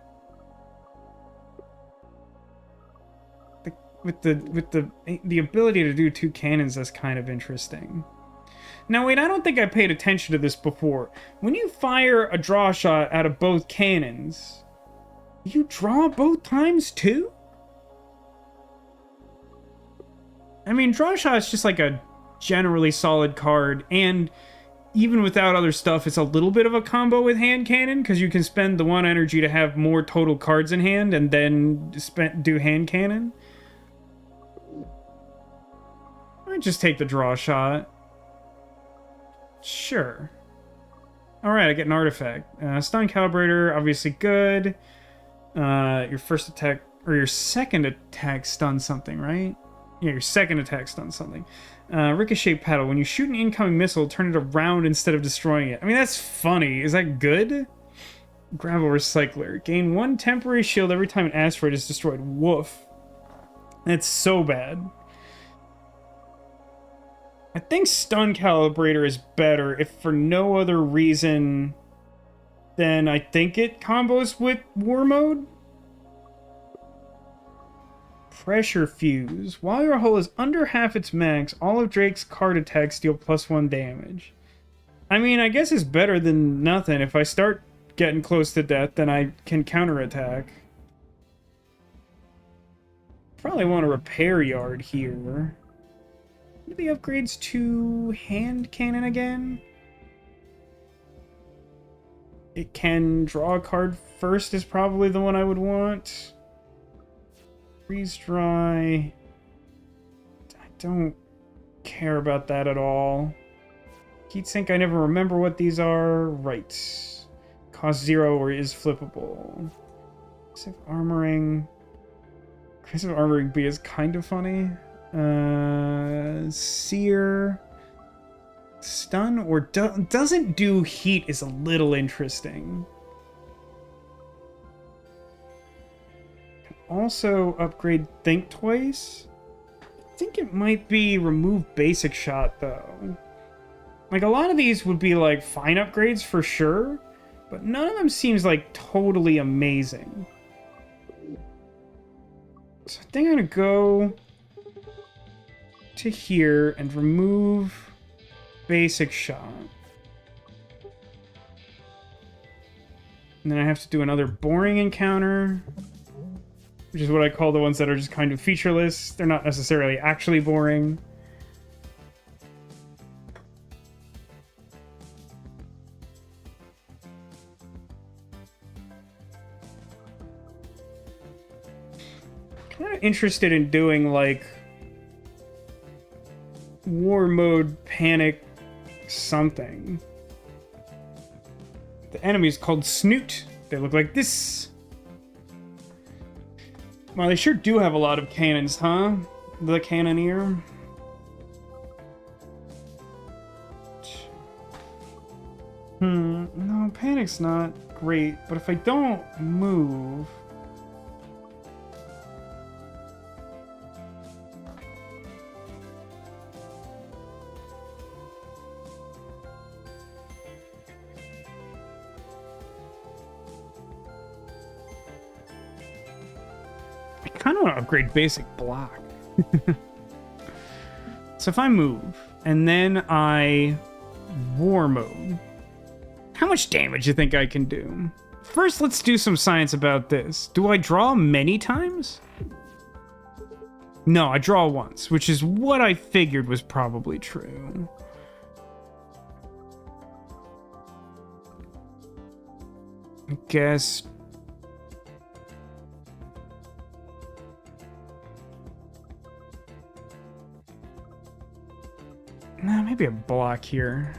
With the ability to do 2 cannons, that's kind of interesting. Now wait, I don't think I paid attention to this before. When you fire a draw shot out of both cannons, you draw both times too? I mean, draw shot is just like a generally solid card, and even without other stuff, it's a little bit of a combo with hand cannon, because you can spend the 1 energy to have more total cards in hand, and then do hand cannon. I just take the draw shot. Sure. Alright, I get an artifact. Stun Calibrator, obviously good. Your first attack, or your second attack stuns something, right? Yeah, your second attack stuns something. Ricochet Paddle. When you shoot an incoming missile, turn it around instead of destroying it. I mean, that's funny. Is that good? Gravel Recycler. Gain 1 temporary shield every time an asteroid is destroyed. Woof. That's so bad. I think Stun Calibrator is better, if for no other reason than I think it combos with War Mode. Pressure Fuse. While your hull is under half its max, all of Drake's card attacks deal +1 damage. I mean, I guess it's better than nothing. If I start getting close to death, then I can counterattack. Probably want a repair yard here. The upgrades to hand cannon again. It can draw a card first is probably the one I would want. Freeze dry. I don't care about that at all. Heatsink, I never remember what these are. Right. Cost 0 or is flippable. Aggressive armoring. Aggressive armoring B is kind of funny. Sear. Stun or doesn't do heat is a little interesting. Can also upgrade Think Twice. I think it might be remove basic shot though. Like a lot of these would be like fine upgrades for sure, but none of them seems like totally amazing. So I think I'm gonna go to here and remove basic shot. And then I have to do another boring encounter, which is what I call the ones that are just kind of featureless. They're not necessarily actually boring. Kind of interested in doing like war mode panic something. The enemy is called Snoot. They look like this. Well, they sure do have a lot of cannons, huh? The Cannoneer. No, panic's not great, but if I don't move... I kind of want to upgrade basic block. So if I move, and then I war mode, how much damage do you think I can do? First, let's do some science about this. Do I draw many times? No, I draw once, which is what I figured was probably true. I guess... Nah, maybe a block here.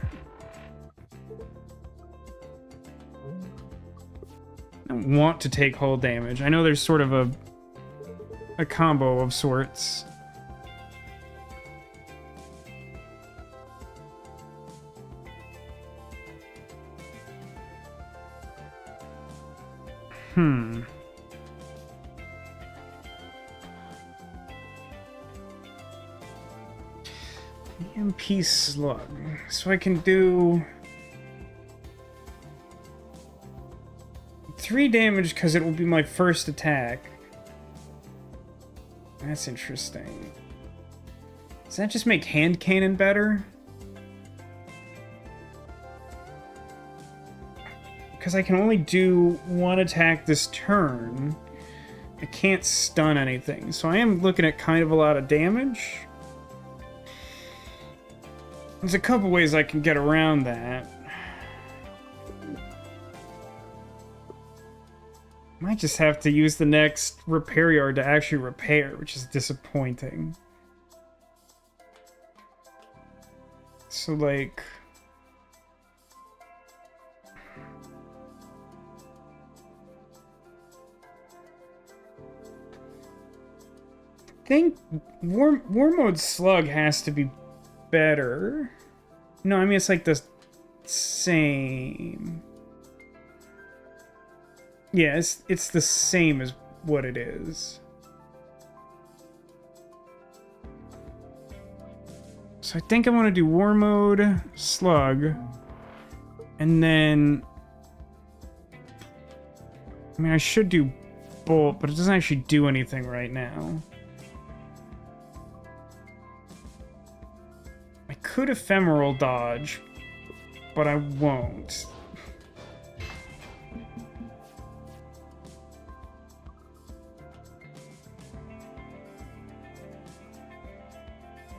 I don't want to take hull damage. I know there's sort of a combo of sorts. EMP slug. So I can do 3 damage because it will be my first attack. That's interesting. Does that just make hand cannon better? Because I can only do 1 attack this turn. I can't stun anything. So I am looking at kind of a lot of damage. There's a couple ways I can get around that. Might just have to use the next repair yard to actually repair, which is disappointing. So, like... I think War Mode Slug has to be better. No, I mean, it's like the same. Yeah, it's the same as what it is. So I think I want to do War Mode Slug. And then... I mean, I should do Bolt, but it doesn't actually do anything right now. I could Ephemeral Dodge, but I won't.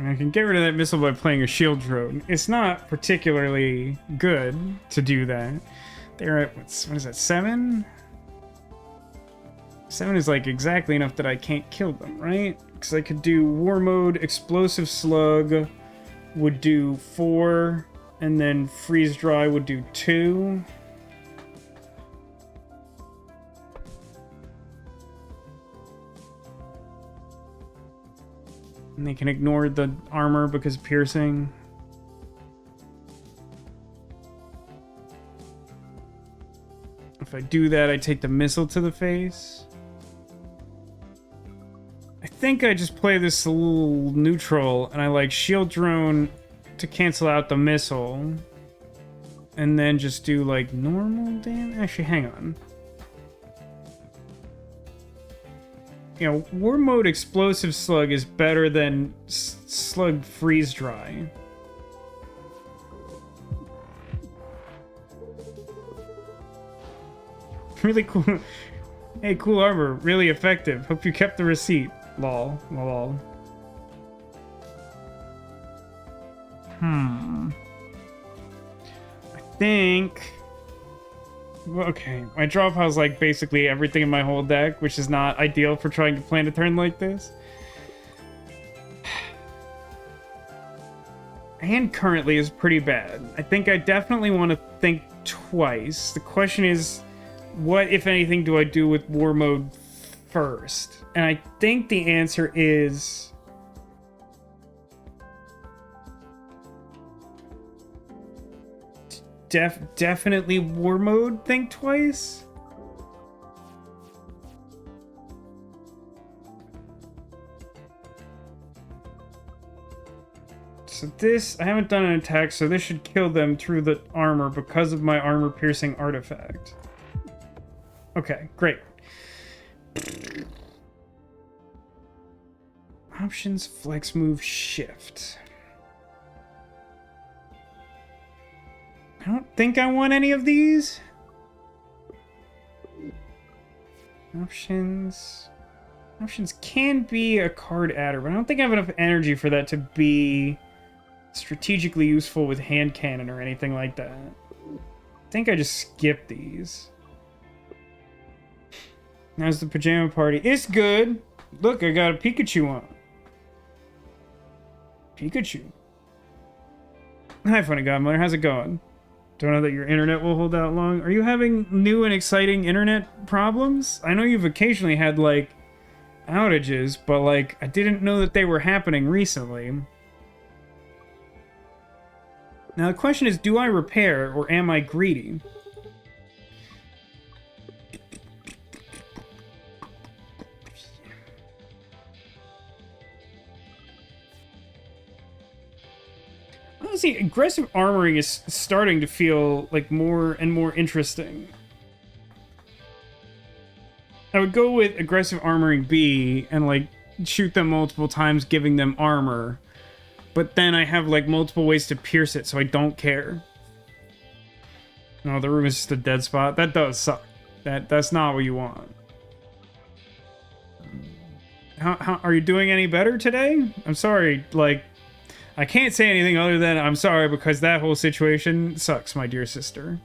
I can get rid of that missile by playing a shield drone. It's not particularly good to do that. They're at, what is that, 7? 7 is like exactly enough that I can't kill them, right? Because I could do War Mode, Explosive Slug would do 4, and then Freeze Dry would do 2. And they can ignore the armor because piercing. If I do that, I take the missile to the face. I think I just play this a little neutral, and I like shield drone to cancel out the missile. And then just do like normal damage. Actually, hang on. You know, war mode explosive slug is better than slug freeze dry. Really cool. Hey, cool armor. Really effective. Hope you kept the receipt. Lol. Lol. I think... Well, okay, my draw pile is like basically everything in my whole deck, which is not ideal for trying to plan a turn like this. Hand currently is pretty bad. I think I definitely want to think twice. The question is, what, if anything, do I do with war mode first? And I think the answer is... definitely war mode, think twice. So this, I haven't done an attack, so this should kill them through the armor because of my armor piercing artifact. Okay, great. Options, flex, move, shift. I don't think I want any of these. Options. Options can be a card adder, but I don't think I have enough energy for that to be strategically useful with hand cannon or anything like that. I think I just skip these. How's the pajama party? It's good. Look, I got a Pikachu on. Pikachu. Hi, Funny Godmother. How's it going? Don't know that your internet will hold out long. Are you having new and exciting internet problems? I know you've occasionally had, like, outages, but, like, I didn't know that they were happening recently. Now, the question is, do I repair, or am I greedy? Honestly, aggressive armoring is starting to feel like more and more interesting. I would go with aggressive armoring B and like shoot them multiple times, giving them armor. But then I have like multiple ways to pierce it, so I don't care. No, the room is just a dead spot. That does suck. That's not what you want. How are you doing any better today? I'm sorry, like, I can't say anything other than I'm sorry because that whole situation sucks, my dear sister.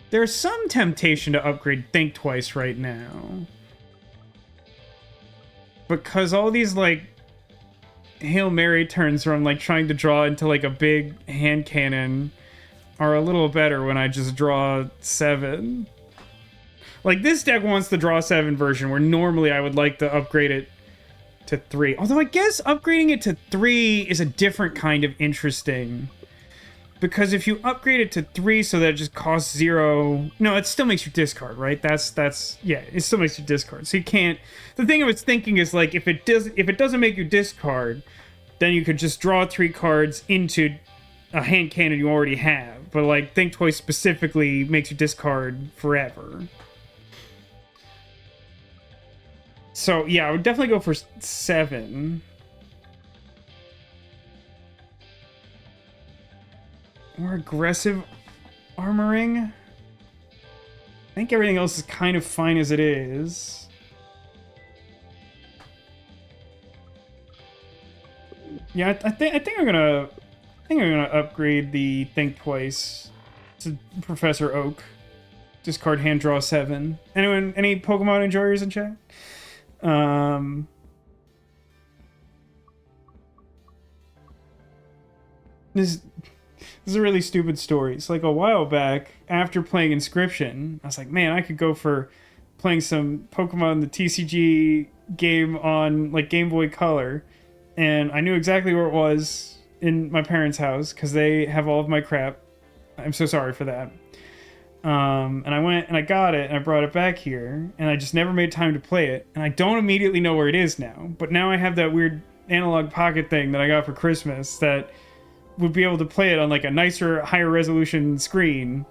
There's some temptation to upgrade Think Twice right now. Because all these, like, Hail Mary turns where I'm, like, trying to draw into, like, a big hand cannon are a little better when I just draw 7. Like, this deck wants the draw 7 version, where normally I would like to upgrade it to 3. Although I guess upgrading it to 3 is a different kind of interesting. Because if you upgrade it to 3 so that it just costs 0... No, it still makes you discard, right? Yeah, it still makes you discard. So you can't... The thing I was thinking is, like, if it doesn't make you discard, then you could just draw 3 cards into a hand cannon you already have. But, like, Think Twice specifically makes you discard forever. So, yeah, I would definitely go for 7. Or aggressive armoring. I think everything else is kind of fine as it is. Yeah, I think I'm gonna upgrade the Think Twice to Professor Oak. Discard hand draw 7. Anyone, any Pokemon enjoyers in chat? This is a really stupid story. It's like a while back, after playing Inscription, I was like, man, I could go for playing some Pokemon the TCG game on like Game Boy Color, and I knew exactly where it was in my parents' house because they have all of my crap. I'm so sorry for that. And I went and I got it and I brought it back here, and I just never made time to play it, and I don't immediately know where it is now. But now I have that weird analog pocket thing that I got for Christmas that would be able to play it on like a nicer, higher resolution screen.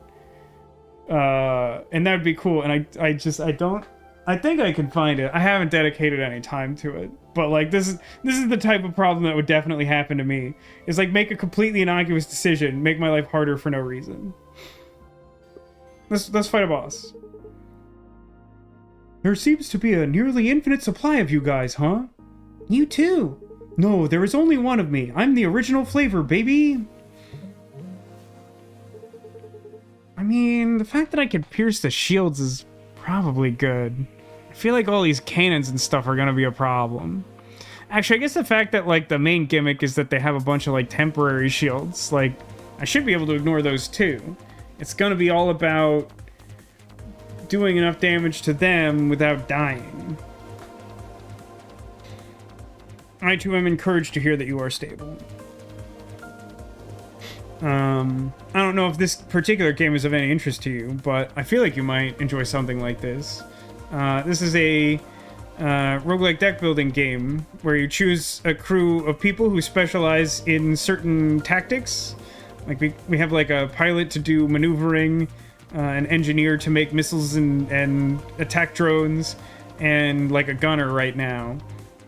And that would be cool. And I think I can find it. I haven't dedicated any time to it, but like this is the type of problem that would definitely happen to me. Is like make a completely innocuous decision, make my life harder for no reason. Let's fight a boss. There seems to be a nearly infinite supply of you guys, huh? You too. No, there is only one of me. I'm the original flavor, baby. I mean, the fact that I can pierce the shields is probably good. I feel like all these cannons and stuff are gonna be a problem. Actually, I guess the fact that, like, the main gimmick is that they have a bunch of, like, temporary shields, like, I should be able to ignore those too. It's gonna be all about doing enough damage to them without dying. I too am encouraged to hear that you are stable. I don't know if this particular game is of any interest to you, but I feel like you might enjoy something like this. This is a roguelike deck building game where you choose a crew of people who specialize in certain tactics. Like we have like a pilot to do maneuvering, an engineer to make missiles and attack drones, and like a gunner right now.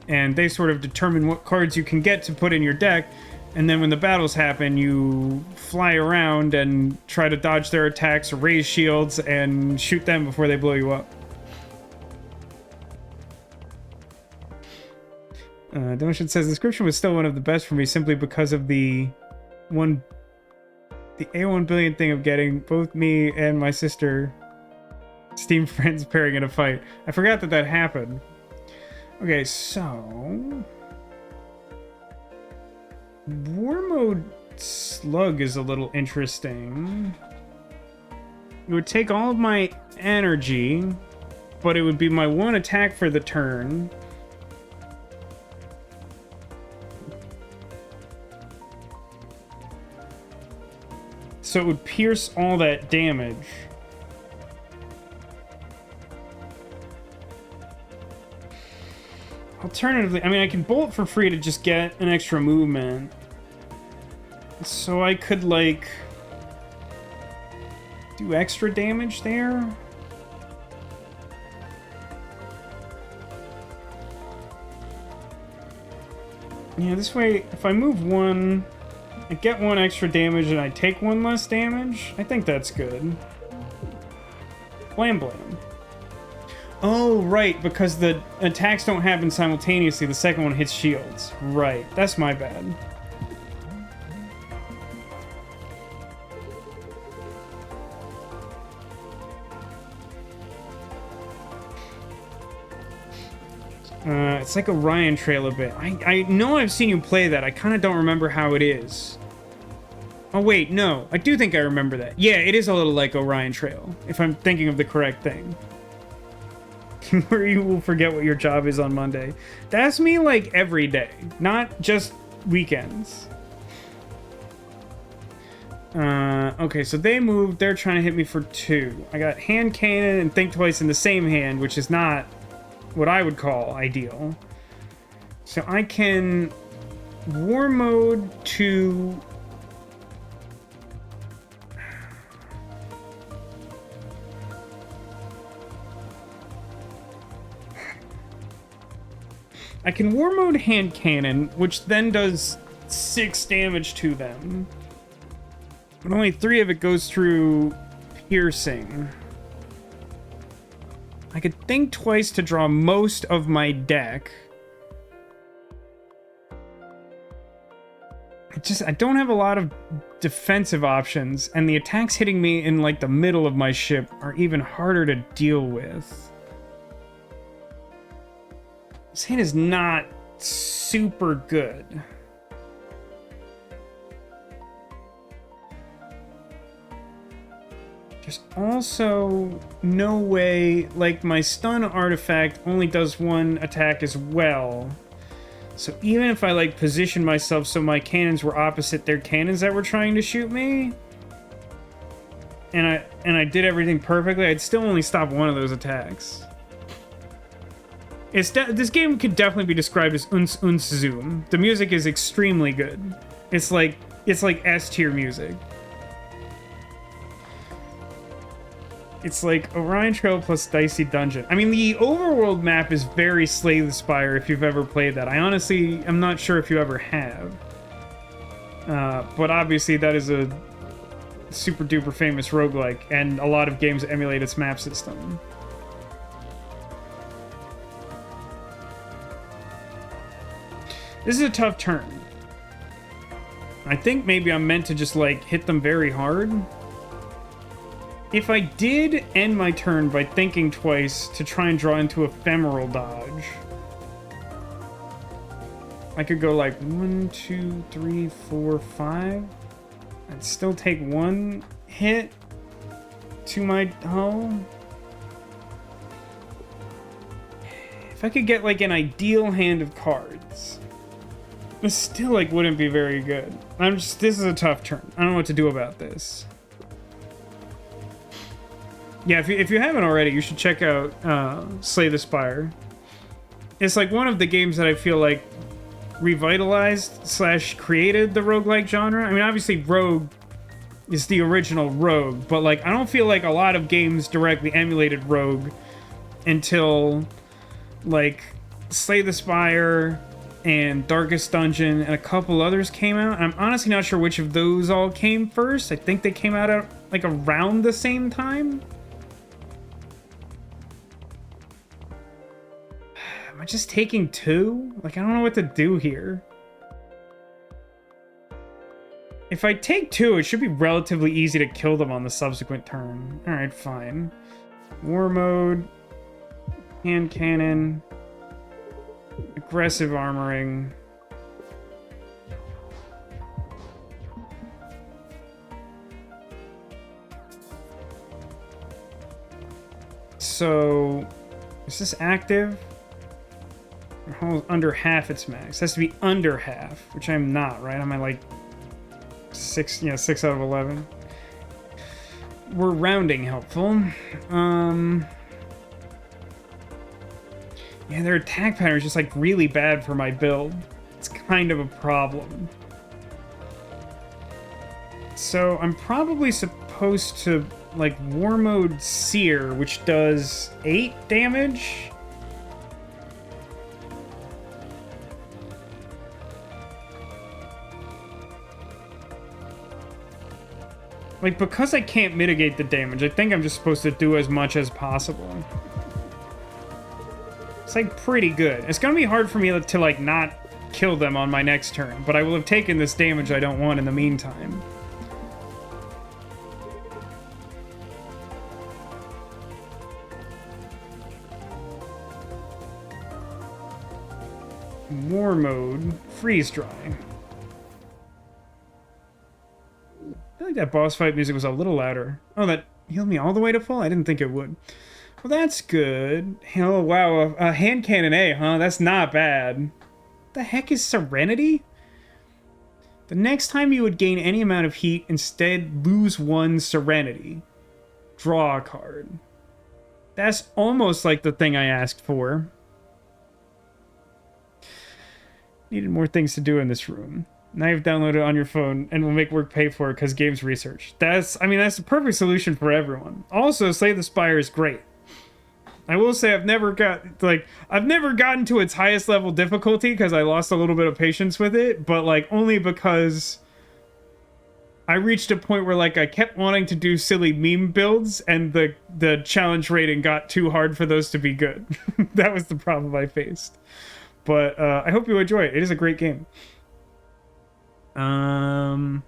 And they sort of determine what cards you can get to put in your deck. And then when the battles happen, you fly around and try to dodge their attacks, raise shields, and shoot them before they blow you up. Donation says, the description was still one of the best for me simply because of the A1 billion thing of getting both me and my sister Steam friends pairing in a fight. I forgot that happened. Okay, so... War mode slug is a little interesting. It would take all of my energy, but it would be my one attack for the turn. So it would pierce all that damage. Alternatively, I mean, I can bolt for free to just get an extra movement. So I could, like, do extra damage there. Yeah, this way, if I move one, I get one extra damage and I take one less damage. I think that's good. Blam blam. Oh, right, because the attacks don't happen simultaneously. The second one hits shields. Right, that's my bad. It's like Orion Trail a bit. I know I've seen you play that. I kind of don't remember how it is. Oh, wait, no. I do think I remember that. Yeah, it is a little like Orion Trail, if I'm thinking of the correct thing. Where you will forget what your job is on Monday. That's me, like, every day. Not just weekends. Okay, so they moved. They're trying to hit me for 2. I got hand cannon and think twice in the same hand, which is not what I would call ideal. So I can war mode to... I can war mode hand cannon, which then does 6 damage to them. But only 3 of it goes through piercing. I could think twice to draw most of my deck. I don't have a lot of defensive options, and the attacks hitting me in, like, the middle of my ship are even harder to deal with. This hand is not super good. There's also no way, like, my stun artifact only does 1 attack as well. So even if I, like, position myself so my cannons were opposite their cannons that were trying to shoot me, and I did everything perfectly, I'd still only stop 1 of those attacks. This game could definitely be described as uns zoom. The music is extremely good. It's like It's like S-tier music. It's like Orion Trail plus Dicey Dungeon. I mean, the overworld map is very Slay the Spire if you've ever played that. I honestly am not sure if you ever have. But obviously that is a super duper famous roguelike, and a lot of games emulate its map system. This is a tough turn. I think maybe I'm meant to just like hit them very hard. If I did end my turn by thinking twice to try and draw into ephemeral dodge, I could go like 1, 2, 3, 4, 5. I'd still take one hit to my hull. If I could get like an ideal hand of cards, this still like wouldn't be very good. This is a tough turn. I don't know what to do about this. Yeah, if you haven't already, you should check out Slay the Spire. It's like one of the games that I feel like revitalized / created the roguelike genre. I mean, obviously Rogue is the original Rogue, but like I don't feel like a lot of games directly emulated Rogue until like Slay the Spire and Darkest Dungeon and a couple others came out. And I'm honestly not sure which of those all came first. I think they came out at like around the same time. Am I just taking 2? Like, I don't know what to do here. If I take 2, it should be relatively easy to kill them on the subsequent turn. Alright, fine. War mode. Hand cannon. Aggressive armoring. So, is this active? Under half its max. It has to be under half, which I'm not, right? I'm at like 6, yeah, 6 out of 11. We're rounding helpful. Yeah, their attack pattern is just like really bad for my build. It's kind of a problem. So I'm probably supposed to like War Mode Seer, which does 8 damage. Like, because I can't mitigate the damage, I think I'm just supposed to do as much as possible. It's, like, pretty good. It's gonna be hard for me to, like, not kill them on my next turn, but I will have taken this damage I don't want in the meantime. War mode, freeze dry. I feel like that boss fight music was a little louder. Oh, that healed me all the way to full? I didn't think it would. Well, that's good. Oh, wow. A hand cannon A, huh? That's not bad. The heck is Serenity? The next time you would gain any amount of heat, instead lose 1 Serenity. Draw a card. That's almost like the thing I asked for. Needed more things to do in this room. Now you've downloaded it on your phone and will make work pay for it because games research. That's the perfect solution for everyone. Also, Slay the Spire is great. I will say I've never gotten to its highest level difficulty because I lost a little bit of patience with it, but like only because I reached a point where like I kept wanting to do silly meme builds and the challenge rating got too hard for those to be good. That was the problem I faced. But I hope you enjoy it. It is a great game. Playing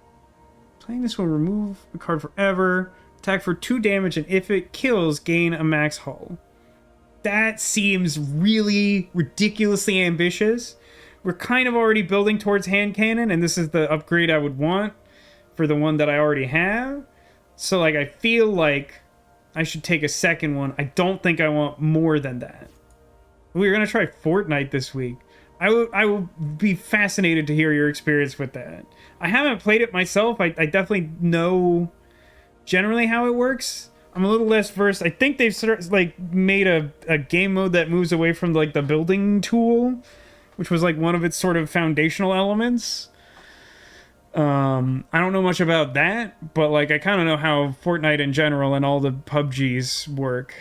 this will remove a card forever, attack for 2 damage, and if it kills, gain a max hull. That seems really ridiculously ambitious. We're kind of already building towards hand cannon, and this is the upgrade I would want for the one that I already have. So, like, I feel like I should take a second one. I don't think I want more than that. We're going to try Fortnite this week. I will be fascinated to hear your experience with that. I haven't played it myself. I definitely know generally how it works. I'm a little less versed. I think they've sort of like made a game mode that moves away from like the building tool, which was like one of its sort of foundational elements. I don't know much about that, but like I kind of know how Fortnite in general and all the PUBGs work.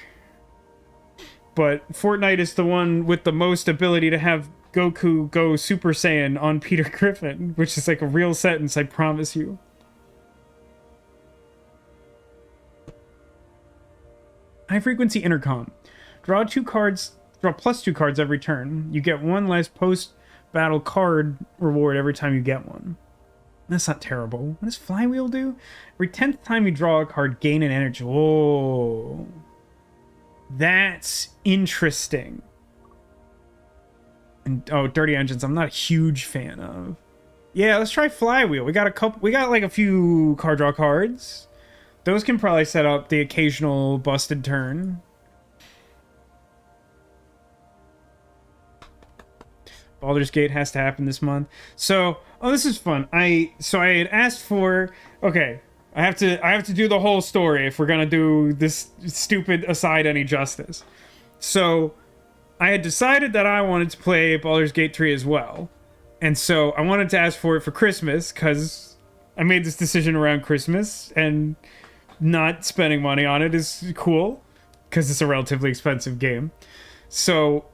But Fortnite is the one with the most ability to have Goku go Super Saiyan on Peter Griffin, which is like a real sentence, I promise you. High frequency intercom. Draw plus 2 cards every turn. You get 1 less post battle card reward every time you get one. That's not terrible. What does Flywheel do? Every 10th time you draw a card, gain an energy. Whoa. That's interesting. And oh, Dirty Engines, I'm not a huge fan of. Yeah, let's try Flywheel. We got like a few card draw cards. Those can probably set up the occasional busted turn. Baldur's Gate has to happen this month. So, oh, this is fun. I had asked for, okay, I have to do the whole story if we're gonna do this stupid aside any justice. So, I had decided that I wanted to play Baldur's Gate 3 as well. And so, I wanted to ask for it for Christmas, because I made this decision around Christmas, and not spending money on it is cool, because it's a relatively expensive game. So,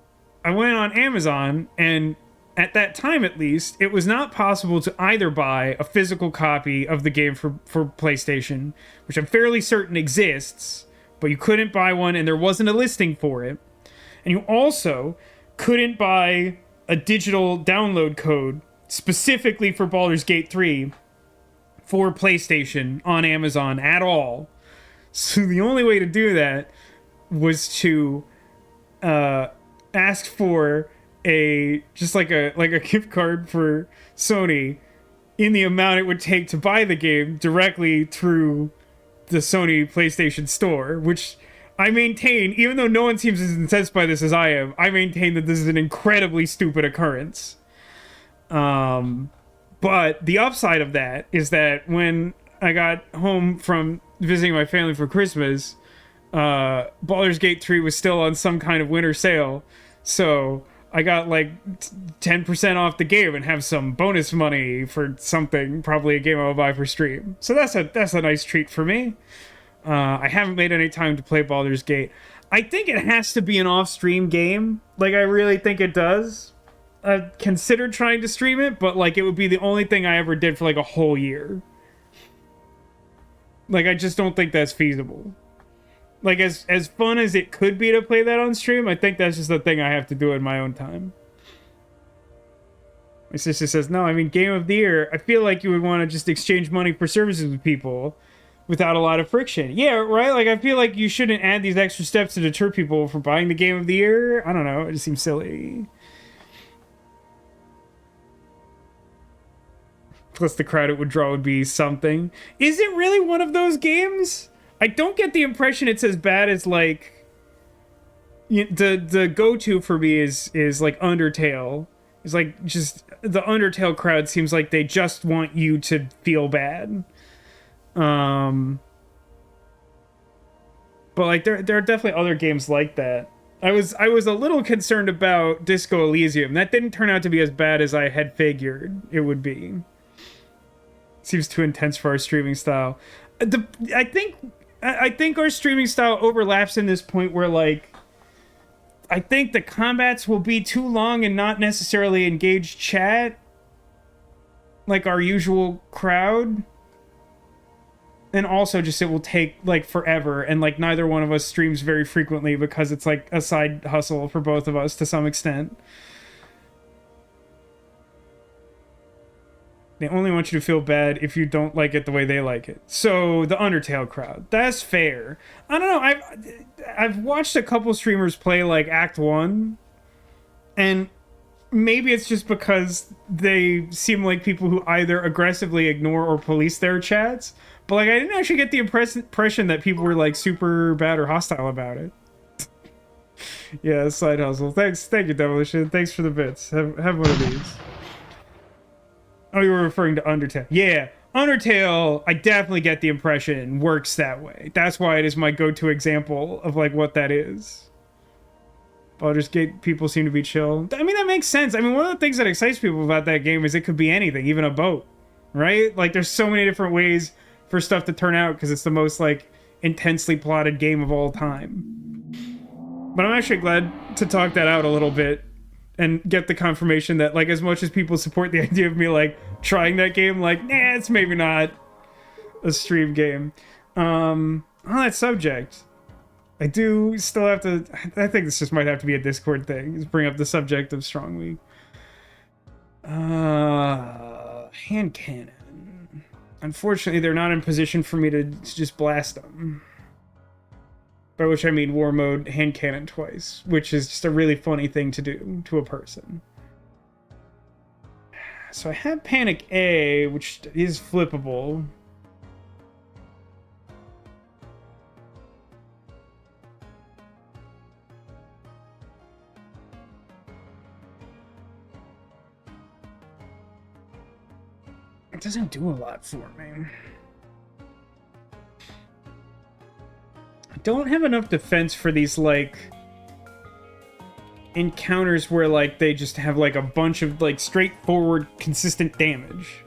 I went on Amazon, and at that time at least, it was not possible to either buy a physical copy of the game for PlayStation, which I'm fairly certain exists, but you couldn't buy one and there wasn't a listing for it. And you also couldn't buy a digital download code specifically for Baldur's Gate 3 for PlayStation on Amazon at all. So the only way to do that was to ask for a gift card for Sony in the amount it would take to buy the game directly through the Sony PlayStation Store, which I maintain, even though no one seems as incensed by this as I am, I maintain that this is an incredibly stupid occurrence. But the upside of that is that when I got home from visiting my family for Christmas, Baldur's Gate 3 was still on some kind of winter sale, so I got like 10% off the game and have some bonus money for something, probably a game I'll buy for stream. So that's a nice treat for me. I haven't made any time to play Baldur's Gate. I think it has to be an off-stream game. Like, I really think it does. I've considered trying to stream it, but like it would be the only thing I ever did for like a whole year. Like, I just don't think that's feasible. Like, as fun as it could be to play that on stream, I think that's just the thing I have to do in my own time. My sister says, no, I mean, Game of the Year, I feel like you would want to just exchange money for services with people without a lot of friction. Yeah, right? Like, I feel like you shouldn't add these extra steps to deter people from buying the Game of the Year. I don't know, it just seems silly. Plus the crowd it would draw would be something. Is it really one of those games? I don't get the impression it's as bad as, like, the go-to for me is like Undertale. It's like, just the Undertale crowd seems like they just want you to feel bad. But like there are definitely other games like that. I was a little concerned about Disco Elysium. That didn't turn out to be as bad as I had figured it would be. Seems too intense for our streaming style. I think our streaming style overlaps in this point where, like, I think the combats will be too long and not necessarily engage chat like our usual crowd. And also just it will take, like, forever, and, like, neither one of us streams very frequently because it's, like, a side hustle for both of us to some extent. They only want you to feel bad if you don't like it the way they like it. So, the Undertale crowd. That's fair. I don't know, I've watched a couple streamers play, like, Act 1, and maybe it's just because they seem like people who either aggressively ignore or police their chats, but, like, I didn't actually get the impression that people were, like, super bad or hostile about it. Yeah, side hustle. Thank you, Demolition. Thanks for the bits. Have one of these. Oh, you were referring to Undertale. Yeah, Undertale, I definitely get the impression, works that way. That's why it is my go-to example of, like, what that is. Baldur's Gate people seem to be chill. I mean, that makes sense. I mean, one of the things that excites people about that game is it could be anything, even a boat. right? Like, there's so many different ways for stuff to turn out because it's the most, like, intensely plotted game of all time. But I'm actually glad to talk that out a little bit and get the confirmation that, like, as much as people support the idea of me, like, trying that game, like, nah, it's maybe not a stream game. On that subject, I do still have to... I think this just might have to be a Discord thing, is bring up the subject of Strong Week. Hand cannon. Unfortunately, they're not in position for me to just blast them. By which I mean war mode hand cannon twice, which is just a really funny thing to do to a person. So I have Panic A, which is flippable. It doesn't do a lot for me. I don't have enough defense for these, like, encounters where, like, they just have, like, a bunch of, like, straightforward, consistent damage.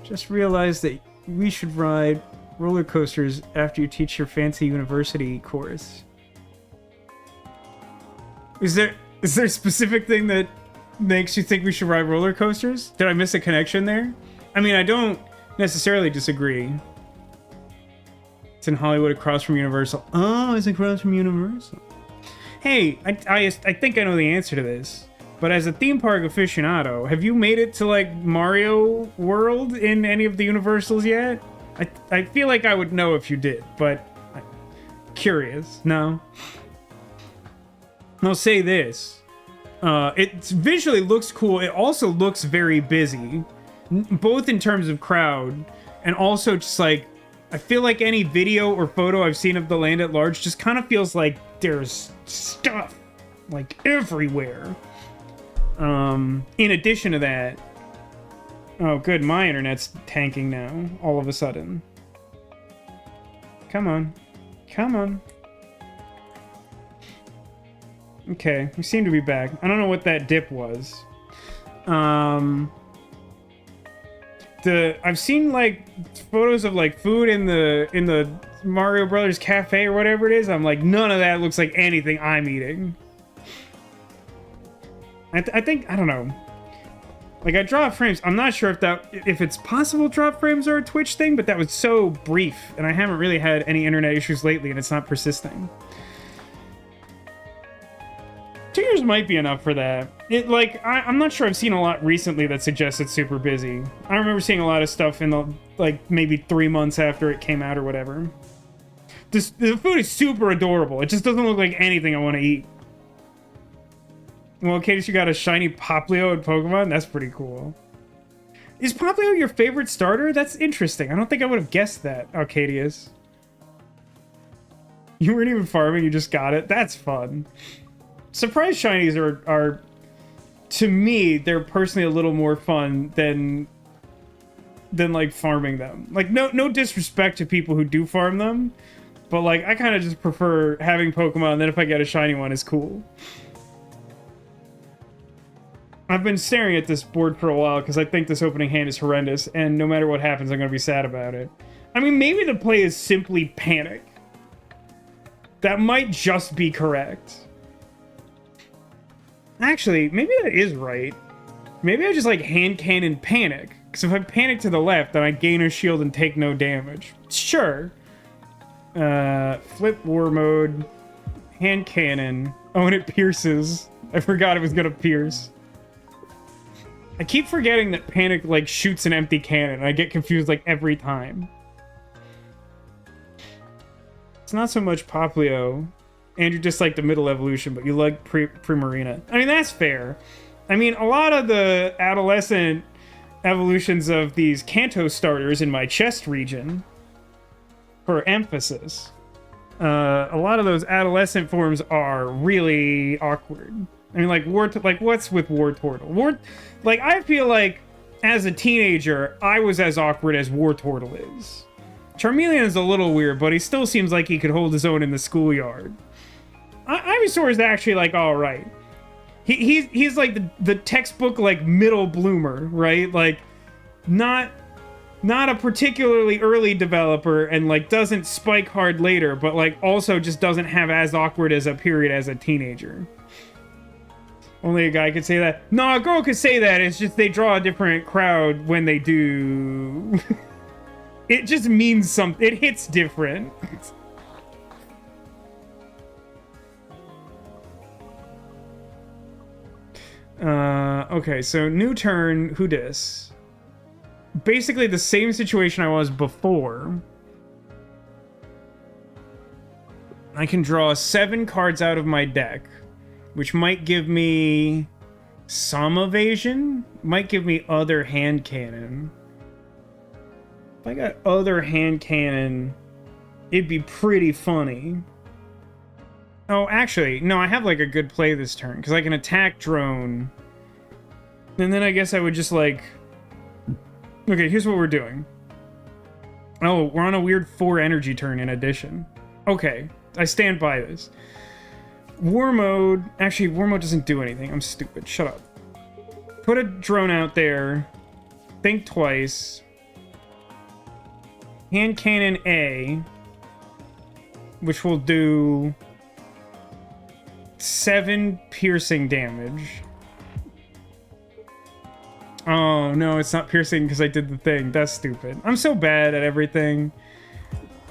Just realized that we should ride roller coasters after you teach your fancy university course. Is there a specific thing that makes you think we should ride roller coasters? Did I miss a connection there? I mean, I don't necessarily disagree. It's in Hollywood across from Universal. Oh, it's across from Universal. Hey, I think I know the answer to this. But as a theme park aficionado, have you made it to, like, Mario World in any of the Universals yet? I feel like I would know if you did, but I'm curious. No? I'll say this. It visually looks cool. It also looks very busy, both in terms of crowd and also just, like, I feel like any video or photo I've seen of the land at large just kind of feels like there's stuff, like, everywhere. In addition to that... Oh, good, my internet's tanking now, all of a sudden. Come on. Come on. Okay, we seem to be back. I don't know what that dip was. I've seen, like, photos of, like, food in the Mario Brothers Cafe or whatever it is. I'm like, none of that looks like anything I'm eating. I think, I don't know. Like, I drop frames. I'm not sure if it's possible drop frames are a Twitch thing, but that was so brief, and I haven't really had any internet issues lately, and it's not persisting. 2 years might be enough for that. I'm not sure I've seen a lot recently that suggests it's super busy. I remember seeing a lot of stuff in the, like, maybe 3 months after it came out or whatever. The food is super adorable. It just doesn't look like anything I want to eat. Well, Cadis, you got a shiny Poplio in Pokemon? That's pretty cool. Is Poplio your favorite starter? That's interesting. I don't think I would have guessed that, Arcadius. You weren't even farming, you just got it? That's fun. Surprise shinies are, to me, they're personally a little more fun than like farming them. Like, no disrespect to people who do farm them, but, like, I kind of just prefer having Pokemon, and then if I get a shiny one, it's cool. I've been staring at this board for a while because I think this opening hand is horrendous, and no matter what happens, I'm going to be sad about it. I mean, maybe the play is simply Panic. That might just be correct. Actually, maybe that is right. Maybe I just, like, hand cannon Panic. Because if I panic to the left, then I gain a shield and take no damage. Sure. Flip war mode. Hand cannon. Oh, and it pierces. I forgot it was going to pierce. I keep forgetting that Panic, like, shoots an empty cannon. I get confused, like, every time. It's not so much Poplio. And you just like the middle evolution, but you like Primarina. I mean, that's fair. I mean, a lot of the adolescent evolutions of these Kanto starters in my chest region, for emphasis, a lot of those adolescent forms are really awkward. I mean, like, what's with Wartortle? Like, I feel like, as a teenager, I was as awkward as Wartortle is. Charmeleon's a little weird, but he still seems like he could hold his own in the schoolyard. Ivysaur is actually, like, alright. He's like the textbook, like, middle bloomer, right? Like, not a particularly early developer and like doesn't spike hard later, but like also just doesn't have as awkward as a period as a teenager. Only a guy could say that. No, a girl could say that. It's just they draw a different crowd when they do. It just means something. It hits different. Okay, so new turn. Who dis? Basically the same situation I was before. I can draw 7 cards out of my deck, which might give me some evasion, might give me other hand cannon. If I got other hand cannon, it'd be pretty funny. Oh, actually, no, I have like a good play this turn, because I can attack drone. And then I guess I would just like... Okay, here's what we're doing. Oh, we're on a weird 4 energy turn in addition. Okay, I stand by this. War mode... Actually, war mode doesn't do anything. I'm stupid. Shut up. Put a drone out there. Think twice. Hand cannon A. Which will do... 7 piercing damage. Oh, no, it's not piercing because I did the thing. That's stupid. I'm so bad at everything.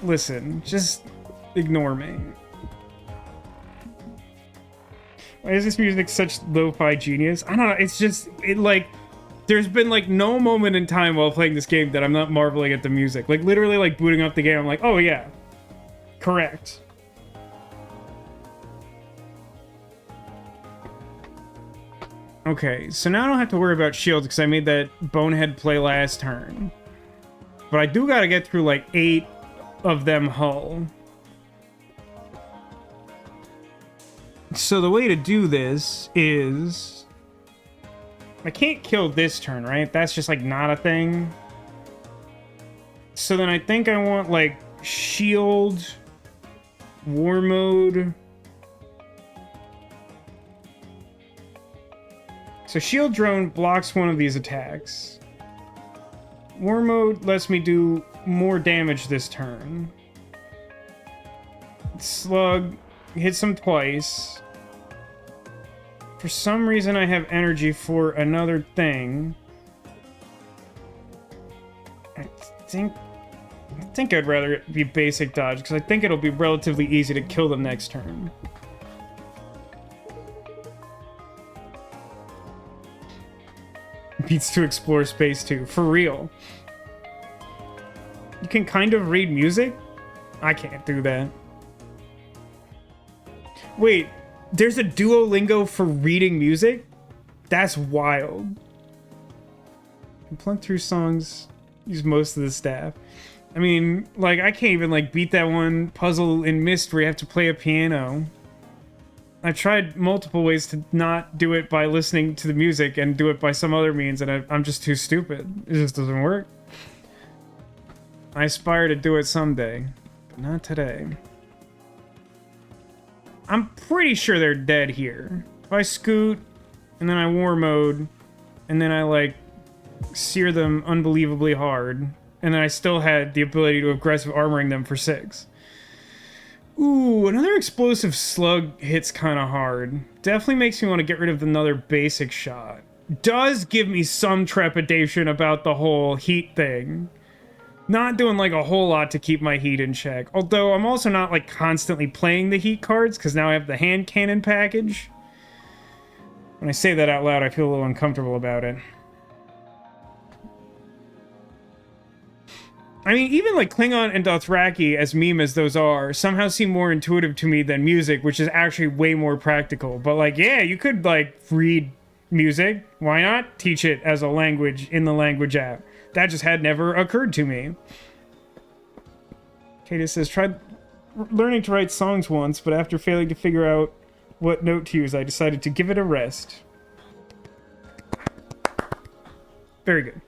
Listen, just ignore me. Why is this music such lo-fi genius? I don't know, it's just, like, there's been, like, no moment in time while playing this game that I'm not marveling at the music. Like, literally, like, booting up the game, I'm like, oh, yeah. Correct. Okay, so now I don't have to worry about shields because I made that bonehead play last turn. But I do gotta get through like 8 of them hull. So the way to do this is... I can't kill this turn, right? That's just like not a thing. So then I think I want like shield, war mode... So shield drone blocks one of these attacks. War mode lets me do more damage this turn. Slug hits him twice. For some reason I have energy for another thing. I think I'd rather it be basic dodge because I think it'll be relatively easy to kill them next turn. Beats to explore space too, for real. You can kind of read music? I can't do that. Wait, there's a Duolingo for reading music? That's wild. Can plunk through songs, use most of the staff. I mean, like, I can't even, like, beat that one puzzle in Myst where you have to play a piano. I tried multiple ways to not do it by listening to the music and do it by some other means, and I'm just too stupid. It just doesn't work. I aspire to do it someday, but not today. I'm pretty sure they're dead here. If I scoot, and then I war mode, and then I, like, sear them unbelievably hard, and then I still had the ability to aggressive armoring them for 6. Ooh, another explosive slug hits kind of hard. Definitely makes me want to get rid of another basic shot. Does give me some trepidation about the whole heat thing. Not doing like a whole lot to keep my heat in check. Although I'm also not like constantly playing the heat cards because now I have the hand cannon package. When I say that out loud, I feel a little uncomfortable about it. I mean, even like Klingon and Dothraki, as meme as those are, somehow seem more intuitive to me than music, which is actually way more practical. But like, yeah, you could like read music. Why not teach it as a language in the language app? That just had never occurred to me. Katie says, tried learning to write songs once, but after failing to figure out what note to use, I decided to give it a rest. Very good.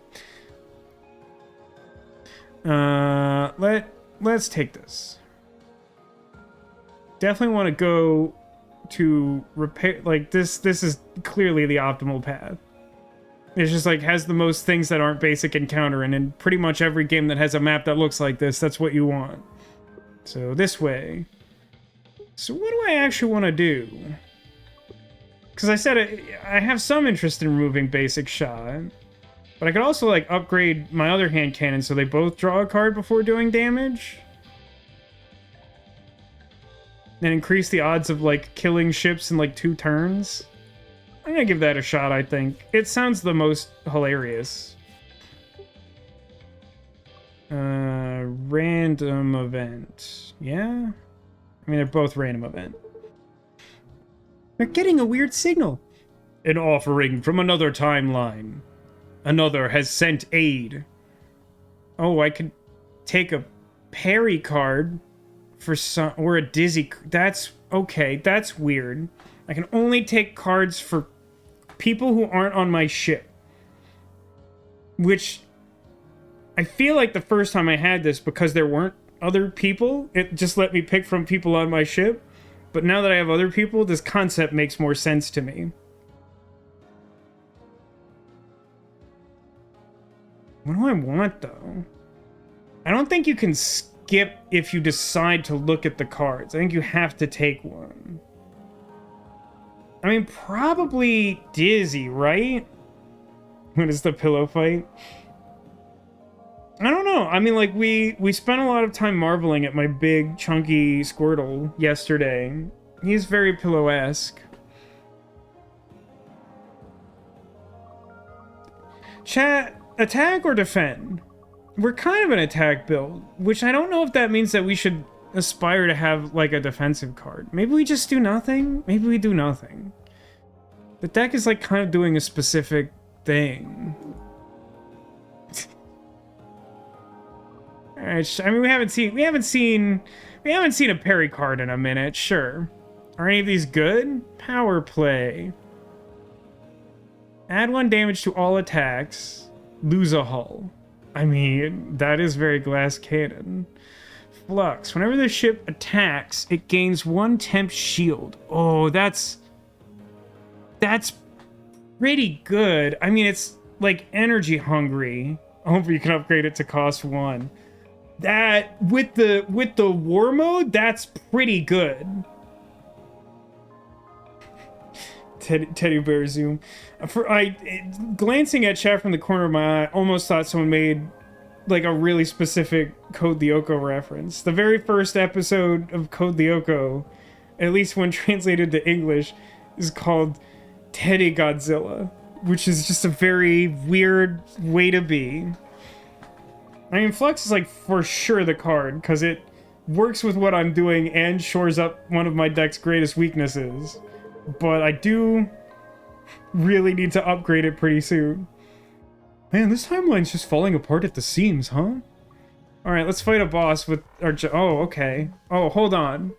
Let's take this. Definitely want to go to repair, like this is clearly the optimal path. It's just like has the most things that aren't basic encounter, and in pretty much every game that has a map that looks like this, that's what you want. So this way. So what do I actually want to do? Because I said I have some interest in removing basic shot, but I could also like upgrade my other hand cannon so they both draw a card before doing damage. And increase the odds of like killing ships in like 2 turns. I'm gonna give that a shot, I think. It sounds the most hilarious. Random event. Yeah? I mean, they're both random event. They're getting a weird signal. An offering from another timeline. Another has sent aid. Oh, I could take a parry card for some, or a dizzy. That's okay. That's weird. I can only take cards for people who aren't on my ship. Which I feel like the first time I had this, because there weren't other people, it just let me pick from people on my ship. But now that I have other people, this concept makes more sense to me. What do I want, though? I don't think you can skip if you decide to look at the cards. I think you have to take one. I mean, probably Dizzy, right? What is the pillow fight? I don't know. I mean, like, we spent a lot of time marveling at my big, chunky Squirtle yesterday. He's very pillow-esque. Chat, attack or defend? We're kind of an attack build, which I don't know if that means that we should aspire to have, like, a defensive card. Maybe we just do nothing? Maybe we do nothing. The deck is, like, kind of doing a specific thing. Alright, I mean, we haven't seen a parry card in a minute, sure. Are any of these good? Power play. Add 1 damage to all attacks. Lose a hull. I mean, that is very glass cannon. Flux. Whenever the ship attacks, it gains 1 temp shield. Oh, that's pretty good. I mean, it's like energy hungry. I hope you can upgrade it to cost 1. That with the war mode, that's pretty good. Teddy bear zoom. Glancing at chat from the corner of my eye, almost thought someone made like a really specific Code Lyoko reference. The very first episode of Code Lyoko, at least when translated to English, is called Teddy Godzilla, which is just a very weird way to be. I mean, Flux is like for sure the card, because it works with what I'm doing and shores up one of my deck's greatest weaknesses. But I do really need to upgrade it pretty soon. Man, this timeline's just falling apart at the seams, huh? Alright, let's fight a boss with our... Oh, okay. Oh, hold on.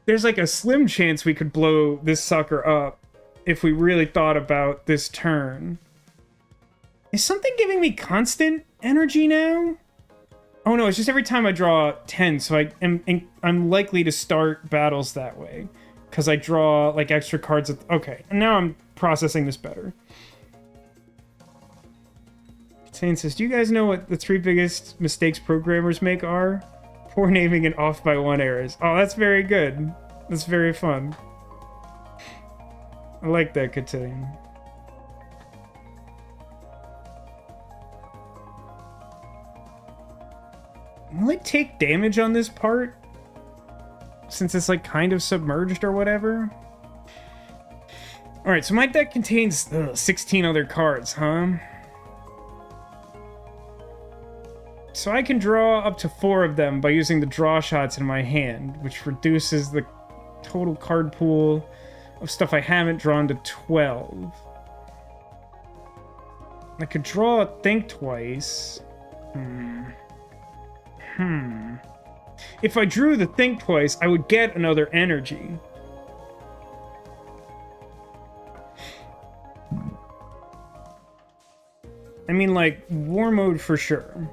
There's like a slim chance we could blow this sucker up if we really thought about this turn. Is something giving me constant energy now? Oh no, it's just every time I draw 10, so I'm likely to start battles that way. Because I draw, like, extra cards. Okay, and now I'm processing this better. Sane says, do you guys know what the 3 biggest mistakes programmers make are? Poor naming and off by 1 errors. Oh, that's very good. That's very fun. I like that, Cotillion. Will it take damage on this part? Since it's like kind of submerged or whatever. Alright, so my deck contains 16 other cards, huh? So I can draw up to 4 of them by using the draw shots in my hand, which reduces the total card pool of stuff I haven't drawn to 12. I could draw Think Twice. If I drew the Think Twice, I would get another energy. I mean, like, war mode for sure.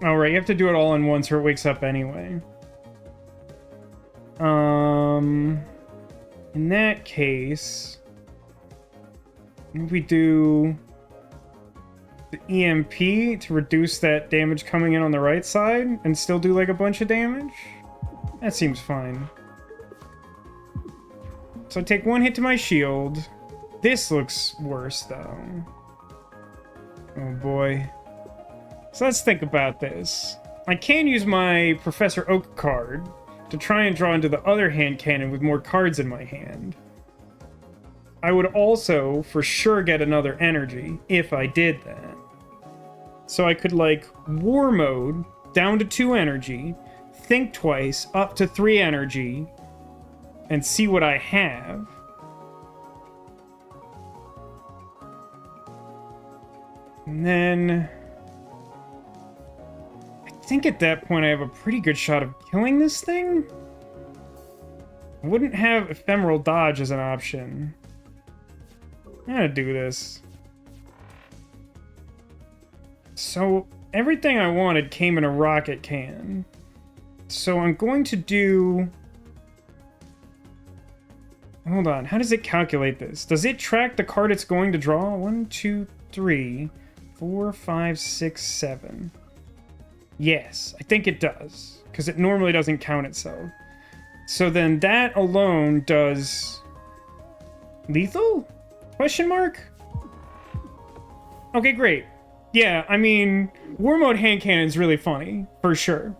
All right, you have to do it all in once or it wakes up anyway. In that case, we do the EMP to reduce that damage coming in on the right side and still do like a bunch of damage. That seems fine. So I take one hit to my shield. This looks worse though. Oh boy. So let's think about this. I can use my Professor Oak card to try and draw into the other hand cannon with more cards in my hand. I would also for sure get another energy if I did that. So I could like war mode down to 2 energy, think twice up to 3 energy, and see what I have. And then I think at that point I have a pretty good shot of killing this thing. I wouldn't have ephemeral dodge as an option. I'm gonna do this. So everything I wanted came in a rocket can. So I'm going to do... Hold on, how does it calculate this? Does it track the card it's going to draw? 1, 2, 3, 4, 5, 6, 7. Yes, I think it does, because it normally doesn't count itself. So then that alone does... Lethal? Question mark? Okay, great. Yeah, I mean, War Mode hand cannon is really funny, for sure.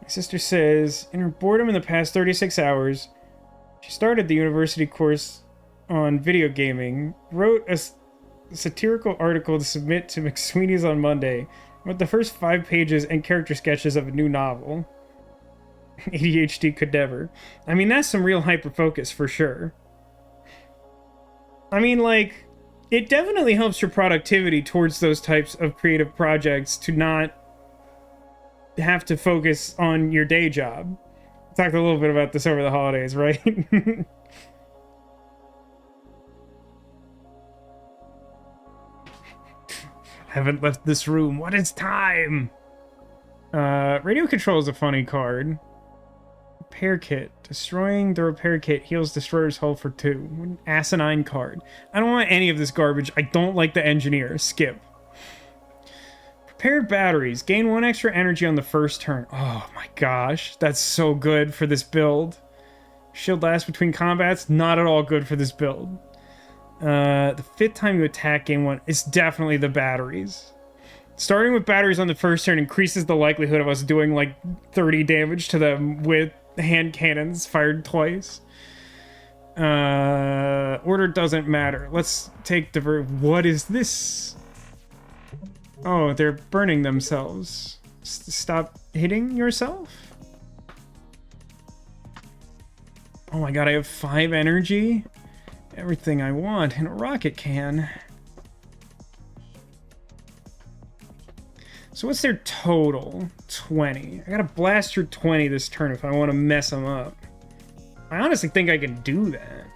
My sister says, in her boredom in the past 36 hours, she started the university course on video gaming, wrote a satirical article to submit to McSweeney's on Monday, with the first 5 pages and character sketches of a new novel. ADHD could never. I mean, that's some real hyper-focus for sure. I mean, like, it definitely helps your productivity towards those types of creative projects to not have to focus on your day job. I talked a little bit about this over the holidays, right? Haven't left this room. What is time? Radio Control is a funny card. Repair kit. Destroying the repair kit heals destroyer's hull for 2. An asinine card. I don't want any of this garbage. I don't like the engineer. Skip. Prepared batteries. Gain 1 extra energy on the first turn. Oh my gosh. That's so good for this build. Shield lasts between combats. Not at all good for this build. The 5th time you attack, gain 1. It's definitely the batteries. Starting with batteries on the first turn increases the likelihood of us doing like 30 damage to them with hand cannons fired twice. Order doesn't matter. Let's take what is this? Oh, they're burning themselves. Stop hitting yourself? Oh my god, I have 5 energy? Everything I want in a rocket can. So what's their total? 20. I gotta blast through 20 this turn if I want to mess them up. I honestly think I can do that.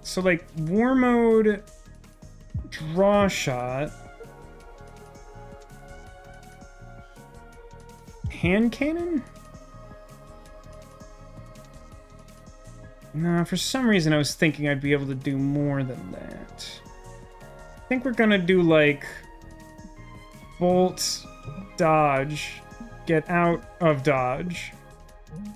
So like war mode, draw shot, hand cannon? No, for some reason I was thinking I'd be able to do more than that. I think we're gonna do like bolt, dodge, get out of dodge.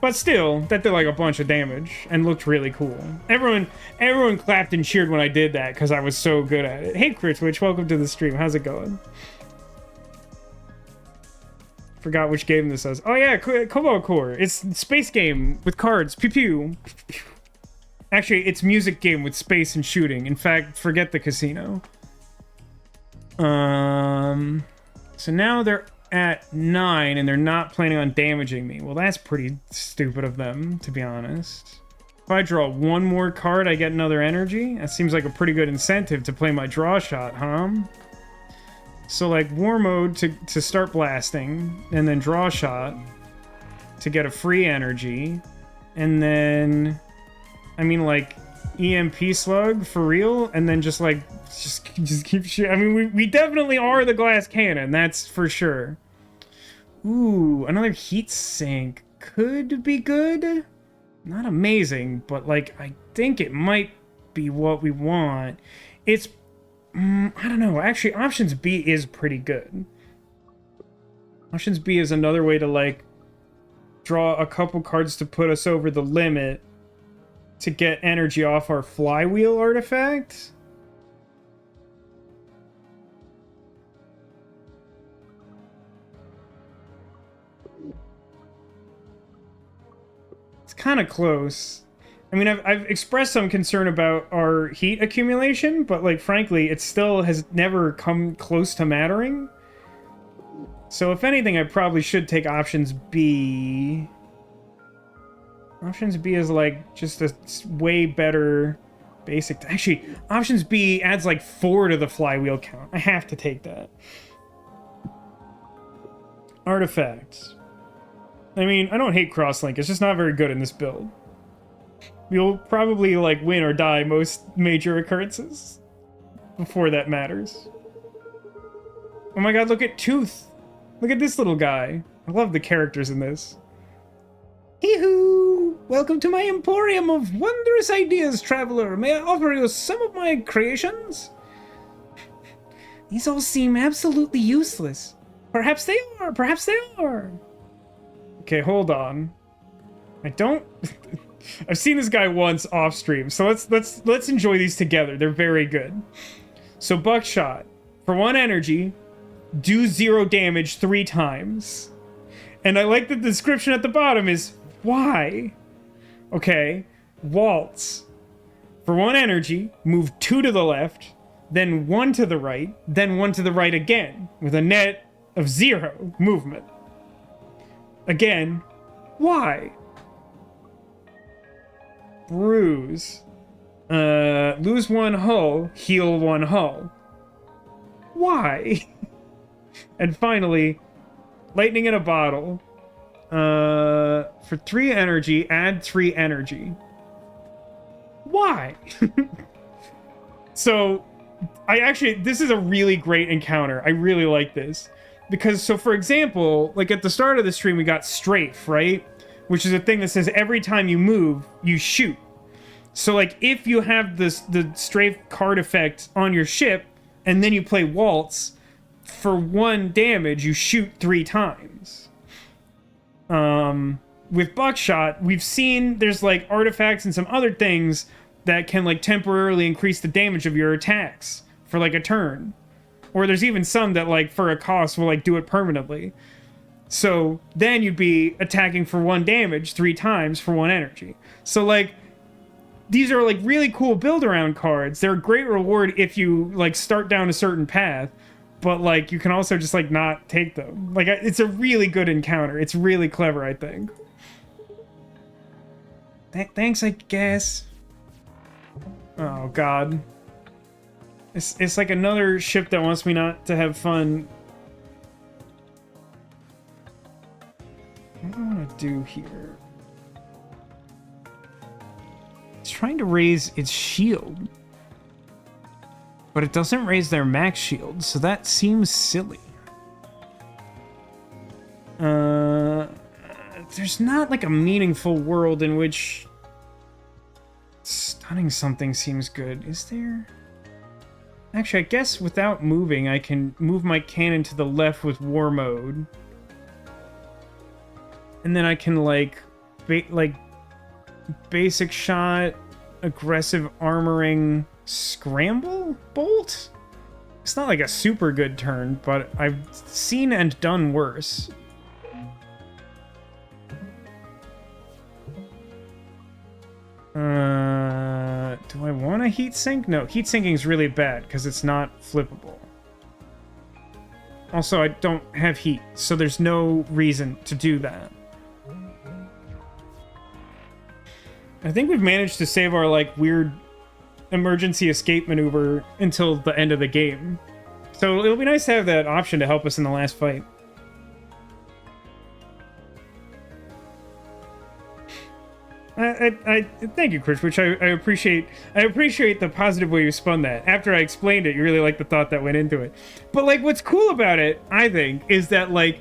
But still, that did like a bunch of damage and looked really cool. Everyone clapped and cheered when I did that because I was so good at it. Hey Critwitch, welcome to the stream. How's it going? Forgot which game this is. Oh yeah, Cobalt Core. It's a space game with cards. Pew pew. Actually, it's music game with space and shooting. In fact, forget the casino. So now they're at 9 and they're not planning on damaging me. Well, that's pretty stupid of them, to be honest. If I draw 1 more card, I get another energy. That seems like a pretty good incentive to play my draw shot, huh? So like war mode to start blasting, and then draw shot to get a free energy, and then I mean like EMP slug for real, and then just keep shooting. I mean, we definitely are the glass cannon, that's for sure. Ooh, another heat sink could be good. Not amazing, but like I think it might be what we want. It's I don't know. Actually, options B is pretty good. Options B is another way to like draw a couple cards to put us over the limit to get energy off our flywheel artifact. It's kind of close. I mean, I've expressed some concern about our heat accumulation, but like frankly, it still has never come close to mattering. So if anything, I probably should take options B. Options B is like just a way better basic. Actually, options B adds like 4 to the flywheel count. I have to take that. Artifacts. I mean, I don't hate crosslink. It's just not very good in this build. You'll probably like win or die most major occurrences before that matters. Oh my god, look at Tooth. Look at this little guy. I love the characters in this. Hee-hoo! Welcome to my emporium of wondrous ideas, traveler. May I offer you some of my creations? These all seem absolutely useless. Perhaps they are. Perhaps they are. Okay, hold on. I don't... I've seen this guy once off stream, so let's enjoy these together. They're very good. So buckshot. For 1 energy, do 0 damage 3 times. And I like the description at the bottom is why? Okay. Waltz. For 1 energy, move 2 to the left, then 1 to the right, then 1 to the right again, with a net of 0 movement. Again, why? Bruise. Lose 1 hull, heal 1 hull. Why? And finally, lightning in a bottle. For 3 energy, add 3 energy. Why? So, this is a really great encounter. I really like this. Because, so for example, like at the start of the stream, we got strafe, right? Which is a thing that says every time you move, you shoot. So like if you have the strafe card effect on your ship, and then you play Waltz, for 1 damage, you shoot 3 times. With Buckshot, we've seen there's like artifacts and some other things that can like temporarily increase the damage of your attacks for like a turn. Or there's even some that like for a cost will like do it permanently. So then you'd be attacking for 1 damage 3 times for 1 energy. So like these are like really cool build around cards. They're a great reward if you like start down a certain path, but like you can also just like not take them. Like it's a really good encounter. It's really clever, I think. Thanks, I guess. Oh god. It's like another ship that wants me not to have fun. What do I want to do here? It's trying to raise its shield. But it doesn't raise their max shield, so that seems silly. There's not like a meaningful world in which stunning something seems good, is there? Actually, I guess without moving, I can move my cannon to the left with war mode. And then I can like basic shot, aggressive armoring, scramble bolt? It's not like a super good turn, but I've seen and done worse. Do I want a heat sink? No, heat sinking is really bad because it's not flippable. Also, I don't have heat, so there's no reason to do that. I think we've managed to save our like weird emergency escape maneuver until the end of the game. So it'll be nice to have that option to help us in the last fight. I thank you, Chris, which I appreciate. I appreciate the positive way you spun that. After I explained it, you really like the thought that went into it. But like, what's cool about it, I think, is that like,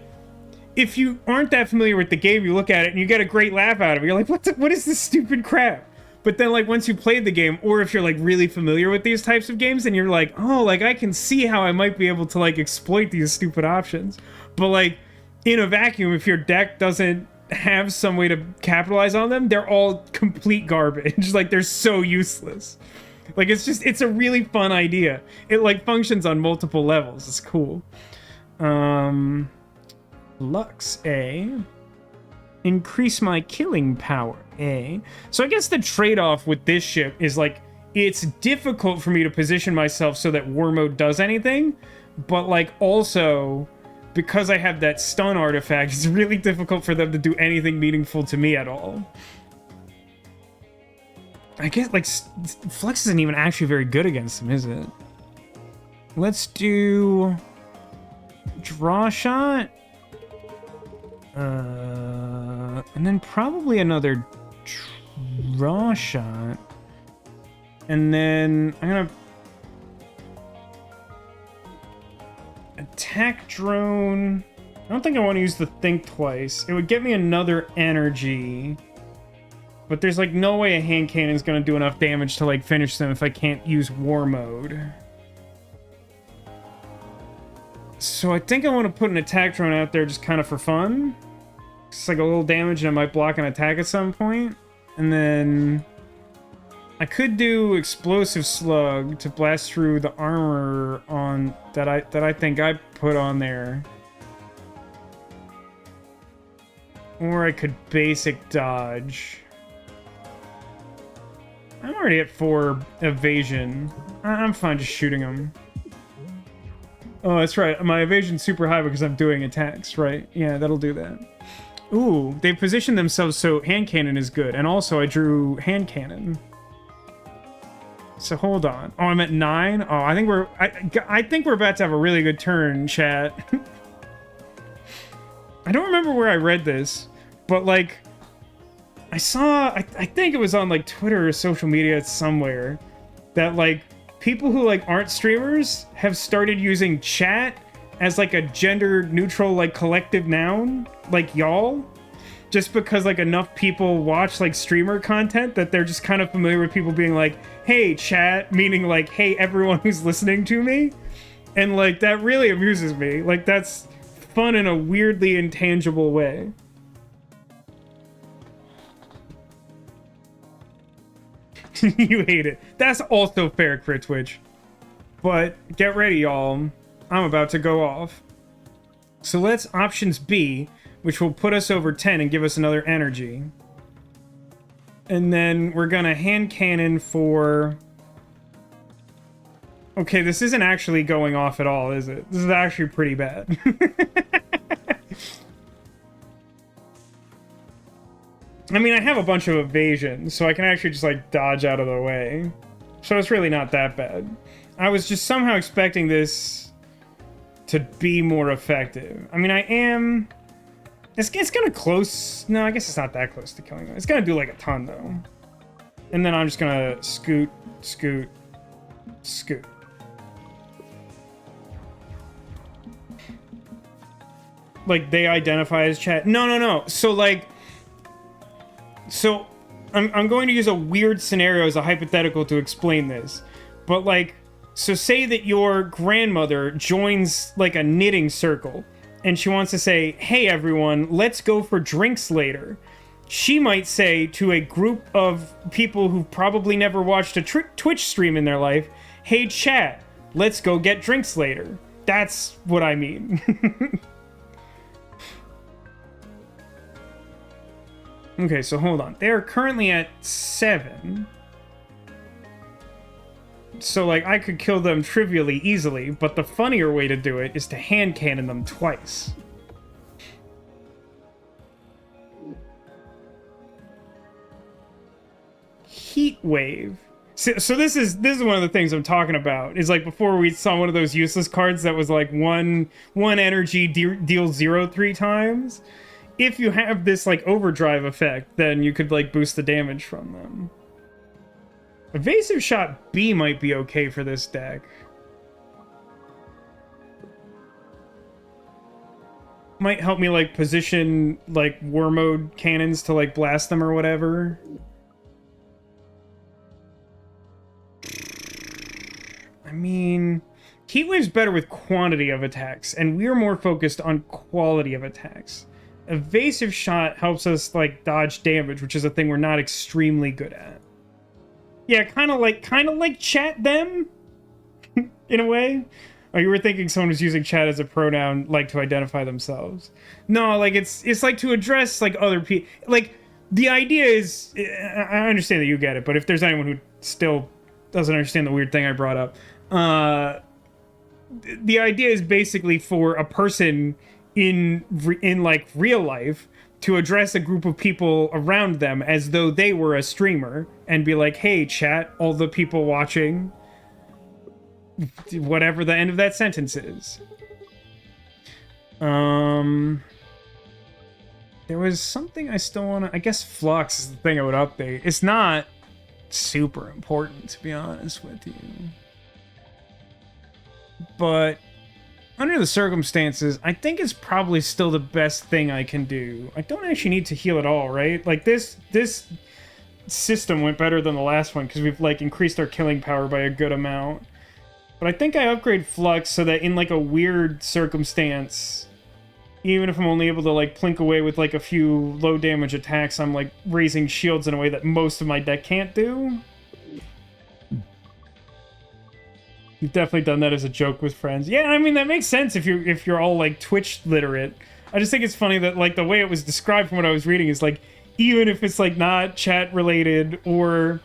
if you aren't that familiar with the game, you look at it and you get a great laugh out of it. You're like, what is this stupid crap? But then like once you played the game, or if you're like really familiar with these types of games, and you're like, oh, like I can see how I might be able to like exploit these stupid options. But like in a vacuum, if your deck doesn't have some way to capitalize on them, they're all complete garbage. Like they're so useless. Like it's a really fun idea. It like functions on multiple levels. It's cool. Lux A. Increase my killing power A. So I guess the trade-off with this ship is like it's difficult for me to position myself so that war mode does anything, but like also because I have that stun artifact, it's really difficult for them to do anything meaningful to me at all. I guess, like, Flux isn't even actually very good against them, is it? Let's do... Draw shot? And then probably another draw shot. And then I'm gonna... Attack drone. I don't think I want to use the think twice. It would get me another energy. But there's like no way a hand cannon is going to do enough damage to like finish them if I can't use war mode. So I think I want to put an attack drone out there just kind of for fun. It's like a little damage and I might block an attack at some point. And then I could do explosive slug to blast through the armor on that I think I put on there. Or I could basic dodge. I'm already at 4 evasion. I'm fine just shooting them. Oh, that's right. My evasion's super high because I'm doing attacks, right? Yeah, that'll do that. Ooh, they've positioned themselves so hand cannon is good. And also I drew hand cannon. So hold on. Oh, I'm at 9. Oh, I think we're about to have a really good turn, chat. I don't remember where I read this, but like I saw, I think it was on like Twitter or social media somewhere, that like people who like aren't streamers have started using chat as like a gender neutral like collective noun, like y'all. Just because like enough people watch like streamer content that they're just kind of familiar with people being like, hey chat, meaning like, hey everyone who's listening to me. And like that really amuses me. Like that's fun in a weirdly intangible way. You hate it. That's also fair, Crit Twitch. But get ready, y'all. I'm about to go off. So let's options B, which will put us over 10 and give us another energy. And then we're gonna hand cannon for... Okay, this isn't actually going off at all, is it? This is actually pretty bad. I mean, I have a bunch of evasion, so I can actually just, like, dodge out of the way. So it's really not that bad. I was just somehow expecting this to be more effective. I mean, I am... It's gonna close... No, I guess it's not that close to killing them. It's gonna do, like, a ton, though. And then I'm just gonna scoot, scoot, scoot. Like, they identify as chat. No. So, like... So, I'm going to use a weird scenario as a hypothetical to explain this. But, like, so say that your grandmother joins, like, a knitting circle. And she wants to say, hey, everyone, let's go for drinks later. She might say to a group of people who've probably never watched a Twitch stream in their life, hey, chat, let's go get drinks later. That's what I mean. Okay, so hold on. They're currently at 7. So, like, I could kill them trivially easily, but the funnier way to do it is to hand cannon them twice. Heat wave. So this is one of the things I'm talking about. Is like before we saw one of those useless cards that was like one energy deals 0 3 times. if you have this like overdrive effect, then you could like boost the damage from them. Evasive Shot B might be okay for this deck. Might help me like position like war mode cannons to like blast them or whatever. I mean, Heatwave's better with quantity of attacks, and we're more focused on quality of attacks. Evasive Shot helps us like dodge damage, which is a thing we're not extremely good at. Yeah, kind of like chat them in a way. Oh, you were thinking someone was using chat as a pronoun, like to identify themselves. No, like it's like to address like other people. Like the idea is, I understand that you get it, but if there's anyone who still doesn't understand the weird thing I brought up, the idea is basically for a person in like real life to address a group of people around them as though they were a streamer and be like, hey chat, all the people watching, whatever the end of that sentence is. There was something I still want to, I guess Flux is the thing I would update. It's not super important, to be honest with you, but under the circumstances, I think it's probably still the best thing I can do. I don't actually need to heal at all, right? Like, this system went better than the last one because we've, like, increased our killing power by a good amount. But I think I upgrade Flux so that in, like, a weird circumstance, even if I'm only able to, like, plink away with, like, a few low-damage attacks, I'm, like, raising shields in a way that most of my deck can't do. You've definitely done that as a joke with friends. Yeah, I mean, that makes sense if you're all, like, Twitch literate. I just think it's funny that, like, the way it was described from what I was reading is, like, even if it's, like, not chat-related or,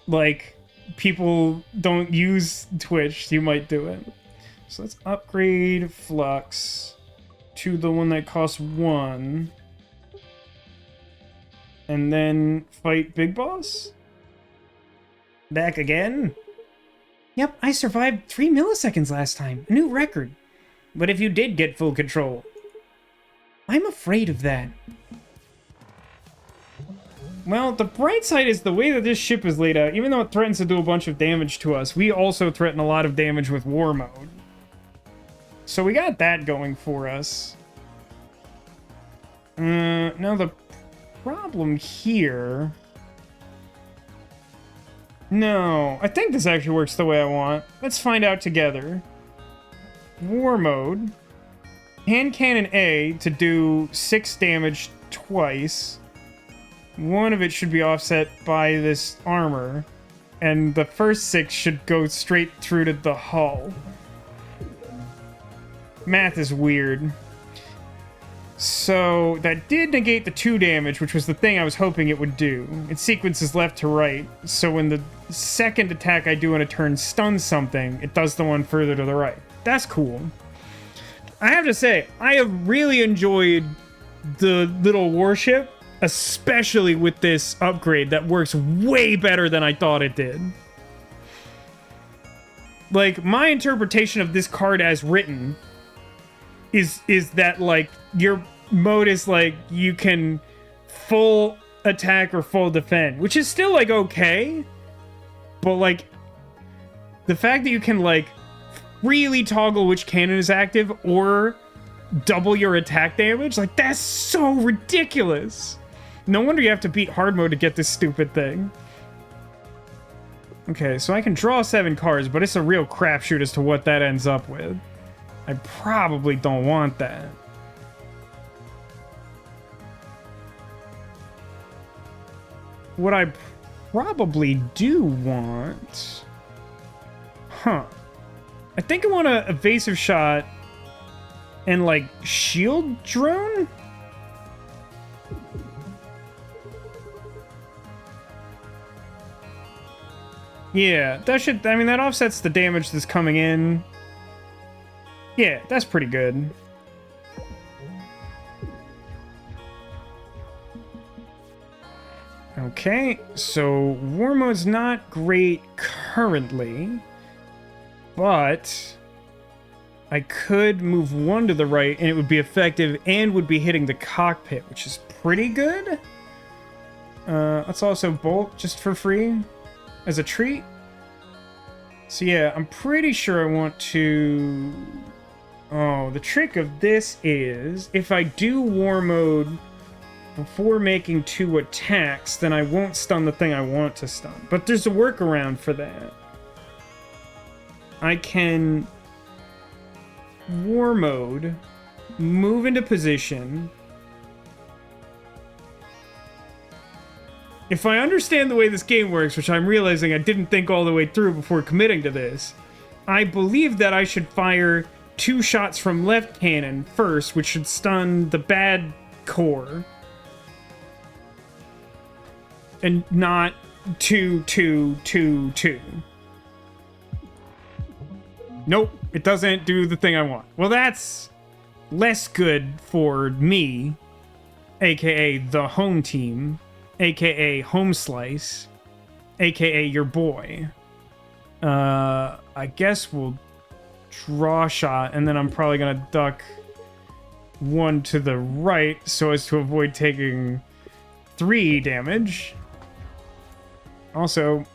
like, people don't use Twitch, you might do it. So let's upgrade Flux to the one that costs 1. And then fight Big Boss? Back again? Yep, I survived 3 milliseconds last time. A new record. But if you did get full control? I'm afraid of that. Well, the bright side is the way that this ship is laid out, even though it threatens to do a bunch of damage to us, we also threaten a lot of damage with war mode. So we got that going for us. Now the problem here... No, I think this actually works the way I want. Let's find out together. War mode. Hand cannon A to do 6 damage twice. One of it should be offset by this armor. And the first 6 should go straight through to the hull. Math is weird. So, that did negate the 2 damage, which was the thing I was hoping it would do. It sequences left to right, so when the second attack I do in a turn stuns something, it does the one further to the right. That's cool. I have to say, I have really enjoyed the little warship, especially with this upgrade that works way better than I thought it did. Like, my interpretation of this card as written is that, like, your mode is, like, you can full attack or full defend, which is still, like, okay, but, like, the fact that you can, like, really toggle which cannon is active or double your attack damage, like, that's so ridiculous. No wonder you have to beat hard mode to get this stupid thing. Okay, so I can draw 7 cards, but it's a real crapshoot as to what that ends up with. I probably don't want that. What I probably do want... Huh. I think I want a evasive shot and, like, shield drone? Yeah, that should... I mean, that offsets the damage that's coming in. Yeah, that's pretty good. Okay, so war mode's not great currently, but I could move one to the right and it would be effective and would be hitting the cockpit, which is pretty good. Let's also bolt just for free as a treat. So yeah, I'm pretty sure I want to... Oh, the trick of this is if I do war mode before making 2 attacks, then I won't stun the thing I want to stun. But there's a workaround for that. I can war mode, move into position. If I understand the way this game works, which I'm realizing I didn't think all the way through before committing to this, I believe that I should fire 2 shots from left cannon first, which should stun the bad core. And not 2, 2, 2, 2. Nope, it doesn't do the thing I want. Well, that's less good for me, aka the home team, aka Home Slice, aka your boy. I guess we'll draw shot, and then I'm probably gonna duck 1 to the right so as to avoid taking 3 damage. Also,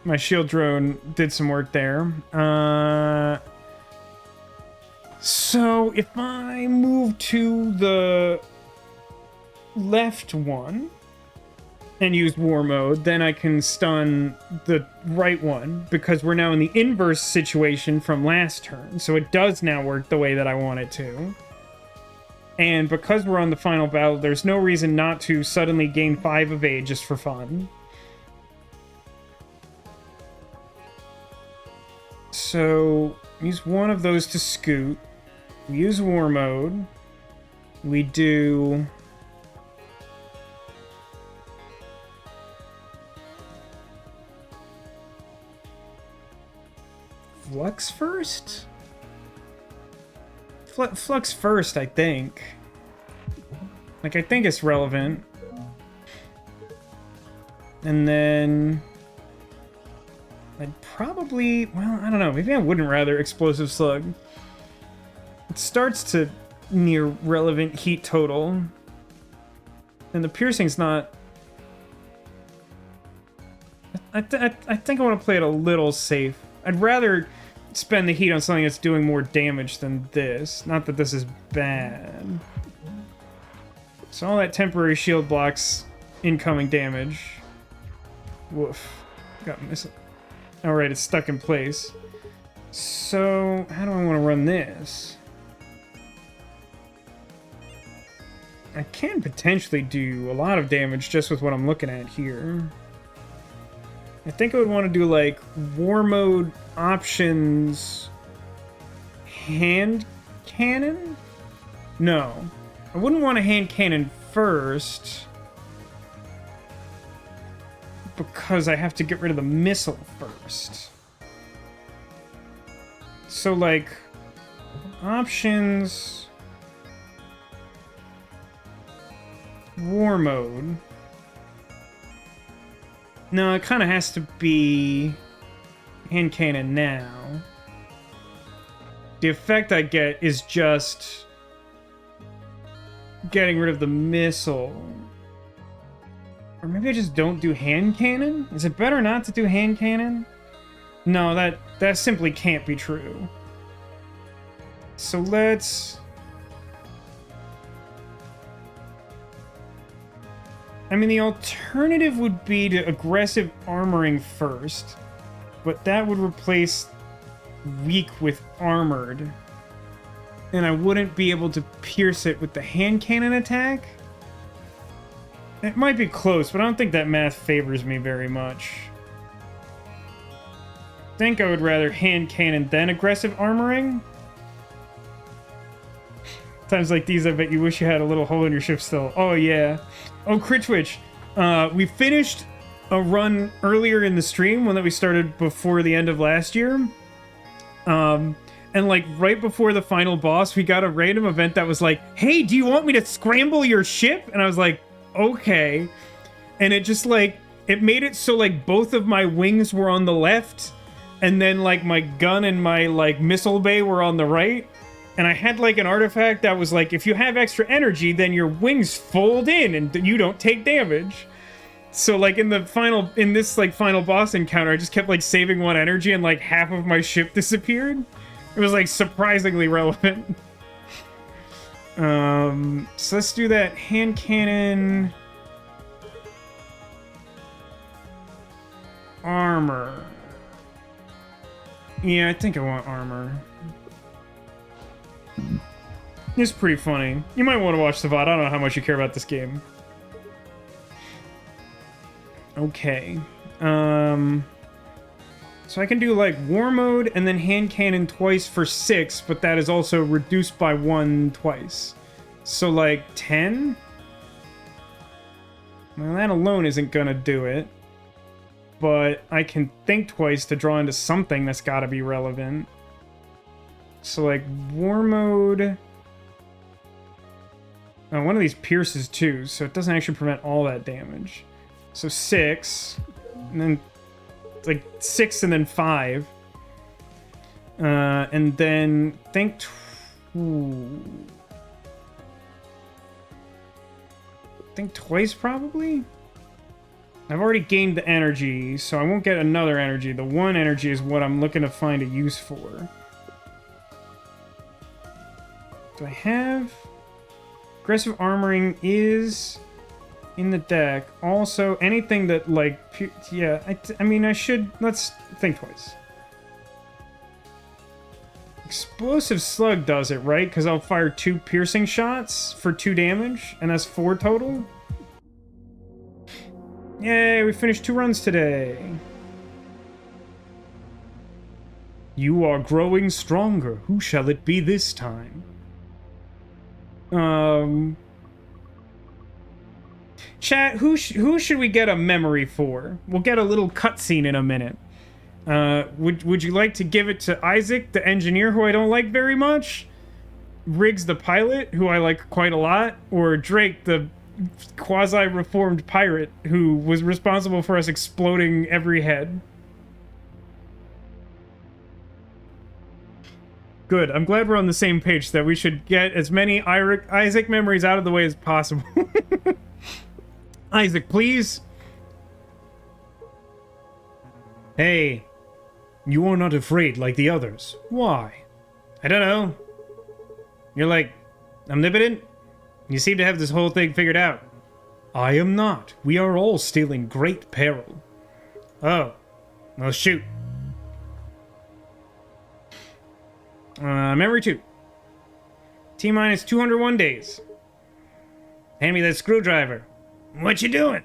my shield drone did some work there. So if I move to the left one and use war mode, then I can stun the right one because we're now in the inverse situation from last turn. So it does now work the way that I want it to. And because we're on the final battle, there's no reason not to suddenly gain 5 evade just for fun. So, use one of those to scoot. We use war mode. We do... Flux first? Flux first, I think. Like, I think it's relevant. And then... I'd probably... Well, I don't know. Maybe I wouldn't rather Explosive Slug. It starts to near relevant heat total. And the piercing's not... I think I want to play it a little safe. I'd rather spend the heat on something that's doing more damage than this. Not that this is bad. So all that temporary shield blocks incoming damage. Woof. Got missile. Alright, it's stuck in place. So, how do I want to run this? I can potentially do a lot of damage just with what I'm looking at here. I think I would want to do, like, war mode options... hand cannon? No. I wouldn't want a hand cannon first... because I have to get rid of the missile first. So, like, options... war mode... No, it kind of has to be hand cannon now. The effect I get is just getting rid of the missile. Or maybe I just don't do hand cannon? Is it better not to do hand cannon? No, that simply can't be true. So let's... I mean, the alternative would be to aggressive armoring first, but that would replace weak with armored. And I wouldn't be able to pierce it with the hand cannon attack? It might be close, but I don't think that math favors me very much. I think I would rather hand cannon then aggressive armoring. Times like these, I bet you wish you had a little hole in your ship still. Oh, yeah. Oh, Critchwitch. We finished a run earlier in the stream, one that we started before the end of last year. And, like, right before the final boss, we got a random event that was like, hey, do you want me to scramble your ship? And I was like, okay. And it just, like, it made it so, like, both of my wings were on the left, and then like my gun and my like missile bay were on the right, and I had like an artifact that was like, if you have extra energy, then your wings fold in and you don't take damage. So like in this like final boss encounter, I just kept like saving 1 energy and like half of my ship disappeared. It was like surprisingly relevant. So let's do that hand cannon. Armor. Yeah, I think I want armor. It's pretty funny. You might want to watch the VOD. I don't know how much you care about this game. Okay. So I can do like war mode and then hand cannon twice for 6, but that is also reduced by 1 twice. So like 10? Well, that alone isn't gonna do it. But I can think twice to draw into something that's gotta be relevant. So like war mode. Oh, one of these pierces too, so it doesn't actually prevent all that damage. So 6, and then like 6 and then 5. And then think think twice probably? I've already gained the energy, so I won't get another energy. The 1 energy is what I'm looking to find a use for. Do I have... Aggressive armoring is in the deck. Also, anything that, like... Yeah, I mean, I should... Let's think twice. Explosive Slug does it, right? Because I'll fire 2 piercing shots for 2 damage, and that's 4 total. Yay, we finished 2 runs today. You are growing stronger. Who shall it be this time? Chat, who should we get a memory for? We'll get a little cutscene in a minute. Would you like to give it to Isaac, the engineer, who I don't like very much? Riggs, the pilot, who I like quite a lot? Or Drake, the quasi-reformed pirate who was responsible for us exploding every head? Good. I'm glad we're on the same page that we should get as many Isaac memories out of the way as possible. Isaac, please. Hey, you are not afraid like the others. Why? I don't know. You're like omnipotent? You seem to have this whole thing figured out. I am not. We are all still in great peril. Oh. Well, shoot. Memory 2. T-minus 201 days. Hand me that screwdriver. What you doing?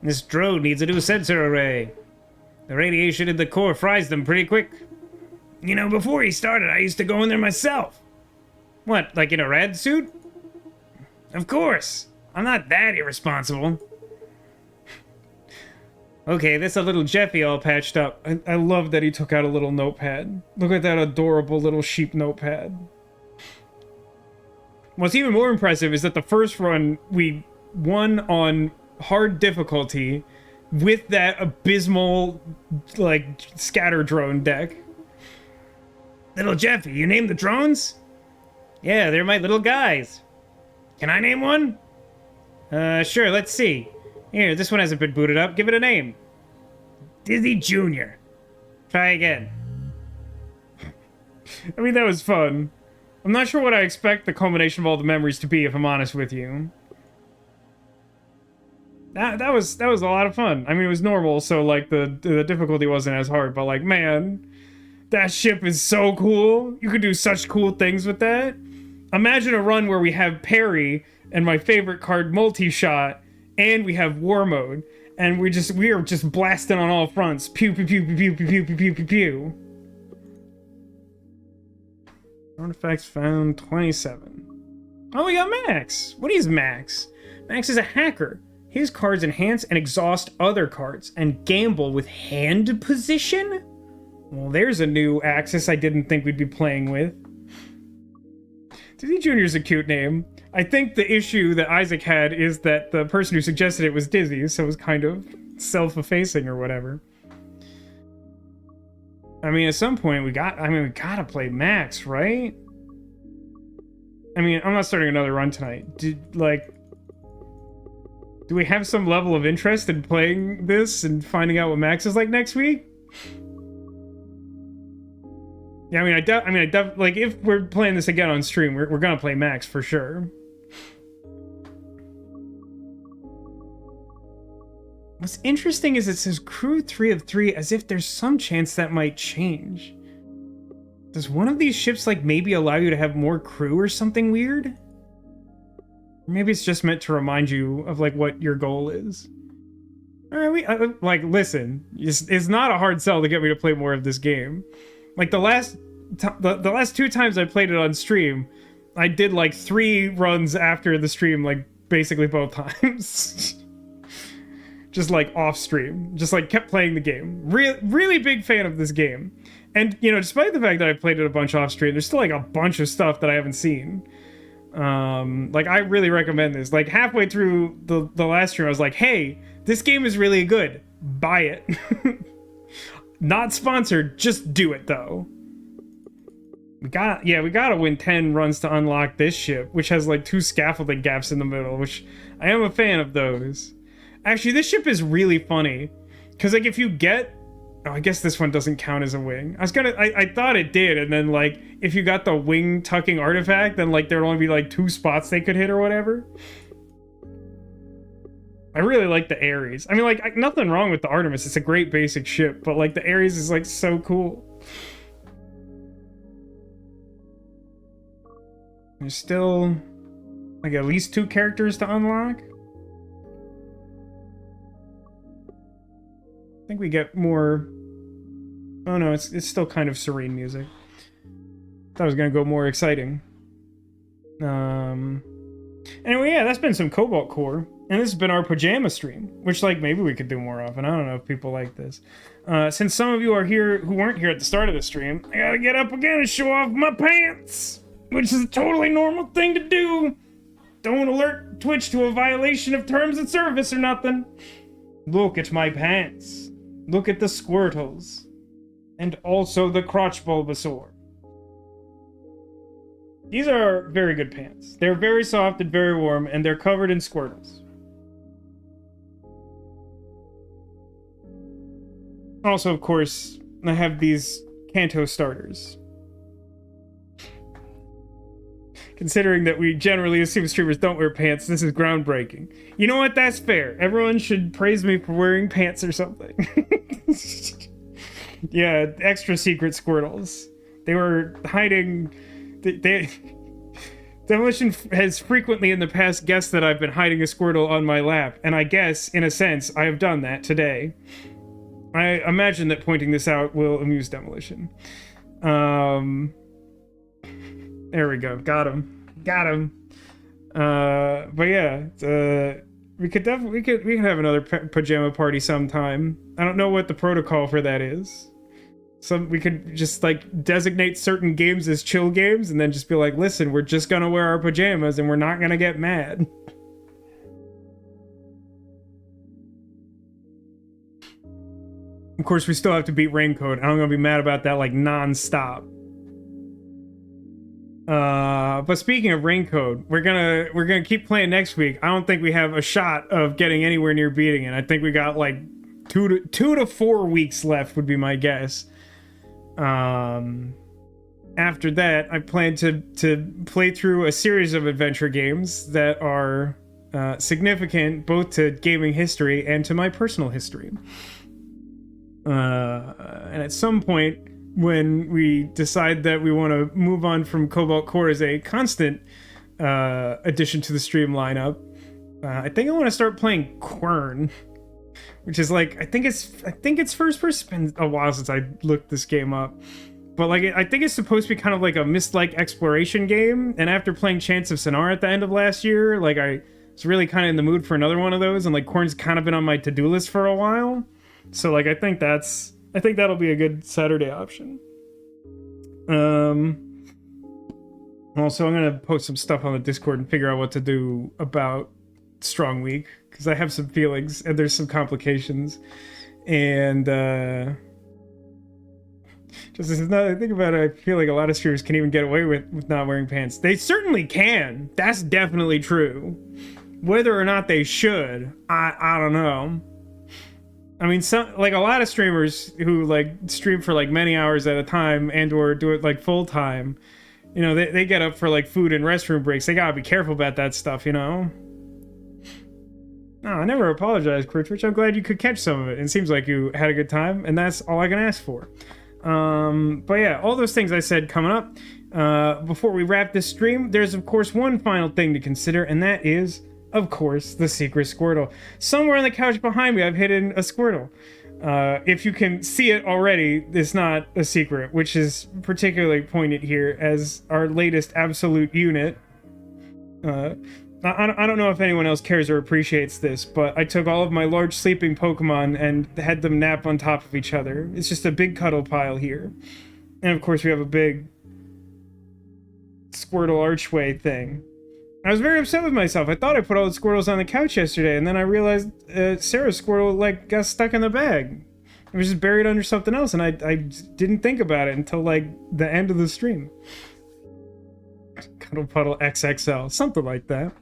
This drone needs a new sensor array. The radiation in the core fries them pretty quick. You know, before he started, I used to go in there myself. What, like in a rad suit? Of course. I'm not that irresponsible. Okay, this a little Jeffy all patched up. I love that he took out a little notepad. Look at that adorable little sheep notepad. What's even more impressive is that the first run, we won on hard difficulty with that abysmal, like, scatter drone deck. Little Jeffy, you named the drones? Yeah, they're my little guys. Can I name one? Sure, let's see. Here, this one hasn't been booted up. Give it a name. Dizzy Jr. Try again. I mean, that was fun. I'm not sure what I expect the culmination of all the memories to be, if I'm honest with you. That was a lot of fun. I mean, it was normal, so, like, the difficulty wasn't as hard, but, like, man, that ship is so cool. You could do such cool things with that. Imagine a run where we have Parry and my favorite card, Multi-Shot, and we have War Mode, and we are just blasting on all fronts. Pew, pew, pew, pew, pew, pew, pew, pew, pew, pew. Artifacts found 27. Oh, we got Max. What is Max? Max is a hacker. His cards enhance and exhaust other cards, and gamble with hand position? Well, there's a new axis I didn't think we'd be playing with. Dizzy Jr. is a cute name. I think the issue that Isaac had is that the person who suggested it was Dizzy, so it was kind of self-effacing or whatever. I mean, at some point we gotta play Max, right? I mean, I'm not starting another run tonight. Do we have some level of interest in playing this and finding out what Max is like next week? Yeah, I mean, like, if we're playing this again on stream, we're gonna play Max for sure. What's interesting is it says crew 3 of 3 as if there's some chance that might change. Does one of these ships, like, maybe allow you to have more crew or something weird? Maybe it's just meant to remind you of, like, what your goal is. Alright, like, listen, it's not a hard sell to get me to play more of this game. Like, the last 2 times I played it on stream, I did, like, 3 runs after the stream, like, basically both times. Just, like, off stream. Just, like, kept playing the game. Really big fan of this game. And, you know, despite the fact that I played it a bunch off stream, there's still, like, a bunch of stuff that I haven't seen. Like, I really recommend this. Like, halfway through the last stream, I was like, hey, this game is really good. Buy it. Not sponsored, just do it, though. We gotta win 10 runs to unlock this ship, which has, like, 2 scaffolding gaps in the middle, which I am a fan of those. Actually, this ship is really funny. Because, like, if you get... Oh, I guess this one doesn't count as a wing. I thought it did, and then, like, if you got the wing tucking artifact, then, like, there'd only be, like, 2 spots they could hit or whatever. I really like the Ares. I mean, like, nothing wrong with the Artemis. It's a great basic ship, but, like, the Ares is, like, so cool. There's still, like, at least 2 characters to unlock. I think we get more... Oh no, it's still kind of serene music. Thought it was gonna go more exciting. Anyway, yeah, that's been some Cobalt Core. And this has been our pajama stream, which, like, maybe we could do more of, and I don't know if people like this. Since some of you are here who weren't here at the start of the stream, I gotta get up again and show off my pants! Which is a totally normal thing to do! Don't alert Twitch to a violation of terms of service or nothing. Look at my pants. Look at the Squirtles. And also the crotch Bulbasaur. These are very good pants. They're very soft and very warm, and they're covered in Squirtles. Also, of course, I have these Kanto starters. Considering that we generally assume streamers don't wear pants, this is groundbreaking. You know what? That's fair. Everyone should praise me for wearing pants or something. Yeah, extra secret Squirtles. They were hiding... Demolition has frequently in the past guessed that I've been hiding a Squirtle on my lap, and I guess, in a sense, I have done that today. I imagine that pointing this out will amuse Demolition. There we go. Got him. But yeah, we could have another pajama party sometime. I don't know what the protocol for that is. We could just, like, designate certain games as chill games and then just be like, listen, we're just gonna wear our pajamas and we're not gonna get mad. Of course, we still have to beat Raincoat. I'm gonna be mad about that, like, non-stop. But speaking of Raincoat, we're gonna keep playing next week. I don't think we have a shot of getting anywhere near beating it. I think we got, like, 2 to 4 weeks left would be my guess. After that, I plan to play through a series of adventure games that are significant both to gaming history and to my personal history. And at some point, when we decide that we want to move on from Cobalt Core as a constant addition to the stream lineup, I think I want to start playing Quern. Which is, like, I think it's first person. It's been a while since I looked this game up, but, like, I think it's supposed to be kind of like a Myst-like exploration game. And after playing Chants of Sennaar at the end of last year, like, I was really kind of in the mood for another one of those. And, like, Quern's kind of been on my to-do list for a while, so, like, I think that'll be a good Saturday option. Also, I'm gonna post some stuff on the Discord and figure out what to do about Strong Week, because I have some feelings and there's some complications, and Just as now I think about it, I feel like a lot of streamers can even get away with not wearing pants. They certainly can. That's definitely true. Whether or not they should, I don't know. I mean, some like a lot of streamers who like stream for like many hours at a time and or do it like full time, you know, they get up for like food and restroom breaks. They gotta be careful about that stuff, you know. No, I never apologized, Twitch. I'm glad you could catch some of it. It seems like you had a good time, and that's all I can ask for. But yeah, all those things I said coming up. Before we wrap this stream, there's of course one final thing to consider, and that is, of course, the secret Squirtle. Somewhere on the couch behind me, I've hidden a Squirtle. If you can see it already, it's not a secret, which is particularly poignant here as our latest absolute unit. I don't know if anyone else cares or appreciates this, but I took all of my large sleeping Pokemon and had them nap on top of each other. It's just a big cuddle pile here. And of course we have a big Squirtle archway thing. I was very upset with myself. I thought I put all the Squirtles on the couch yesterday, and then I realized Sarah's Squirtle like got stuck in the bag. It was just buried under something else, and I didn't think about it until like the end of the stream. Cuddle Puddle XXL, something like that.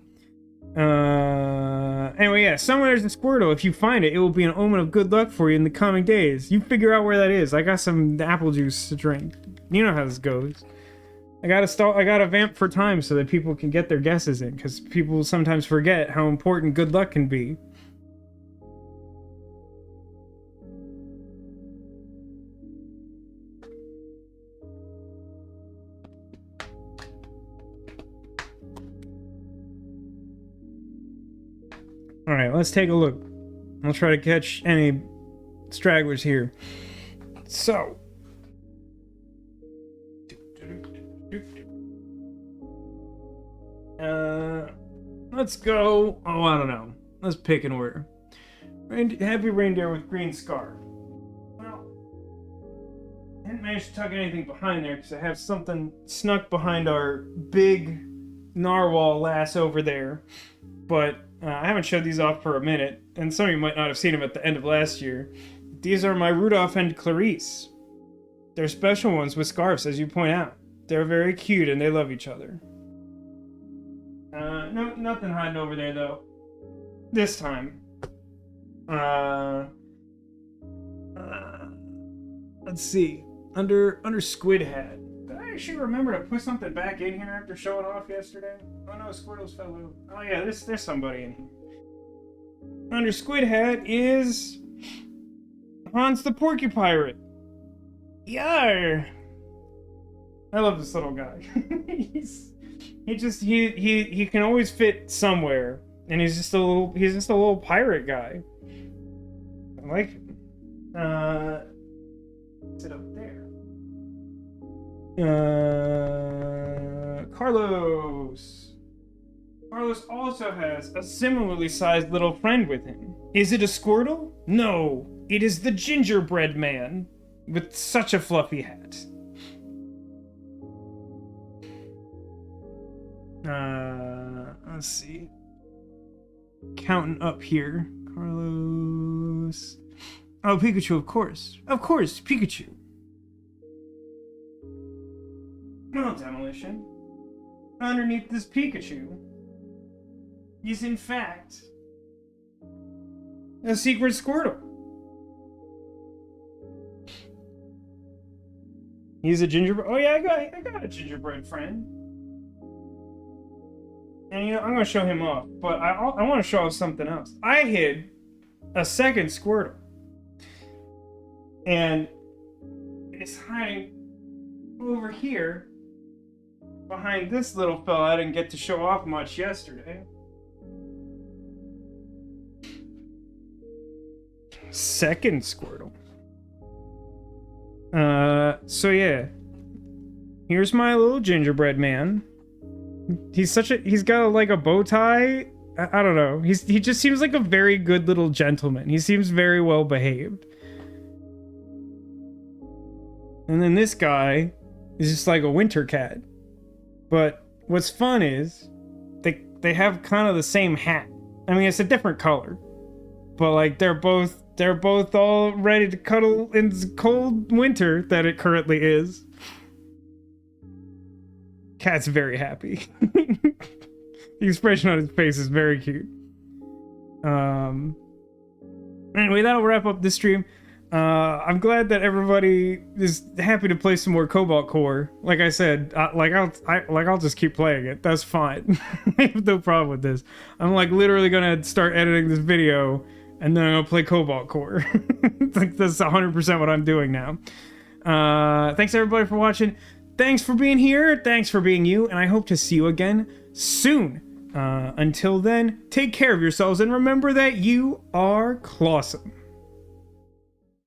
Anyway, yeah, somewhere there's a Squirtle. If you find it, it will be an omen of good luck for you in the coming days. You figure out where that is. I got some apple juice to drink. You know how this goes. I gotta vamp for time so that people can get their guesses in, because people sometimes forget how important good luck can be. Alright, let's take a look. I'll try to catch any stragglers here. So. Let's go. Oh, I don't know. Let's pick an order. Happy reindeer with green scarf. Well, I didn't manage to tuck anything behind there because I have something snuck behind our big narwhal lass over there. But I haven't showed these off for a minute, and some of you might not have seen them at the end of last year. These are my Rudolph and Clarice. They're special ones with scarves, as you point out. They're very cute and they love each other. No, nothing hiding over there though. This time. Let's see. Under Squid Hat. Did I actually remember to put something back in here after showing off yesterday? Oh no, Squirtles fell out. Oh yeah, there's somebody in here. Under Squid Hat is Hans the Porky Pirate. Yar! I love this little guy. He can always fit somewhere, and he's just a little pirate guy. I like him. Sit up there. Carlos. Carlos also has a similarly sized little friend with him. Is it a Squirtle? No, it is the gingerbread man with such a fluffy hat. Let's see. Counting up here. Carlos. Oh, Pikachu, of course. Of course, Pikachu. Well, Demolition. Underneath this Pikachu is, in fact, a secret Squirtle. He's a gingerbread. Oh yeah, I got a gingerbread friend. And you know, I'm gonna show him off, but I want to show off something else. I hid a second Squirtle, and it's hiding over here behind this little fella I didn't get to show off much yesterday. Second Squirtle. So yeah. Here's my little gingerbread man. He's got like a bow tie. I don't know. He just seems like a very good little gentleman. He seems very well behaved. And then this guy is just like a winter cat. But what's fun is they have kind of the same hat. I mean, it's a different color, but like they're both They're both all ready to cuddle in the cold winter that it currently is. Cat's very happy. The expression on his face is very cute. Anyway, that'll wrap up this stream. I'm glad that everybody is happy to play some more Cobalt Core. Like I said, I'll just keep playing it. That's fine. I have no problem with this. I'm like literally gonna start editing this video and then I'm gonna play Cobalt Core. Like that's 100% what I'm doing now. Thanks everybody for watching. Thanks for being here. Thanks for being you, and I hope to see you again soon. Until then, take care of yourselves and remember that you are clawsome.